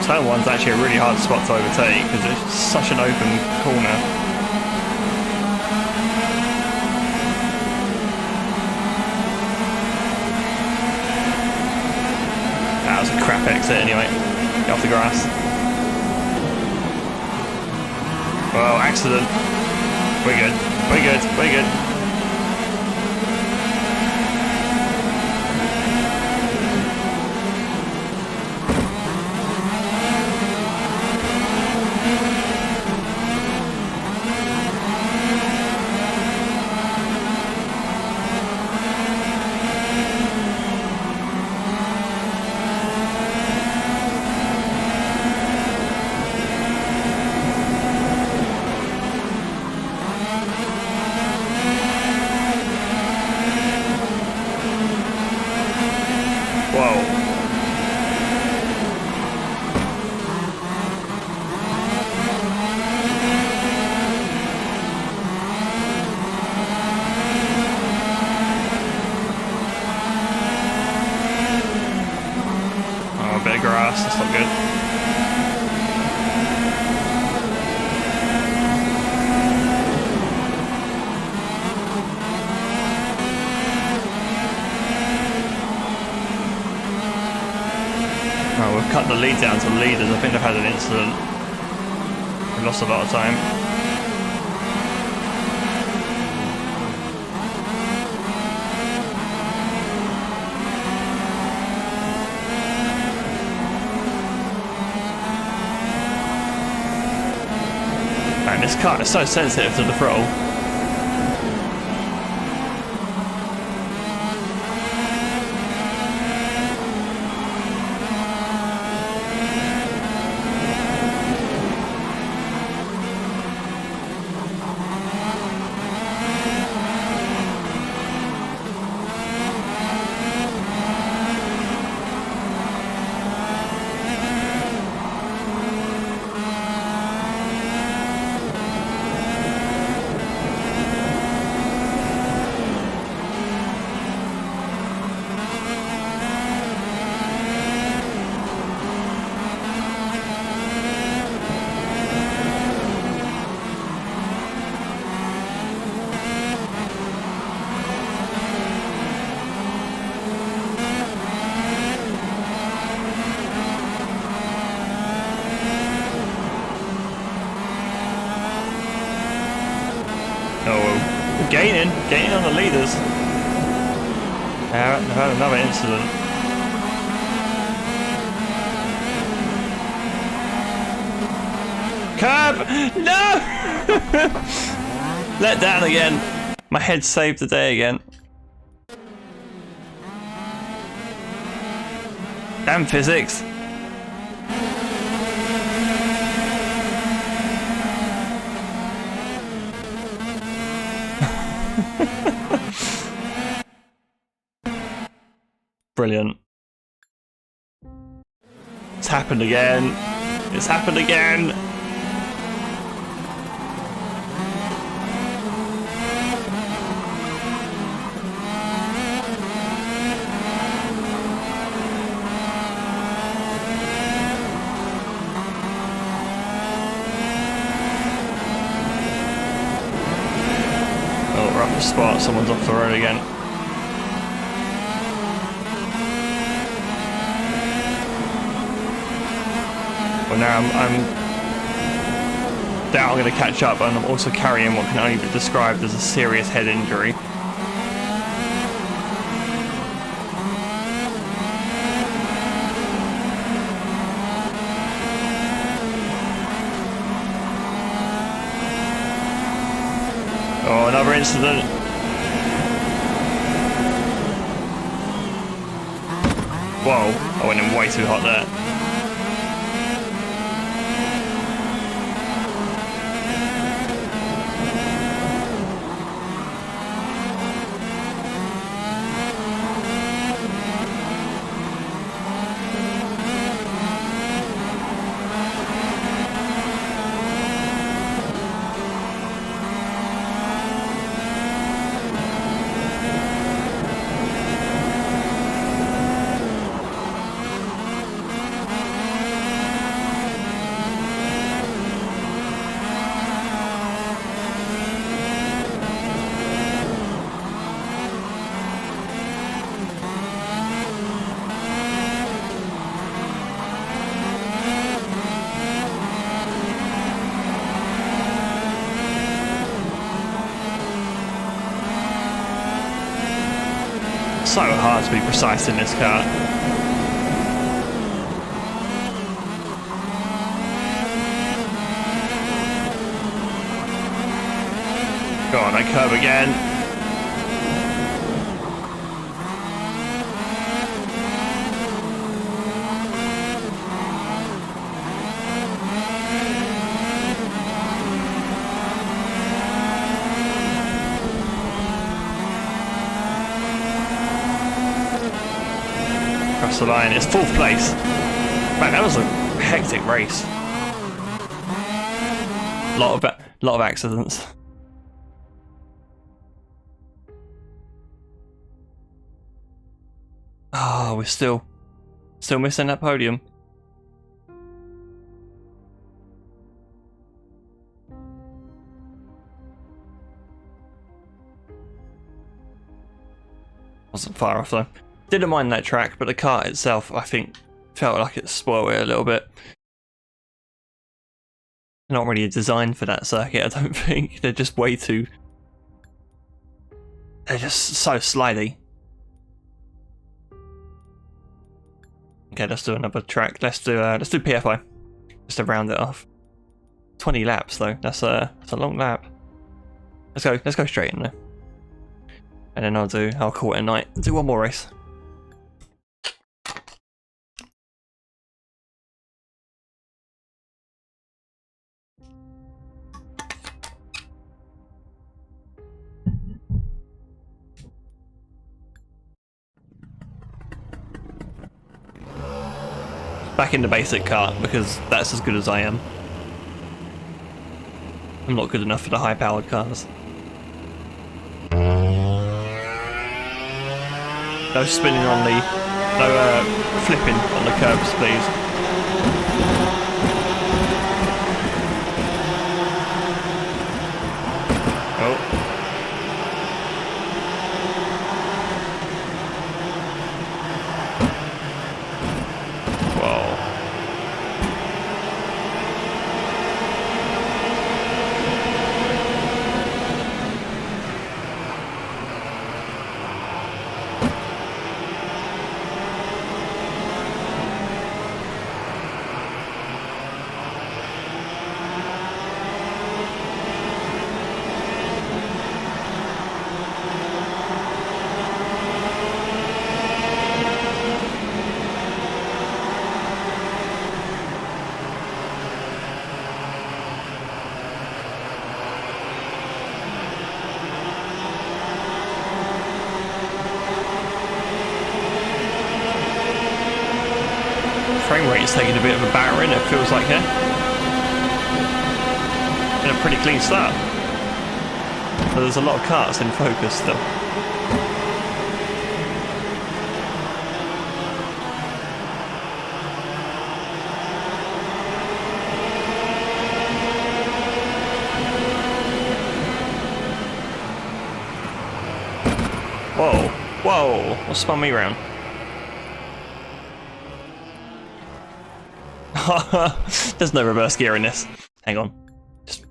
Turn 1's actually a really hard spot to overtake because it's such an open corner. That was a crap exit anyway. Get off the grass. Well, accident. We're good. We're good. We're good. Whoa. Oh, a bit of grass, that's not good. Oh, we've cut the lead down to leaders. I think they've had an incident. We lost a lot of time. Man, this car is so sensitive to the throttle. Oh, gaining on the leaders. I've had another incident. Curb! No! Let down again. My head saved the day again. Damn physics. Brilliant. It's happened again. It's happened again. Oh, we're off the spot. Someone's off the road again. Well, now I'm doubt I'm going to catch up, and I'm also carrying what can only be described as a serious head injury. Oh, another incident. Whoa, I went in way too hot there. So hard to be precise in this car. Go on, I curve again. Across the line, it's 4th place. Man, that was a hectic race. Lot of accidents. Oh, we're still missing that podium. Wasn't far off though. Didn't mind that track, but the car itself, I think, felt like it spoiled it a little bit. Not really designed for that circuit, I don't think. They're just way too... They're just so slidey. Okay, let's do another track. Let's do PFI, just to round it off. 20 laps though. That's a long lap. Let's go straight in there, and then I'll call it a night. Do one more race. Back in the basic car, because that's as good as I am. I'm not good enough for the high-powered cars. No spinning on the... No flipping on the curbs, please. Oh. it's taking a bit of a battering, it feels like here. And a pretty clean start. So there's a lot of carts in focus still. Whoa, whoa, what spun me round? There's no reverse gear in this. Hang on,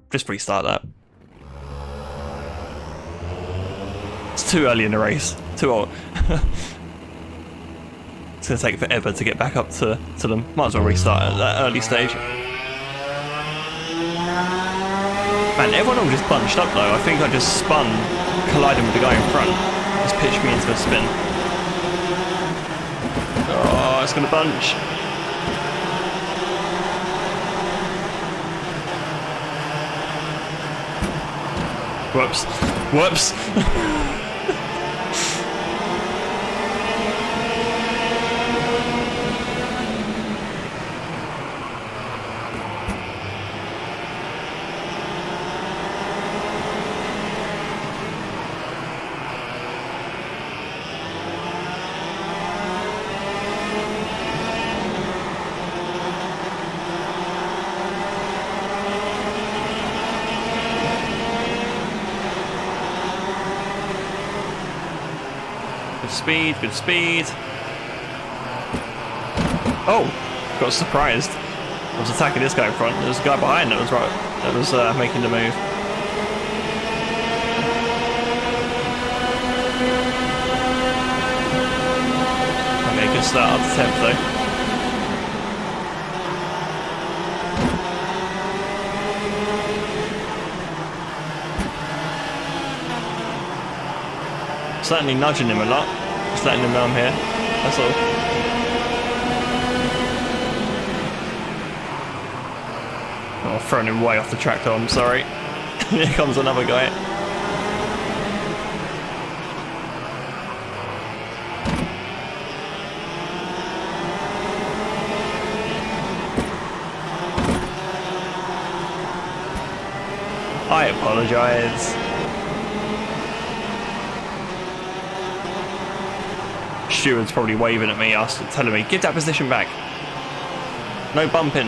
just restart that. It's too early in the race, too old. It's gonna take forever to get back up to them. Might as well restart at that early stage. Man, everyone all just bunched up though. I think I just spun, colliding with the guy in front. Just pitched me into a spin. Oh, it's gonna bunch. Whoops. Whoops. Good speed, good speed. Oh, got surprised. I was attacking this guy in front. There was a guy behind that was making the move. Okay, good start up to 10th though. Certainly nudging him a lot. Just letting him know I'm here. That's all. Oh, I've thrown him way off the track though, I'm sorry. Here comes another guy. I apologise. Steward's probably waving at me, telling me, give that position back. No bumping.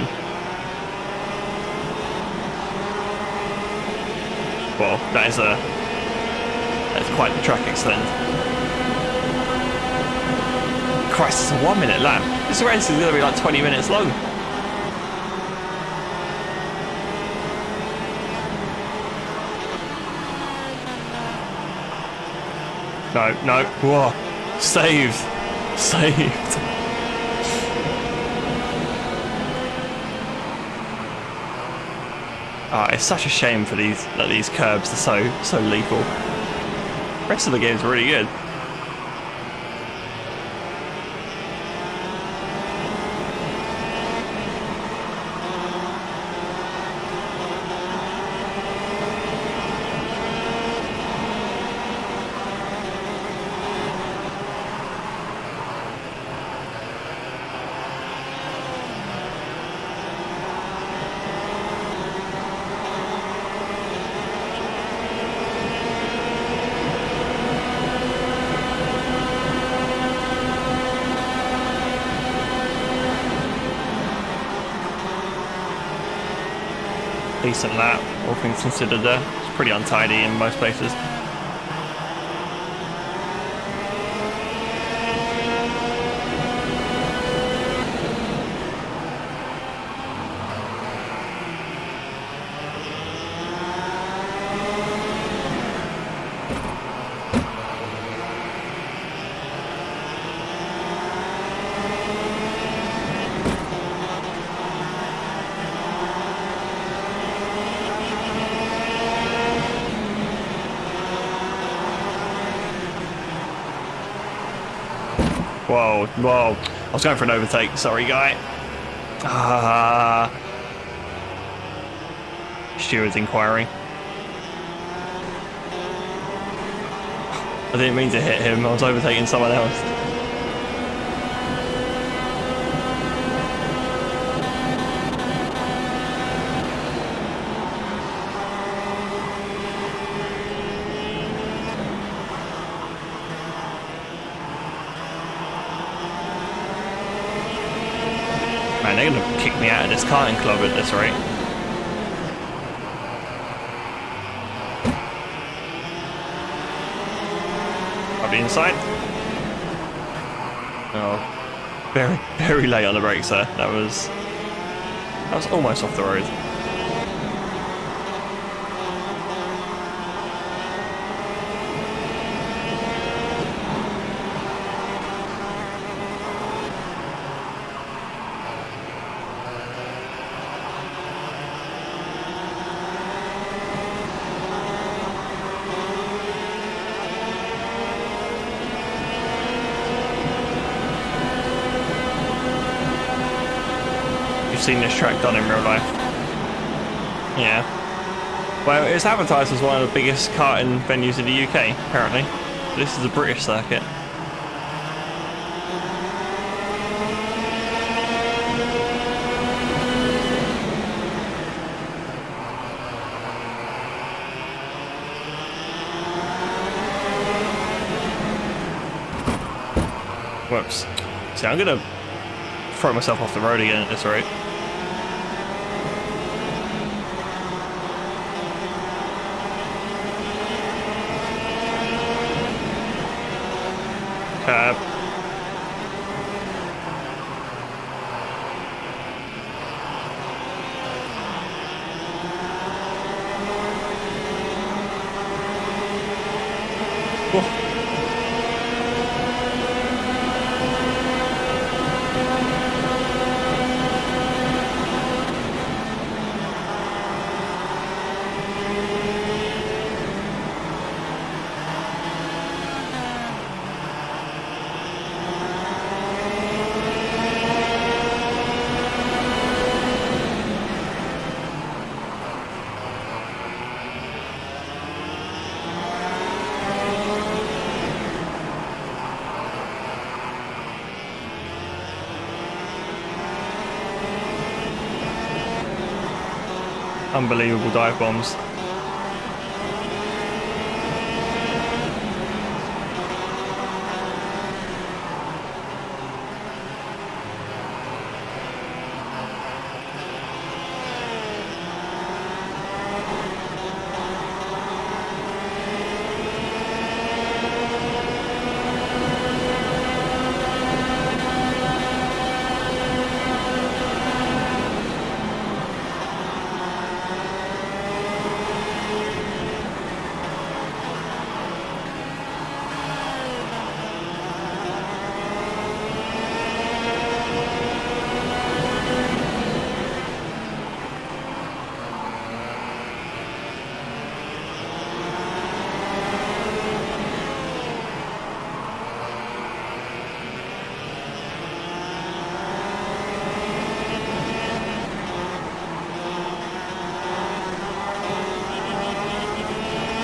Well, that's quite the track extend. Christ, it's a 1 minute lap. This race is going to be like 20 minutes long. No, no, whoa. Saved. Saved. It's such a shame for these curbs are so lethal. The rest of the game's really good. Decent lap, all things considered there. It's pretty untidy in most places. Whoa, whoa. I was going for an overtake. Sorry, guy. Steward's inquiring. I didn't mean to hit him. I was overtaking someone else. they're gonna kick me out of this karting club at this rate. Up the inside. Oh, very, very late on the brakes there. That was almost off the road. Seen this track done in real life. Yeah. Well, it's advertised as one of the biggest karting venues in the UK, apparently. This is a British circuit. Whoops. See, I'm gonna throw myself off the road again at this rate. Unbelievable dive bombs.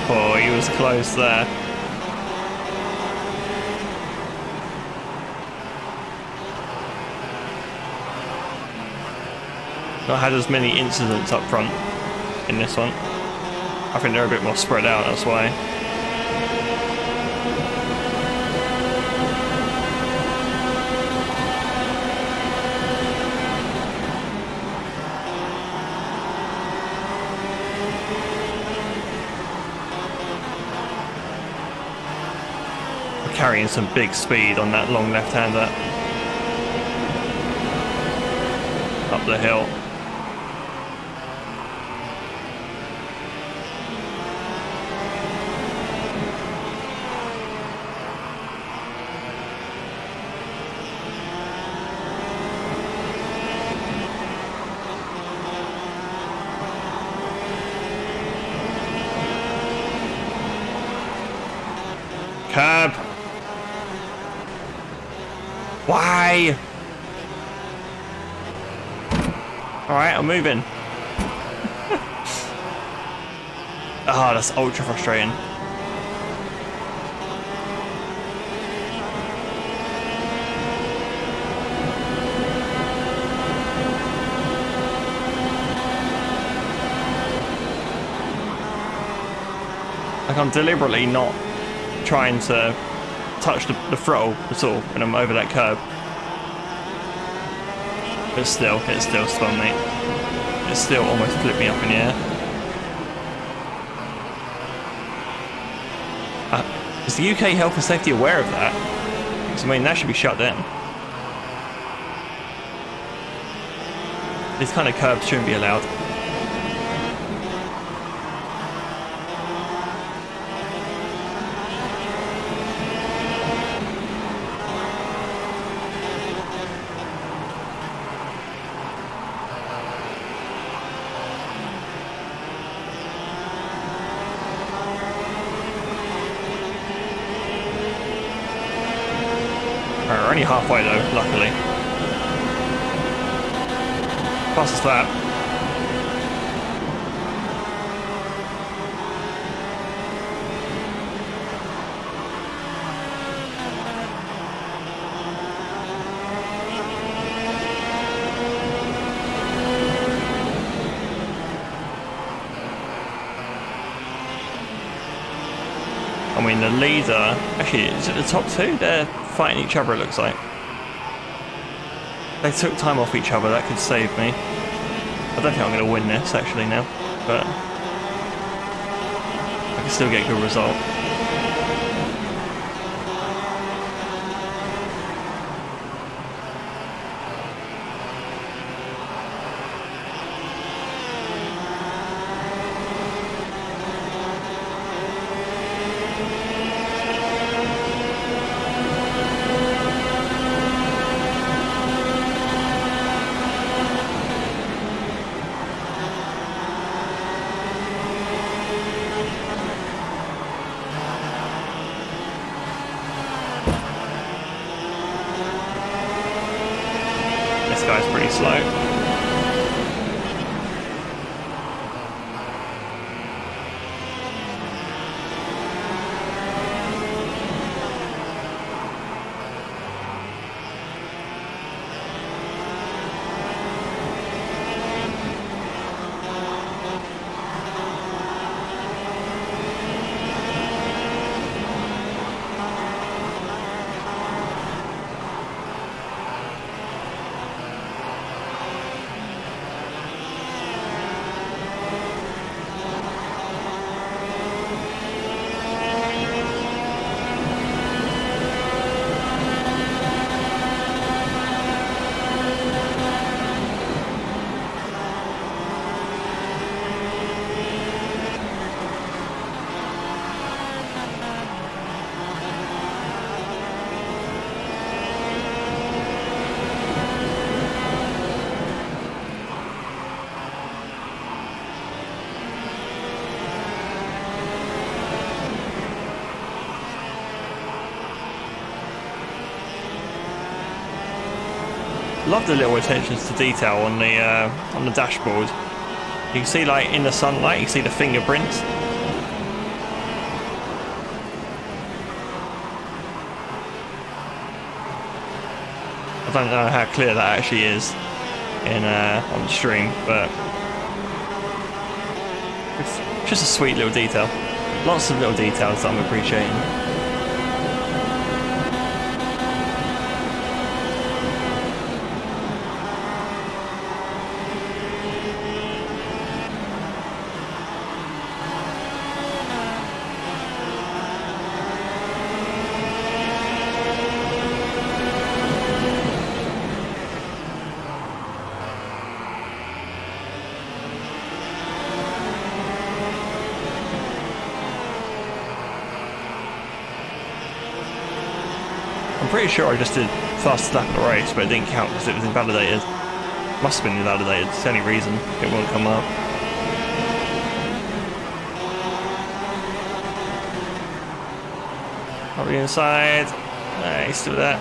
Oh, he was close there. Not had as many incidents up front in this one. I think they're a bit more spread out, that's why. Carrying some big speed on that long left-hander up the hill. Curb. Why? Alright, I'm moving. Ah, oh, that's ultra frustrating. Like, I'm deliberately not trying to touch the throttle at all when I'm over that curb. But still, it still spun me. It still almost flipped me up in the air. Is the UK Health and Safety aware of that? Because I mean, that should be shut down. These kind of curbs shouldn't be allowed. We're only halfway though, luckily. Fastest lap. I mean, the leader, actually, is it the top two? They're fighting each other, it looks like. They took time off each other, that could save me. I don't think I'm going to win this, actually, now. But I can still get a good result. This guy's pretty slow. Love the little attentions to detail on the dashboard. You can see, like, in the sunlight, you can see the fingerprints. I don't know how clear that actually is in on the stream, but it's just a sweet little detail. Lots of little details that I'm appreciating. I'm pretty sure I just did fastest lap of the race, but it didn't count because it was invalidated. Must have been invalidated, it's the only reason it won't come up. Are we inside? Nice, do that.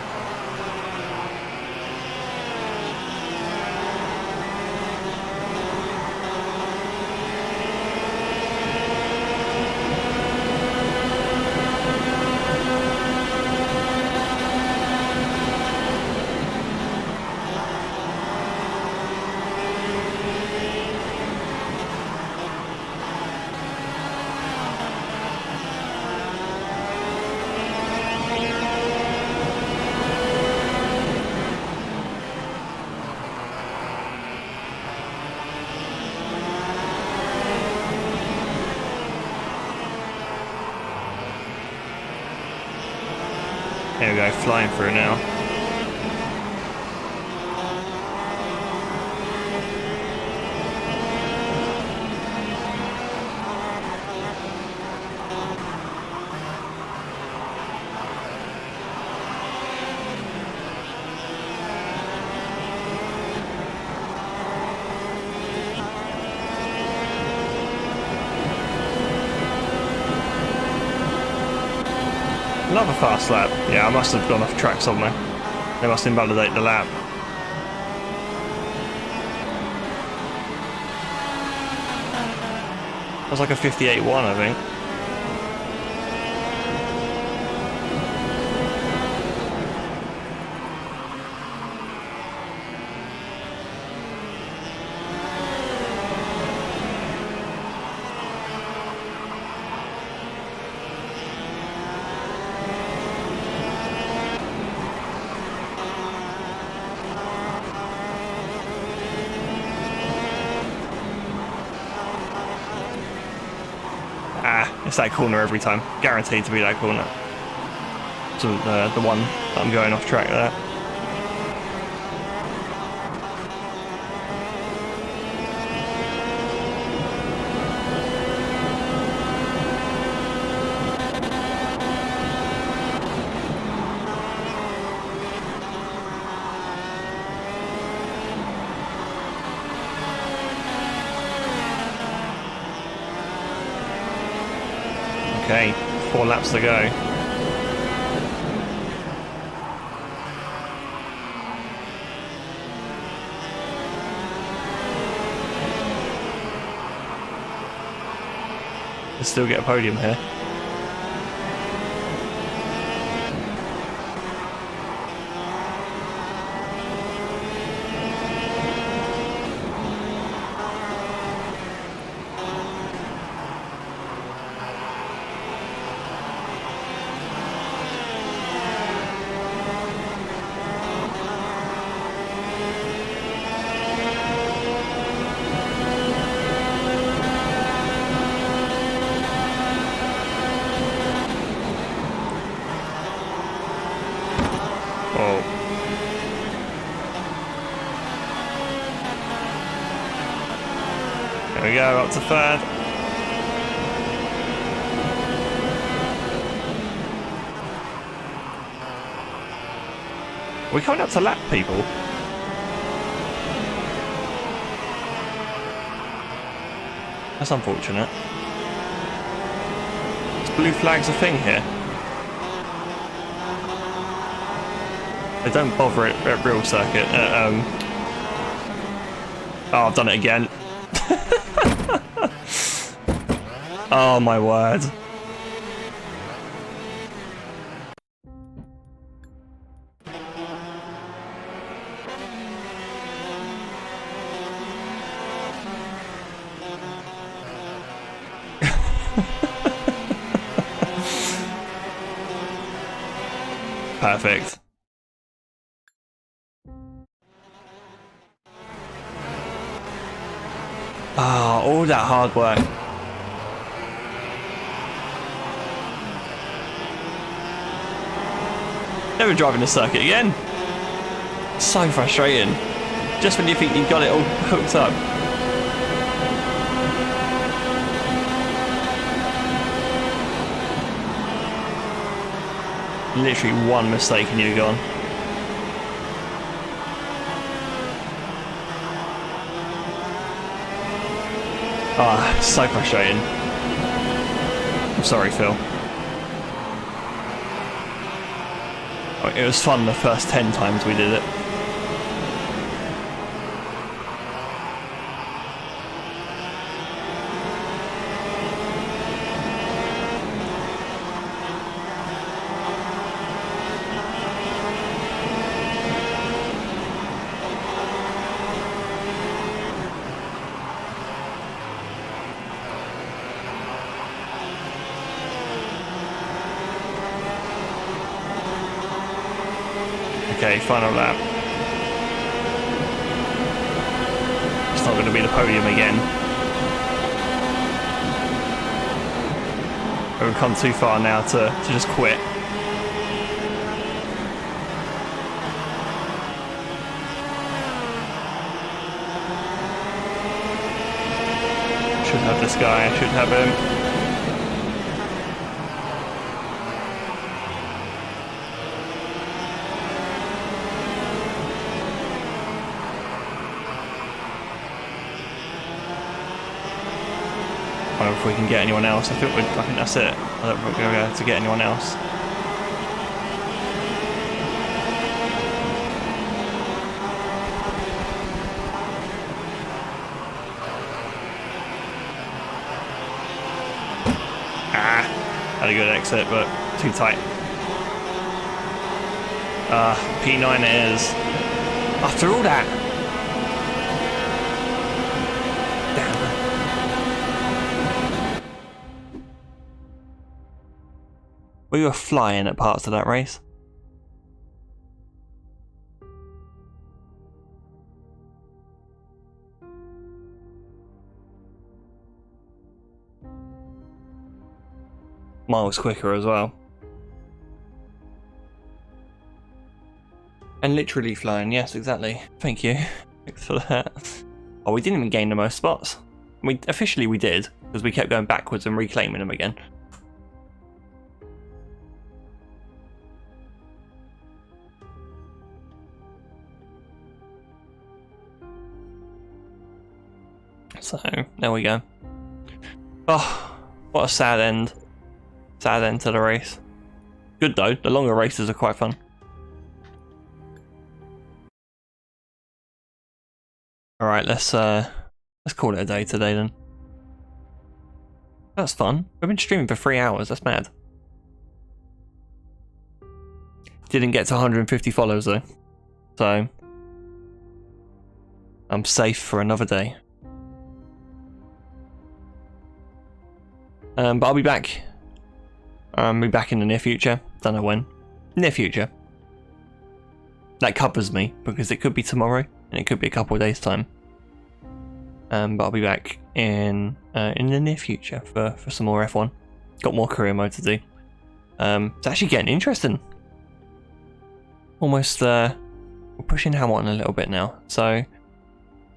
There we go, flying through now. Another fast lap. Yeah, I must have gone off track somewhere. They must invalidate the lap. That was like a 58.1, I think. It's that corner every time. Guaranteed to be that corner. So the one that I'm going off track there. Okay, 4 laps to go. Let's still get a podium here. There we go, up to 3rd. We're coming up to lap, people. That's unfortunate. Is blue flags a thing here? They don't bother at real circuit. Oh, I've done it again. Oh my word. Perfect. Ah, all that hard work. Never driving the circuit again. So frustrating. Just when you think you've got it all hooked up. Literally one mistake and you're gone. Ah, so frustrating. I'm sorry, Phil. It was fun the first 10 times we did it. Okay, final lap. It's not going to be the podium again. We've come too far now to just quit. guy. I should have him. I don't know if we can get anyone else. I think that's it. I don't think we're going to be able to get anyone else. Had a good exit, but too tight. P9 it is. After all that. Damn. We were flying at parts of that race. Miles quicker as well. And literally flying, yes, exactly. Thank you. Thanks for that. Oh, we didn't even gain the most spots. Officially we did, because we kept going backwards and reclaiming them again. So, there we go. Oh, what a sad end. Sad end to the race. Good though, the longer races are quite fun. Alright, let's call it a day today then. That's fun. We've been streaming for 3 hours, that's mad. Didn't get to 150 follows though. So I'm safe for another day. But I'll be back. I'll be back in the near future. Don't know when. Near future. That covers me, because it could be tomorrow, and it could be a couple of days' time. But I'll be back in the near future for some more F1. Got more career mode to do. It's actually getting interesting. Almost, we're pushing Hamilton a little bit now. So,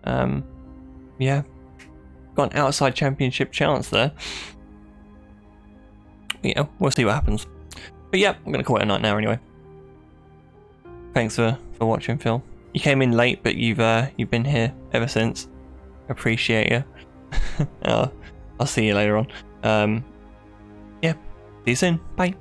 yeah. Got an outside championship chance there. Yeah, we'll see what happens. But yeah, I'm going to call it a night now anyway. Thanks for watching, Phil. You came in late, but you've been here ever since. Appreciate you. I'll see you later on. Yeah, see you soon. Bye.